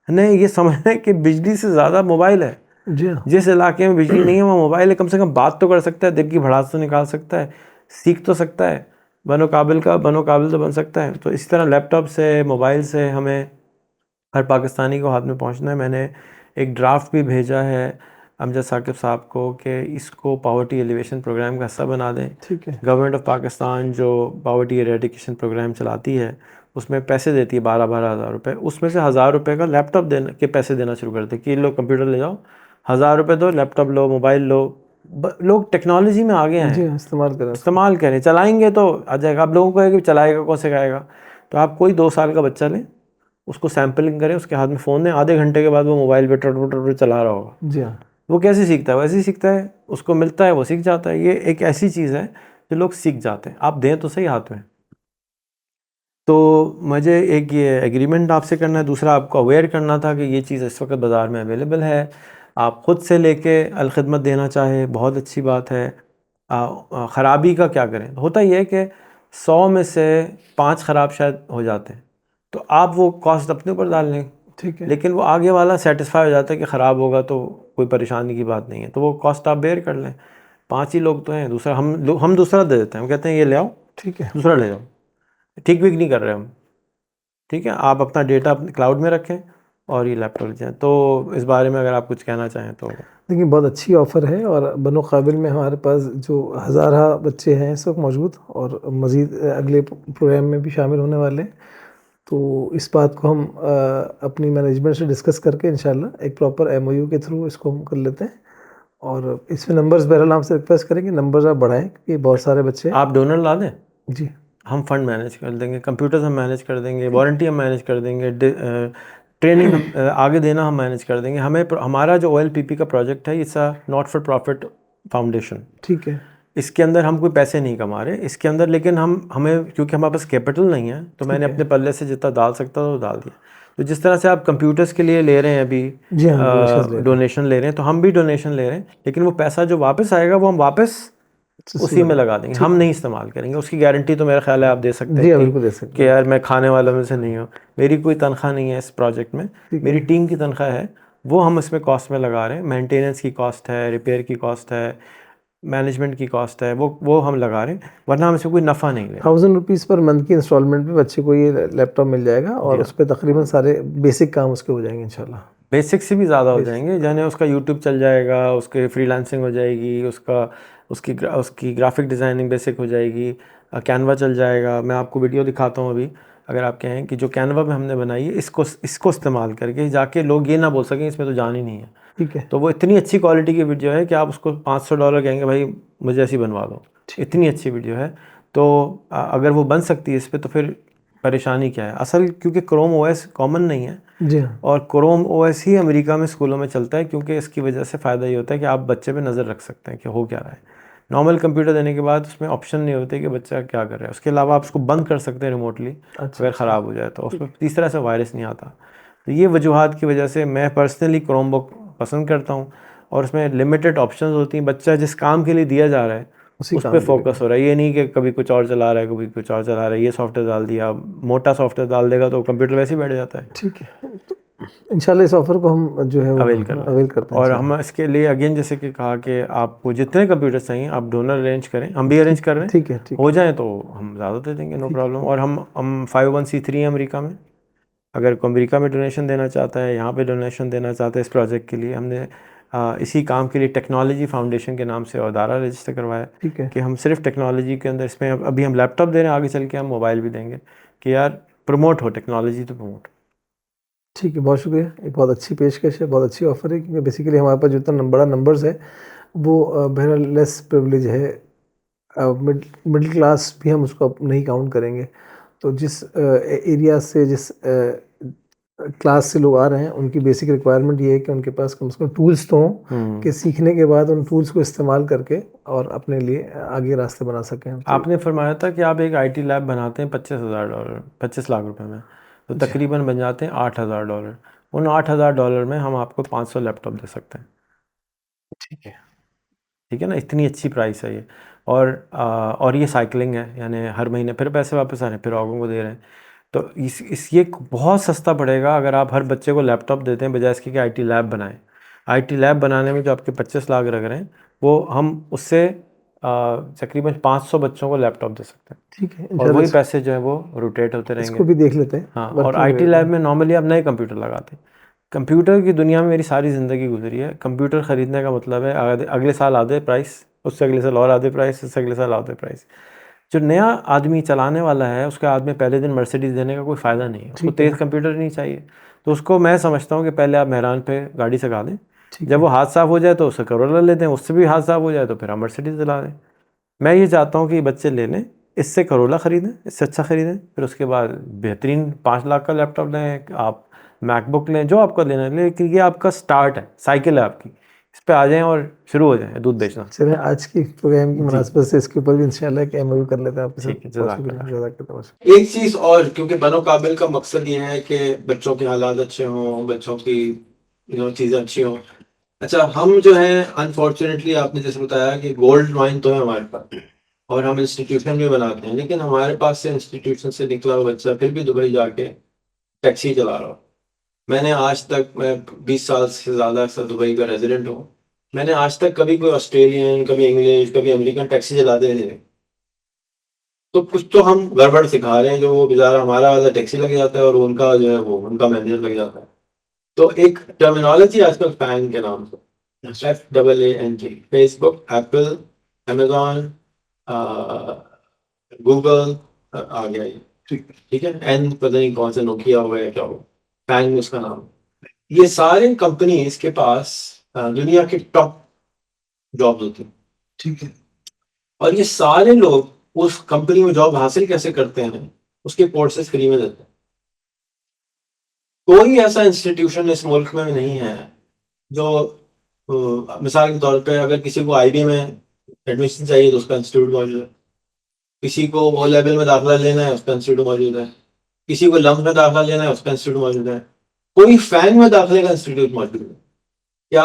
ने ये समझना है कि बिजली से ज़्यादा मोबाइल है। जी हाँ। जिस इलाके में बिजली नहीं है वहाँ मोबाइल है, कम से कम बात तो कर सकता है, दिल की भड़ास तो निकाल सकता है, सीख तो सकता है, बनो काबिल तो बन सकता है। तो इस तरह लैपटॉप से, मोबाइल से हमें हर पाकिस्तानी को हाथ में पहुंचना है। मैंने एक ड्राफ्ट भी भेजा है अमजद साकिब साहब को कि इसको पावर्टी एलिवेशन प्रोग्राम का हिस्सा बना दें। ठीक है। गवर्नमेंट ऑफ पाकिस्तान जो पावर्टी एरेडिकेशन प्रोग्राम चलाती है उसमें पैसे देती है 12-12 हज़ार रुपये। उसमें से 1,000 रुपये का लैपटॉप देने के पैसे देना शुरू कर दे कि लो कंप्यूटर ले जाओ, 1,000 रुपये दो, लैपटॉप लो, मोबाइल लो। लोग टेक्नोलॉजी में आगे हैं, जी हाँ, इस्तेमाल करें। इस्तेमाल करें, चलाएंगे तो आ जाएगा। आप लोगों को है कि चलाएगा कौन सिखाएगा? तो आप कोई 2 साल का बच्चा लें, उसको सैम्पलिंग करें, उसके हाथ में फ़ोन दें, आधे घंटे के बाद वो मोबाइल पे टट चला रहा होगा। जी हाँ। वो कैसे सीखता है? वैसे ही सीखता है, उसको मिलता है वो सीख जाता है। ये एक ऐसी चीज़ है जो लोग सीख जाते हैं। आप दें तो सही हाथ में। तो मुझे एक ये एग्रीमेंट आपसे करना है, दूसरा आपको अवेयर करना था कि ये चीज़ इस वक्त बाज़ार में अवेलेबल है। आप ख़ुद से लेके अलखिदमत देना चाहें, बहुत अच्छी बात है। ख़राबी का क्या करें? होता ये है कि 100 में से 5 ख़राब शायद हो जाते हैं, तो आप वो कॉस्ट अपने ऊपर डाल लें। ठीक है। लेकिन वो आगे वाला सेटिस्फाई हो जाता है कि ख़राब होगा तो कोई परेशानी की बात नहीं है, तो वो कॉस्ट आप बेयर कर लें। 5 ही लोग तो हैं, दूसरा हम दूसरा दे देते हैं। हम कहते हैं ये ले आओ, ठीक है। दूसरा ले जाओ। ठीक विक नहीं कर रहे हम, ठीक है? आप अपना डेटा अपने क्लाउड में रखें और ये लैपटॉप जाए। तो इस बारे में अगर आप कुछ कहना चाहें तो। देखिए, बहुत अच्छी ऑफ़र है, और बनो काबिल में हमारे पास जो हज़ारा बच्चे हैं इस वक्त मौजूद, और मज़ीद अगले प्रोग्राम में भी शामिल होने वाले हैं। तो इस बात को हम अपनी मैनेजमेंट से डिस्कस करके इंशाल्लाह एक प्रॉपर MOU के थ्रू इसको हम कर लेते हैं। और इसमें नंबर्स बहरहाल आपसे रिक्वेस्ट करेंगे, नंबर्स आप बढ़ाएं क्योंकि बहुत सारे बच्चे। आप डोनर ला दें, जी, हम फंड मैनेज कर देंगे, कंप्यूटर्स हम मैनेज कर देंगे, वारंटी हम मैनेज कर देंगे, ट्रेनिंग हम आगे देना हम मैनेज कर देंगे। हमारा जो OLPP का प्रोजेक्ट है, it's a not for profit foundation. ठीक है। इसके अंदर हम कोई पैसे नहीं कमा रहे इसके अंदर, लेकिन हमें क्योंकि हमारे पास कैपिटल नहीं है, तो मैंने अपने पल्ले से जितना डाल सकता था वो डाल दिया। तो जिस तरह से आप कंप्यूटर्स के लिए ले रहे हैं अभी, जी हाँ, डोनेशन ले रहे हैं, तो हम भी डोनेशन ले रहे हैं, लेकिन वो पैसा जो वापस आएगा वो हम वापस उसी में लगा देंगे, हम नहीं इस्तेमाल करेंगे। उसकी गारंटी तो मेरा ख्याल है आप दे सकते जी हाँ, हैं बिल्कुल दे सकते कि यार मैं खाने वालों में से नहीं हूँ, मेरी कोई तनख्वाह नहीं है इस प्रोजेक्ट में, मेरी टीम की तनख्वाह है, वो हम इसमें कॉस्ट में लगा रहे हैं। मेंटेनेंस की कॉस्ट है, रिपेयर की कॉस्ट है, मैनेजमेंट की कॉस्ट है, वो हम लगा रहे हैं, वरना हम इसमें कोई नफ़ा नहीं ले। 1000 रुपीज़ पर मंथ की इंस्टॉलमेंट पे बच्चे को ये लैपटॉप मिल जाएगा, और उस पर तकरीबन सारे बेसिक काम उसके हो जाएंगे इंशाल्लाह। बेसिक से भी ज़्यादा हो जाएंगे, जाने उसका यूट्यूब चल जाएगा, उसके फ्रीलांसिंग हो जाएगी, उसकी ग्राफिक डिज़ाइनिंग बेसिक हो जाएगी, कैनवा चल जाएगा। मैं आपको वीडियो दिखाता हूँ अभी, अगर आप कहें कि जो कैनवा में हमने बनाई है, इसको इस्तेमाल करके जाके लोग ये ना बोल सकें इसमें तो जान ही नहीं है। ठीक है। तो वो इतनी अच्छी क्वालिटी की वीडियो है कि आप उसको $500 कहेंगे भाई मुझे ऐसी बनवा दो, इतनी अच्छी वीडियो है। तो अगर वो बन सकती है इस पर, तो फिर परेशानी क्या है असल, क्योंकि क्रोम OS कॉमन नहीं है। जी हाँ। और क्रोम OS ही अमेरिका में स्कूलों में चलता है, क्योंकि इसकी वजह से फ़ायदा ये होता है कि आप बच्चे पे नज़र रख सकते हैं कि हो क्या रहा है। नॉर्मल कंप्यूटर देने के बाद उसमें ऑप्शन नहीं होते कि बच्चा क्या कर रहा है। उसके अलावा आप उसको बंद कर सकते हैं रिमोटली, अगर ख़राब हो जाए तो उसमें तीसरा से वायरस नहीं आता। तो ये वजूहात की वजह से मैं पर्सनली क्रोम बुक पसंद करता हूँ, और उसमें लिमिटेड ऑप्शंस होती हैं। बच्चा जिस काम के लिए दिया जा रहा है उस पर फोकस हो रहा है, ये नहीं कि कभी कुछ और चला रहा है, कभी कुछ और चला रहा है। ये सॉफ्टवेयर डाल दिया, मोटा सॉफ्टवेयर डाल देगा तो कंप्यूटर वैसे ही बैठ जाता है। ठीक है। इंशाल्लाह इस ऑफर को हम जो है वो अवेल कर लें। अवेल करते हैं और इंशाल्लाह। हम इसके लिए अगेन जैसे कि कहा कि आपको जितने कंप्यूटर चाहिए आप डोनर अरेंज करें, हम भी अरेंज कर रहे हैं, ठीक है, ठीक हो है, जाए तो हम ज़्यादा दे देंगे, नो ठीक प्रॉब्लम। और हम 501(c)(3 हैं अमेरिका में, अगर कोई अमेरिका में डोनेशन देना चाहता है, यहाँ पे डोनेशन देना चाहता है इस प्रोजेक्ट के लिए, हमने इसी काम के लिए टेक्नोलॉजी फाउंडेशन के नाम से अदारा रजिस्टर करवाया ठीक है, कि हम सिर्फ टेक्नोलॉजी के अंदर, इसमें अभी हम लैपटॉप दे रहे हैं, आगे चल के हम मोबाइल भी देंगे कि यार प्रमोट हो टेक्नोलॉजी, तो प्रमोट। ठीक है, बहुत शुक्रिया। एक बहुत अच्छी पेशकश है, बहुत अच्छी ऑफर है, क्योंकि बेसिकली हमारे पास जो इतना बड़ा नंबर्स है वो बहरहाल लेस प्रिविलेज है। मिडिल क्लास भी हम उसको नहीं काउंट करेंगे। तो जिस एरिया से, जिस क्लास से लोग आ रहे हैं, उनकी बेसिक रिक्वायरमेंट ये है कि उनके पास कम से कम टूल्स तो हों कि सीखने के बाद उन टूल्स को इस्तेमाल करके और अपने लिए आगे रास्ते बना सकें। तो आपने फरमाया था कि आप एक आईटी लैब बनाते हैं $25,000, 25 लाख रुपए में, तो तकरीबन बन जाते हैं $8,000। उन $8,000 में हम आपको 500 लैपटॉप दे सकते हैं। ठीक है, ठीक है ना, इतनी अच्छी प्राइस है ये। और ये साइकिलिंग है, यानी हर महीने फिर पैसे वापस आ रहे हैं, फिर औरों को दे रहे हैं। तो इस ये बहुत सस्ता पड़ेगा अगर आप हर बच्चे को लैपटॉप देते हैं, बजाय इसके कि आईटी लैब बनाएं। आईटी लैब बनाने में जो आपके 25 लाख लग रहे हैं, वो हम उससे तकरीबन 500 बच्चों को लैपटॉप दे सकते हैं, ठीक है, और इंशाल्लाह वही पैसे जो है वो रोटेट होते रहेंगे। इसको भी देख लेते हैं, हाँ, और वर्किंग आईटी रहेगा। लैब में नॉर्मली आप नए कंप्यूटर लगाते हैं। कंप्यूटर की दुनिया में मेरी सारी ज़िंदगी गुजरी है। कंप्यूटर ख़रीदने का मतलब है अगले साल आधे प्राइस, उससे अगले साल और आधे प्राइस, उससे अगले साल आधे प्राइस। जो नया आदमी चलाने वाला है उसके आदमी पहले दिन मर्सिडीज़ देने का कोई फ़ायदा नहीं है, उसको ठीक है, तेज़ कंप्यूटर नहीं चाहिए। तो उसको मैं समझता हूँ कि पहले आप मेहरान पे गाड़ी सिखा दें, ठीक जब है, वो हाथ साफ़ हो जाए तो उससे करोला ले दें, उससे भी हाथ साफ़ हो जाए तो फिर आप मर्सिडीज़ दिला दें। मैं ये चाहता हूँ कि बच्चे ले लें, इससे करोला ख़रीदें, इससे अच्छा ख़रीदें, फिर उसके बाद बेहतरीन 5 लाख का लैपटॉप लें, आप मैकबुक लें, जो आपको लेना है लें, क्योंकि ये आपका स्टार्ट है, साइकिल है आपकी। इस पे आ जाएं और शुरू हो जाएं दूध बेचना। चलिए आज की प्रोग्राम की जी, मुनासिबत से इसके ऊपर भी इंशाल्लाह एक एमओयू कर लेते हैं आपके साथ। ठीक है, बहुत शुक्रिया, जज़ाकल्लाह। जज़ाकल्लाह, बहुत शुक्रिया। एक चीज़ और, क्योंकि बनो काबिल का मकसद ये है कि बच्चों के हालात अच्छे हों, बच्चों की चीज़ें अच्छी हों। अच्छा, हम जो है अनफॉर्चुनेटली आपने जैसे बताया कि गोल्ड माइन तो है हमारे पास, और हम इंस्टीट्यूशन भी बनाते हैं, लेकिन हमारे पास से इंस्टीट्यूशन से निकला हुआ बच्चा फिर भी दुबई जाके टैक्सी चला रहा हो। मैंने आज तक, मैं 20 साल से ज़्यादा अक्सर दुबई का रेजिडेंट हूँ, मैंने आज तक कभी कोई ऑस्ट्रेलियन, कभी इंग्लिश, कभी अमेरिकन टैक्सी चलाते नहीं देखे। तो कुछ तो हम गड़बड़ सिखा रहे हैं, जो वो बेचारा हमारा वाला टैक्सी लग जाता है और उनका जो है वो उनका मैनेजर लग जाता है। तो एक टर्मिनोलॉजी आजकल फैन के नाम से, FAANG, Facebook, Apple, Amazon, Google, आ गया ये। ठीक है, एन पता नहीं कौन सा नोकिया हुआ है क्या हुआ, फैंग उसका नाम। ये सारे कंपनीज के पास दुनिया के टॉप जॉब्स होती हैं। ठीक है, और ये सारे लोग उस कंपनी में जॉब हासिल कैसे करते हैं, उसके कोर्सेज फ्री में देते हैं। कोई ऐसा इंस्टीट्यूशन इस मुल्क में नहीं है जो मिसाल के तौर पे अगर किसी को आईबी में एडमिशन चाहिए तो उसका इंस्टीट्यूट मौजूद है, किसी को ओ लेवल में दाखिला लेना है उसका इंस्टीट्यूट मौजूद है, किसी को लम्ब में दाखिला लेना है उसका इंस्टीट्यूट मौजूद है, कोई फैंग में दाखिले का इंस्टीट्यूट मौजूद है। क्या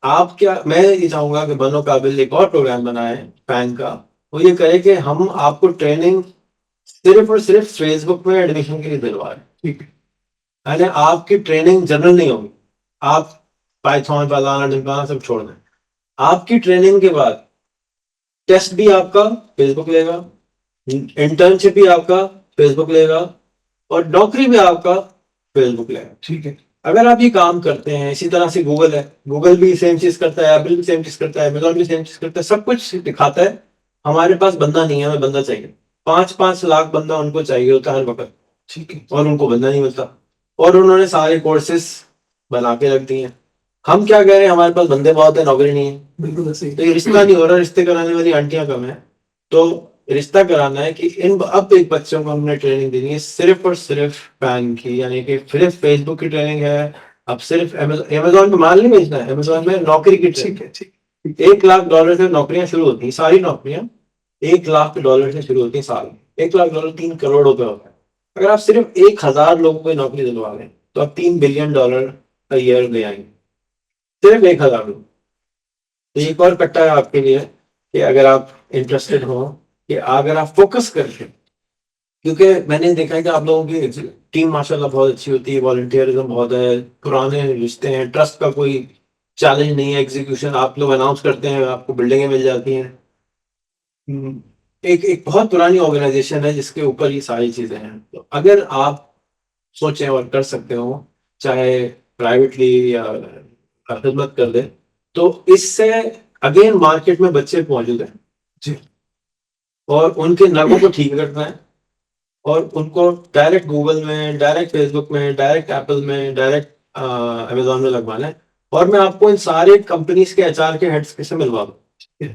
आप क्या, मैं ये चाहूंगा कि बनो काबिल एक और प्रोग्राम बनाए फैंग का, वो ये करे कि हम आपको ट्रेनिंग सिर्फ और सिर्फ फेसबुक में एडमिशन के लिए दिलवा रहे हैं। ठीक है, यानी आपकी ट्रेनिंग जनरल नहीं होगी, आप पाइथन फलाना ढिमकाना सब छोड़ दें। आपकी ट्रेनिंग के बाद टेस्ट भी आपका फेसबुक लेगा, इंटर्नशिप भी आपका फेसबुक लेगा, और नौकरी भी आपका फेसबुक लेगा। ठीक है, अगर आप ये काम करते हैं, इसी तरह से गूगल है, गूगल भी सेम चीज करता है, एप्पल भी सेम चीज करता है, अमेजोन भी सेम चीज करता है, सब कुछ दिखाता है। हमारे पास बंदा नहीं है, हमें बंदा चाहिए। 5-5 लाख बंदा उनको चाहिए होता है हर वक्त। ठीक है, और उनको बंदा नहीं मिलता, और उन्होंने सारे कोर्सेस बना के रख दिए हैं। हम क्या कह रहे हैं, हमारे पास बंदे बहुत है, नौकरी नहीं है। बिल्कुल सही। तो ये रिश्ता नहीं हो रहा, रिश्ते कराने वाली आंटियां कम है। तो रिश्ता कराना है कि इन अब एक बच्चों को हमने ट्रेनिंग देनी है सिर्फ और सिर्फ पैन की, यानी कि सिर्फ फेसबुक की ट्रेनिंग है। अब सिर्फ अमेजोन पे माल नहीं बेचना है, अमेजोन में नौकरी की ट्रेनिंग। ठीक है, ठीक। $1 लाख से नौकरियां शुरू होती हैं, सारी नौकरियां $1 लाख से शुरू होती हैं साल में। $1 लाख 3 करोड़ होता है। अगर आप सिर्फ 1,000 लोगों को नौकरी दिलवा लें तो आप $3 बिलियन का ईयर ले आएंगे, सिर्फ 1,000 लोग। तो एक और कट्टा है आपके लिए कि अगर आप इंटरेस्टेड हो, कि अगर आप फोकस करके क्योंकि मैंने देखा है कि आप लोगों की टीम माशाल्लाह बहुत अच्छी होती है, वॉलंटियरिज्म बहुत है, पुराने रिश्ते हैं, ट्रस्ट का कोई चैलेंज नहीं है, एग्जीक्यूशन आप लोग अनाउंस करते हैं, आपको बिल्डिंगें मिल जाती हैं। हम्म, एक एक बहुत पुरानी ऑर्गेनाइजेशन है जिसके ऊपर ये सारी चीजें हैं। तो अगर आप सोचें और कर सकते हो, चाहे प्राइवेटली या खिदमत कर दे, तो इससे अगेन मार्केट में बच्चे मौजूद हैं जी और उनके नगों को ठीक करना है और उनको डायरेक्ट गूगल में, डायरेक्ट फेसबुक में, डायरेक्ट एप्पल में, डायरेक्ट अमेजोन में लगवाना है। और मैं आपको इन सारे कंपनीज के एचआर के हेड्स से मिलवा दूँ,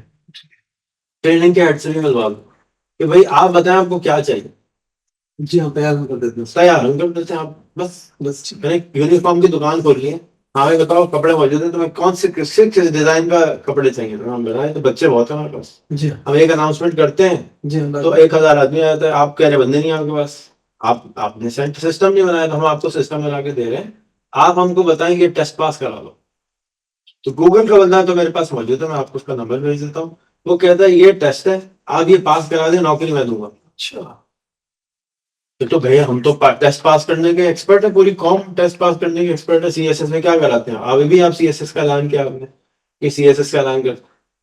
ट्रेनिंग के हेड से भी मिलवा दूँ कि भाई आप बताएं आपको क्या चाहिए। जी, हम तैयार कर देते हैं। तैयार हम कर देते हैं। आप बस मैंने यूनिफॉर्म की दुकान खोल ली है, हाँ भाई बताओ कपड़े मौजूद है, तुम्हें कौन से किस किस डिजाइन का कपड़े चाहिए, तो हम बनाए, तो बच्चे बहुत है हमारे पास। जी हम एक अनाउंसमेंट करते हैं जी तो 1,000 आदमी आ जाता है, आप कह रहे बंदे नहीं है आपके पास, आप आपने सिस्टम नहीं बनाया, तो हम आपको सिस्टम बना के दे रहे हैं, आप हमको बताएंगे टेस्ट पास करा लो। तो गूगल का बंदा तो मेरे पास मौजूद है, मैं आपको उसका नंबर भेज देता हूँ। वो कहता है ये टेस्ट है, आप ये पास करा दे, नौकरी मैं दूंगा। अच्छा। तो भैया हम तो टेस्ट पास करने के एक्सपर्ट है, पूरी कॉम टेस्ट पास करने के एक्सपर्ट है। सीएसएस में क्या कराते हैं, अभी भी आप सीएसएस का ऐलान किया आपने कि सीएसएस का ऐलान कर,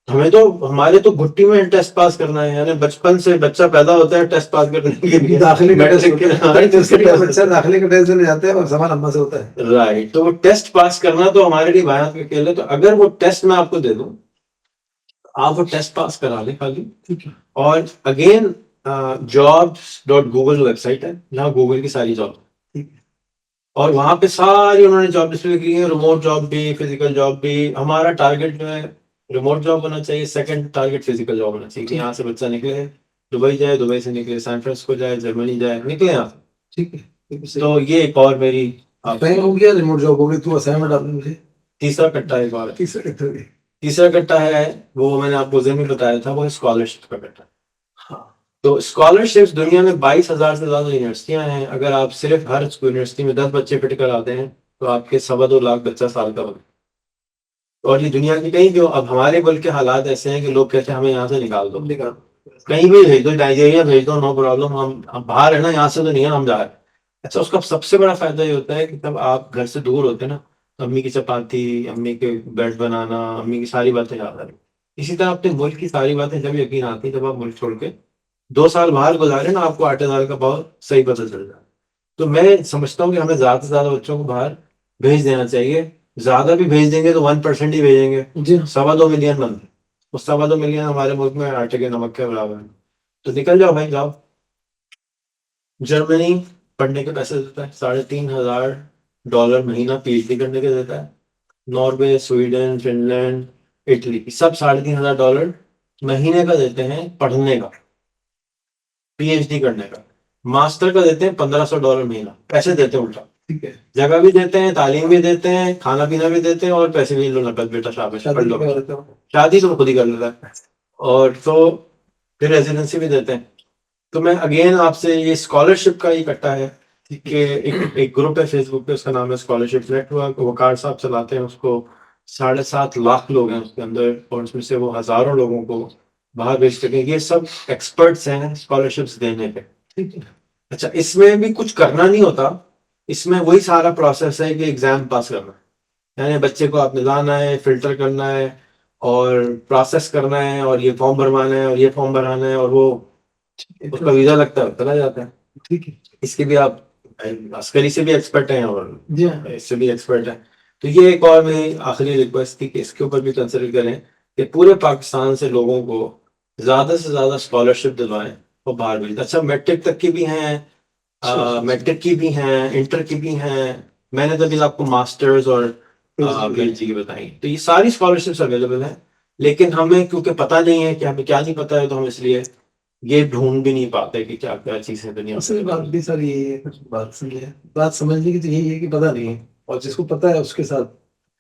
हमें तो हमारे तो घुट्टी में टेस्ट पास करना है, यानी बचपन से बच्चा पैदा होता है टेस्ट पास करने के लिए, दाखिले का टेस्ट मैट्रिक होता है, के हर नर्सरी का बच्चा दाखिले का टेस्ट देने जाते हैं और सवाल अम्मा से होता है। राइट। तो वो टेस्ट पास करना तो हमारे लिए बायां के खेल है। तो अगर वो टेस्ट मैं आपको दे दूं, आप वो टेस्ट पास करा लें खाली। ठीक है। और अगेन jobs.google वेबसाइट है, जहाँ गूगल की सारी जॉब, ठीक है। और वहां पे सारी उन्होंने जॉब डिस्प्ले की है, रिमोट जॉब भी, फिजिकल जॉब भी। हमारा टारगेट जो है रिमोट जॉब होना चाहिए, सेकंड टारगेट फिजिकल जॉब होना चाहिए कि यहाँ से बच्चा निकले, दुबई जाए, दुबई से निकले सैन फ्रांसिस्को जाए, जर्मनी जाए, निकले यहाँ से। ठीक है। ठीक है, तो ये एक और मेरी बैंक हो गया, रिमोट जॉब हो गई, तू असाइनमेंट आपने मुझे। तीसरा कट्टा एक और है। तीसरा कट्टा भी। तीसरा कट्टा है, वो मैंने आपको उस दिन भी बताया था, वो स्कॉलरशिप का कट्टा। हाँ। तो स्कॉलरशिप्स दुनिया में 22,000 से ज्यादा यूनिवर्सिटियां हैं। अगर आप सिर्फ हर यूनिवर्सिटी में 10 बच्चे फिट कराते हैं तो आपके 2.25 लाख बच्चा साल का बने। और ये दुनिया की कहीं भी हो। अब हमारे मुल्क के हालात ऐसे हैं कि लोग कहते हैं हमें यहाँ से निकाल दो, निकाल। कहीं भी भेज दो, नाइजीरिया भेज दो, नो प्रॉब्लम, हम बाहर है ना, यहाँ से तो नहीं है, हम जा रहे हैं। अच्छा, उसका सबसे बड़ा फायदा ये होता है कि तब आप घर से दूर होते हैं ना, तो अम्मी की चपाती, अम्मी के ब्रेड बनाना, अम्मी की सारी बातें याद आ रही। इसी तरह अपने मुल्क की सारी बातें जब यकीन आती है, जब आप मुल्क छोड़ के 2 साल बाहर गुजारे ना, आपको आटे दाल का भाव सही पता चल जाए। तो मैं समझता हूँ कि हमें ज्यादा से ज्यादा बच्चों को बाहर भेज देना चाहिए। ज्यादा भी भेज देंगे तो 1% ही भेजेंगे, जी 2.25 मिलियन बनते, उस 2.25 मिलियन हमारे मुल्क में आटे के नमक के बराबर है। तो निकल जाओ भाई, जाओ। जर्मनी पढ़ने के पैसे देता है, $3,500 महीना पीएचडी करने के देता है। नॉर्वे, स्वीडन, फिनलैंड, इटली, सब $3,500 महीने का देते हैं पढ़ने का, पीएचडी करने का। मास्टर का देते हैं $1,500 महीना, पैसे देते हैं उल्टा। ठीक है। जगह भी देते हैं, तालीम भी देते हैं, खाना पीना भी देते हैं, और पैसे भी लो नकद, बेटा शाबाश पढ़ लो। शादी तो खुद ही कर लेता है। और तो फिर रेजिडेंसी भी देते हैं। तो मैं अगेन आपसे, ये स्कॉलरशिप का ही इकट्ठा है कि एक ग्रुप है फेसबुक पे, उसका नाम है स्कॉलरशिप नेटवर्क, वकार साहब चलाते हैं उसको। 7.5 लाख लोग हैं उसके अंदर, और उसमें से वो हजारों लोगों को बाहर भेज सकें। ये सब एक्सपर्ट्स हैं स्कॉलरशिप्स देने पे। ठीक है। अच्छा, इसमें भी कुछ करना नहीं होता, इसमें वही सारा प्रोसेस है कि एग्जाम पास करना, यानी बच्चे को आपने लाना है, फिल्टर करना है, और प्रोसेस करना है, और ये फॉर्म भरवाना है, और ये फॉर्म भराना है, और वो उसका वीजा लगता है, चला जाता है। ठीक है। इसके भी आप अस्करी से भी एक्सपर्ट हैं और जी हाँ। इससे भी एक्सपर्ट हैं। तो ये एक और मेरी आखिरी रिक्वेस्ट थी कि इसके ऊपर भी कंसिडर करें कि पूरे पाकिस्तान से लोगों को ज्यादा से ज्यादा स्कॉलरशिप दिलवाएं और बाहर भेजें। अच्छा, मैट्रिक तक की भी हैं, मैट्रिक की भी हैं, इंटर की भी हैं। मैंने तो अभी आपको मास्टर्स और पीएचडी की बताई। तो ये सारी स्कॉलरशिप्स अवेलेबल हैं, लेकिन हमें क्योंकि पता नहीं है कि हमें क्या नहीं पता है, तो हम इसलिए ये ढूंढ भी नहीं पाते कि क्या क्या चीज है दुनिया असल बात भी सर यही है, कुछ बात सही है, बात समझने की तो यही है कि पता नहीं है, और जिसको पता है उसके साथ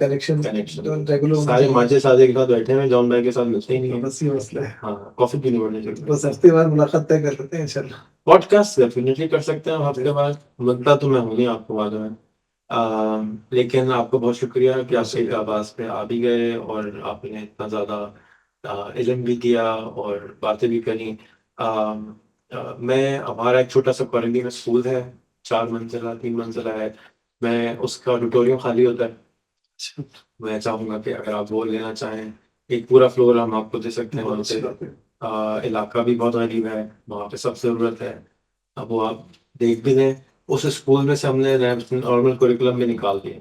कनेक्शन कनेक्शन। रेगुलर होना सारे चाहिए। माजे साजे के साथ बैठे हैं, जॉन भाई के साथ मिलते ही नहीं है। बस ये मसला है। हाँ, कॉफी पीने पड़ने चाहिए। बस हफ्ते बाद मुलाकात तय कर लेते हैं इंशाल्लाह। पॉडकास्ट डेफिनेटली कर सकते हैं हफ्ते बाद, बनता तो मैं हूँ नहीं आपको मालूम है। लेकिन आपको बहुत शुक्रिया कि आप एक आवाज पे आ भी गए, और आपने इतना ज्यादा इल्म भी दिया और बातें भी करी। मैं हमारा एक छोटा सा क्वारंटी में स्कूल है, 4 मंजिला 3 मंजिला है। मैं उसका ऑडिटोरियम खाली होता है। मैं चाहूँगा कि अगर आप वो लेना चाहें, एक पूरा फ्लोर हम आपको दे सकते हैं वहाँ पे। इलाका भी बहुत गरीब है, वहाँ पे सब ज़रूरत है। अब वो आप देख भी लें, उस स्कूल में से हमने नॉर्मल करिकुलम भी निकाल दिए।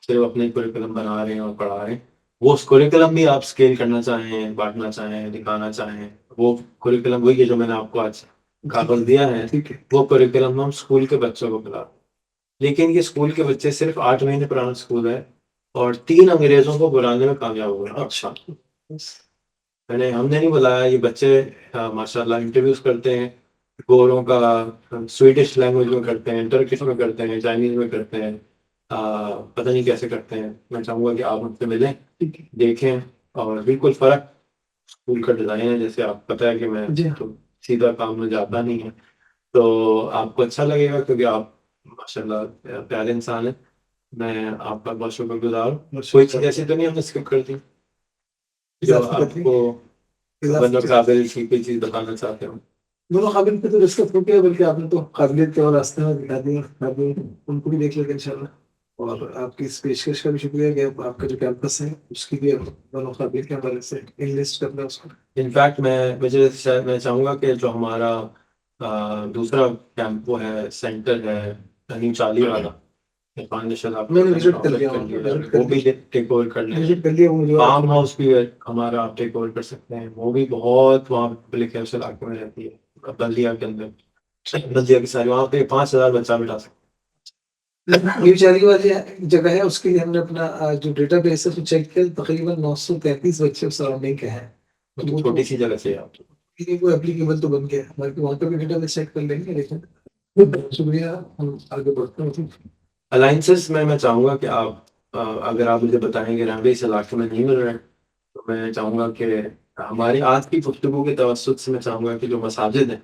सिर्फ अपने करिकुलम बना रहे हैं और पढ़ा रहे हैं। वो उस करिकुलम भी आप स्केल करना चाहें, बाँटना चाहें, दिखाना चाहें, वो करिकुलम वही है जो मैंने आपको आज कागज़ दिया है, ठीक है। वो करिकुलम हम स्कूल के बच्चों को खिलाते हैं। लेकिन ये स्कूल के बच्चे सिर्फ 8 महीने पुराना स्कूल है और 3 अंग्रेज़ों को बुलाने में कामयाब हुए हैं। अच्छा। हमने नहीं बुलाया, ये बच्चे माशाल्लाह इंटरव्यूज़ करते हैं, गोरों का स्वीडिश लैंग्वेज में करते हैं, टर्किश में करते हैं, चाइनीज़ में करते हैं। पता नहीं कैसे करते हैं। मैं चाहूँगा कि आप उनसे मिलें, देखें और बिल्कुल फ़र्क स्कूल का डिज़ाइन है, जैसे आप पता है कि मैं जी हाँ। तो सीधा काम में जाता नहीं है। तो आपको अच्छा लगेगा क्योंकि आप माशाल्लाह प्यारे इंसान हैं। मैं आपका बहुत शुक्रगुज़ार हूँ। कोई चीज़ ऐसी तो नहीं हमने स्किप कर दी, जो आपको बनो काबिल की कोई चीज़ बताना चाहते हो? दोनों काबिल पे तो डिस्कस हो गया, बल्कि आपने तो काबिलियत के और रास्ते में दिखा दिए, आपने उनको भी देख लेंगे इंशाल्लाह। और आपकी इस पेशकश का भी शुक्रिया कि आपका जो कैंपस है उसकी भी दोनों काबिल के हवाले से इंग्लिश करना उसको। इनफैक्ट मैं चाहूँगा कि जो हमारा दूसरा कैंप वो है, सेंटर है न्यू चाली वाला, इरफान ने शायद आपको मैंने विजिट कर विज़िट लिया कर वहाँ पे, लिया है, विजिट कर वो भी लिया, टेक ओवर कर लें। विजिट कर लिया वो जो फार्म हाउस भी है हमारा, आप टेक ओवर कर सकते हैं, वो भी बहुत वहाँ पब्लिक है उस इलाके में रहती है, बल्दिया के अंदर, बल्दिया की सारी वहाँ पे 5000 बच्चा बिठा सकते न्यू चाली वाली जगह है, उसके लिए हमने अपना जो डेटाबेस है उसको चेक किया, तकरीबन 933 बच्चे उस सराउंडिंग के हैं। हैं। तो तो वो छोटी सी जगह चाहिए आपको। ये वो एप्लीकेबल तो बन गया, बाकी वहाँ पे भी डेटाबेस चेक कर लेंगे, लेकिन शुक्रिया, हम आगे बढ़ते हैं। अलाइंसेस में मैं चाहूँगा कि आप अगर आप मुझे बताएं कि रनवे इस इलाके में नहीं मिल रहे हैं, तो मैं चाहूँगा कि हमारी आज की गुफ्तगू के तवज्जुह से मैं चाहूँगा कि जो मसाजिद हैं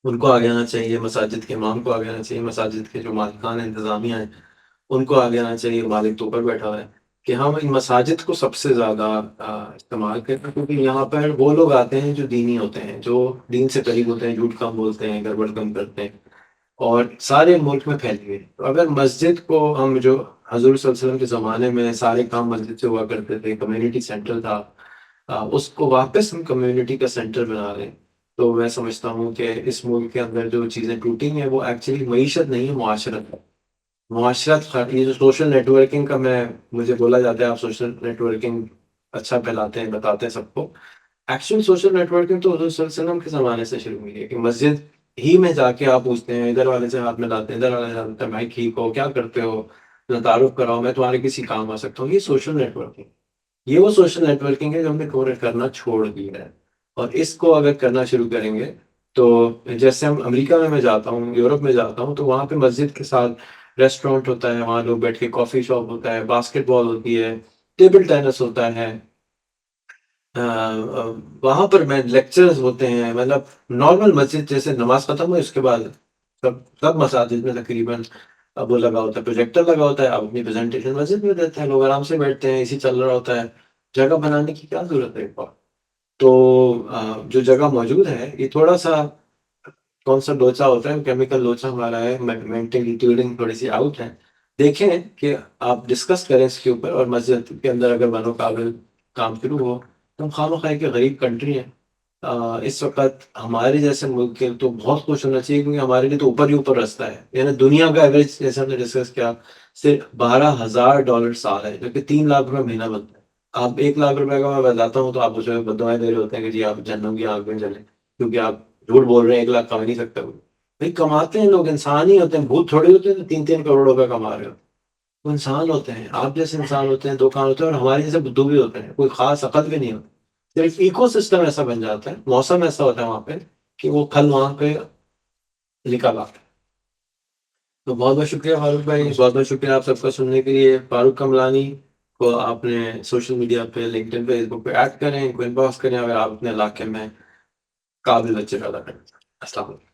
उनको आगे आना चाहिए, मसाजिद के इमाम को आगे आना चाहिए, मसाजिद के जो मालिकान इंतज़ामिया हैं उनको आगे आना चाहिए। मालिक तो ऊपर बैठा हुआ है कि हम इन मसाजिद को सबसे ज़्यादा इस्तेमाल करें, क्योंकि यहाँ पर वो लोग आते हैं जो दीनी होते हैं, जो दीन से करीब होते हैं, झूठ कम बोलते हैं, गड़बड़ कम करते हैं और सारे मुल्क में फैली हुई है। तो अगर मस्जिद को हम जो हज़ूर सल्लल्लाहु अलैहि वसल्लम के ज़माने में सारे काम मस्जिद से हुआ करते थे, कम्युनिटी सेंटर था, उसको वापस हम कम्युनिटी का सेंटर बना रहे हैं। तो मैं समझता हूँ कि इस मुल्क के अंदर जो चीज़ें टूटी हैं वो एक्चुअली मईशत नहीं है, मुआशरत है। मुआशरत ये जो सोशल नेटवर्किंग का मुझे बोला जाता है आप सोशल नेटवर्किंग अच्छा फैलाते हैं, बताते हैं सबको। एक्चुअल सोशल नेटवर्किंग तो हज़रत सल्लल्लाहु अलैहि वसल्लम के ज़माने से शुरू हुई है कि मस्जिद ही में जाके आप पूछते हैं, इधर वाले से हाथ मिलाते हैं, इधर वाले से हाथ मिलाते हैं, भाई ठीक हो, क्या करते हो? ज़रा तारुफ कराओ, मैं तुम्हारे किसी काम आ सकता हूँ। ये सोशल नेटवर्किंग, ये वो सोशल नेटवर्किंग है जो हमने करना छोड़ दिया है। और इसको अगर करना शुरू करेंगे तो जैसे हम अमेरिका में मैं जाता हूँ, यूरोप में जाता हूँ, तो वहाँ पे मस्जिद के साथ रेस्टोरेंट होता है, वहाँ लोग बैठ के कॉफ़ी शॉप होता है, बास्केटबॉल होती है, टेबल टेनिस होता है। वहाँ पर मैं लेक्चर्स होते हैं, मतलब नॉर्मल मस्जिद जैसे नमाज खत्म हुई उसके बाद सब सब मसाजिद में तकरीबन अब वो लगा होता है, प्रोजेक्टर लगा होता है, आप अपनी प्रेजेंटेशन मस्जिद में देते हैं, लोग आराम से बैठते हैं, एसी चल रहा होता है, जगह बनाने की क्या जरूरत है एक बार। तो जो जगह मौजूद है ये थोड़ा सा कौन सा लोचा होता है, केमिकल लोचा हमारा है, मेंटली ट्यूनिंग थोड़ी सी आउट है। देखें कि आप डिस्कस करें इसके ऊपर, और मस्जिद के अंदर अगर बनो काबिल काम शुरू हो तो हम खामखा के गरीब कंट्री हैं। इस वक्त हमारे जैसे मुल्क के तो बहुत खुश होना चाहिए, क्योंकि हमारे लिए तो ऊपर ही ऊपर रास्ता है। यानी दुनिया का एवरेज जैसे हमने डिस्कस किया सिर्फ $12,000 साल है, जो कि 3 लाख रुपए महीना बनता है। आप 1 लाख रुपए का मैं बताता हूँ तो आप मुझे बददुआएं दे रहे होते हैं कि जी आप जहन्नम की आग में जले, क्योंकि आप झूठ बोल रहे हैं, 1 लाख कमा नहीं सकता कोई। भाई कमाते हैं लोग, इंसान ही होते हैं, भूत थोड़ी होते हैं तो 3-3 करोड़ रुपए कमा रहे हो। वो इंसान होते हैं, आप जैसे इंसान होते हैं, 2 कान होते हैं, और हमारे जैसे बुद्धू भी होते हैं, कोई खास अकल भी नहीं होती। सिर्फ इकोसिस्टम ऐसा बन जाता है, मौसम ऐसा होता है वहाँ पे कि वो फल वहाँ पे निकल आता है। तो बहुत बहुत शुक्रिया फारूक भाई, बहुत बहुत शुक्रिया आप सबका सुनने के लिए। फारूक कमलानी को आपने सोशल मीडिया पे, लिंक्डइन पे, फेसबुक पे ऐड करें, इनको इनबॉक्स करें अगर आप अपने इलाके में काबिल बच्चे पैदा करें। अस्सलाम वालेकुम।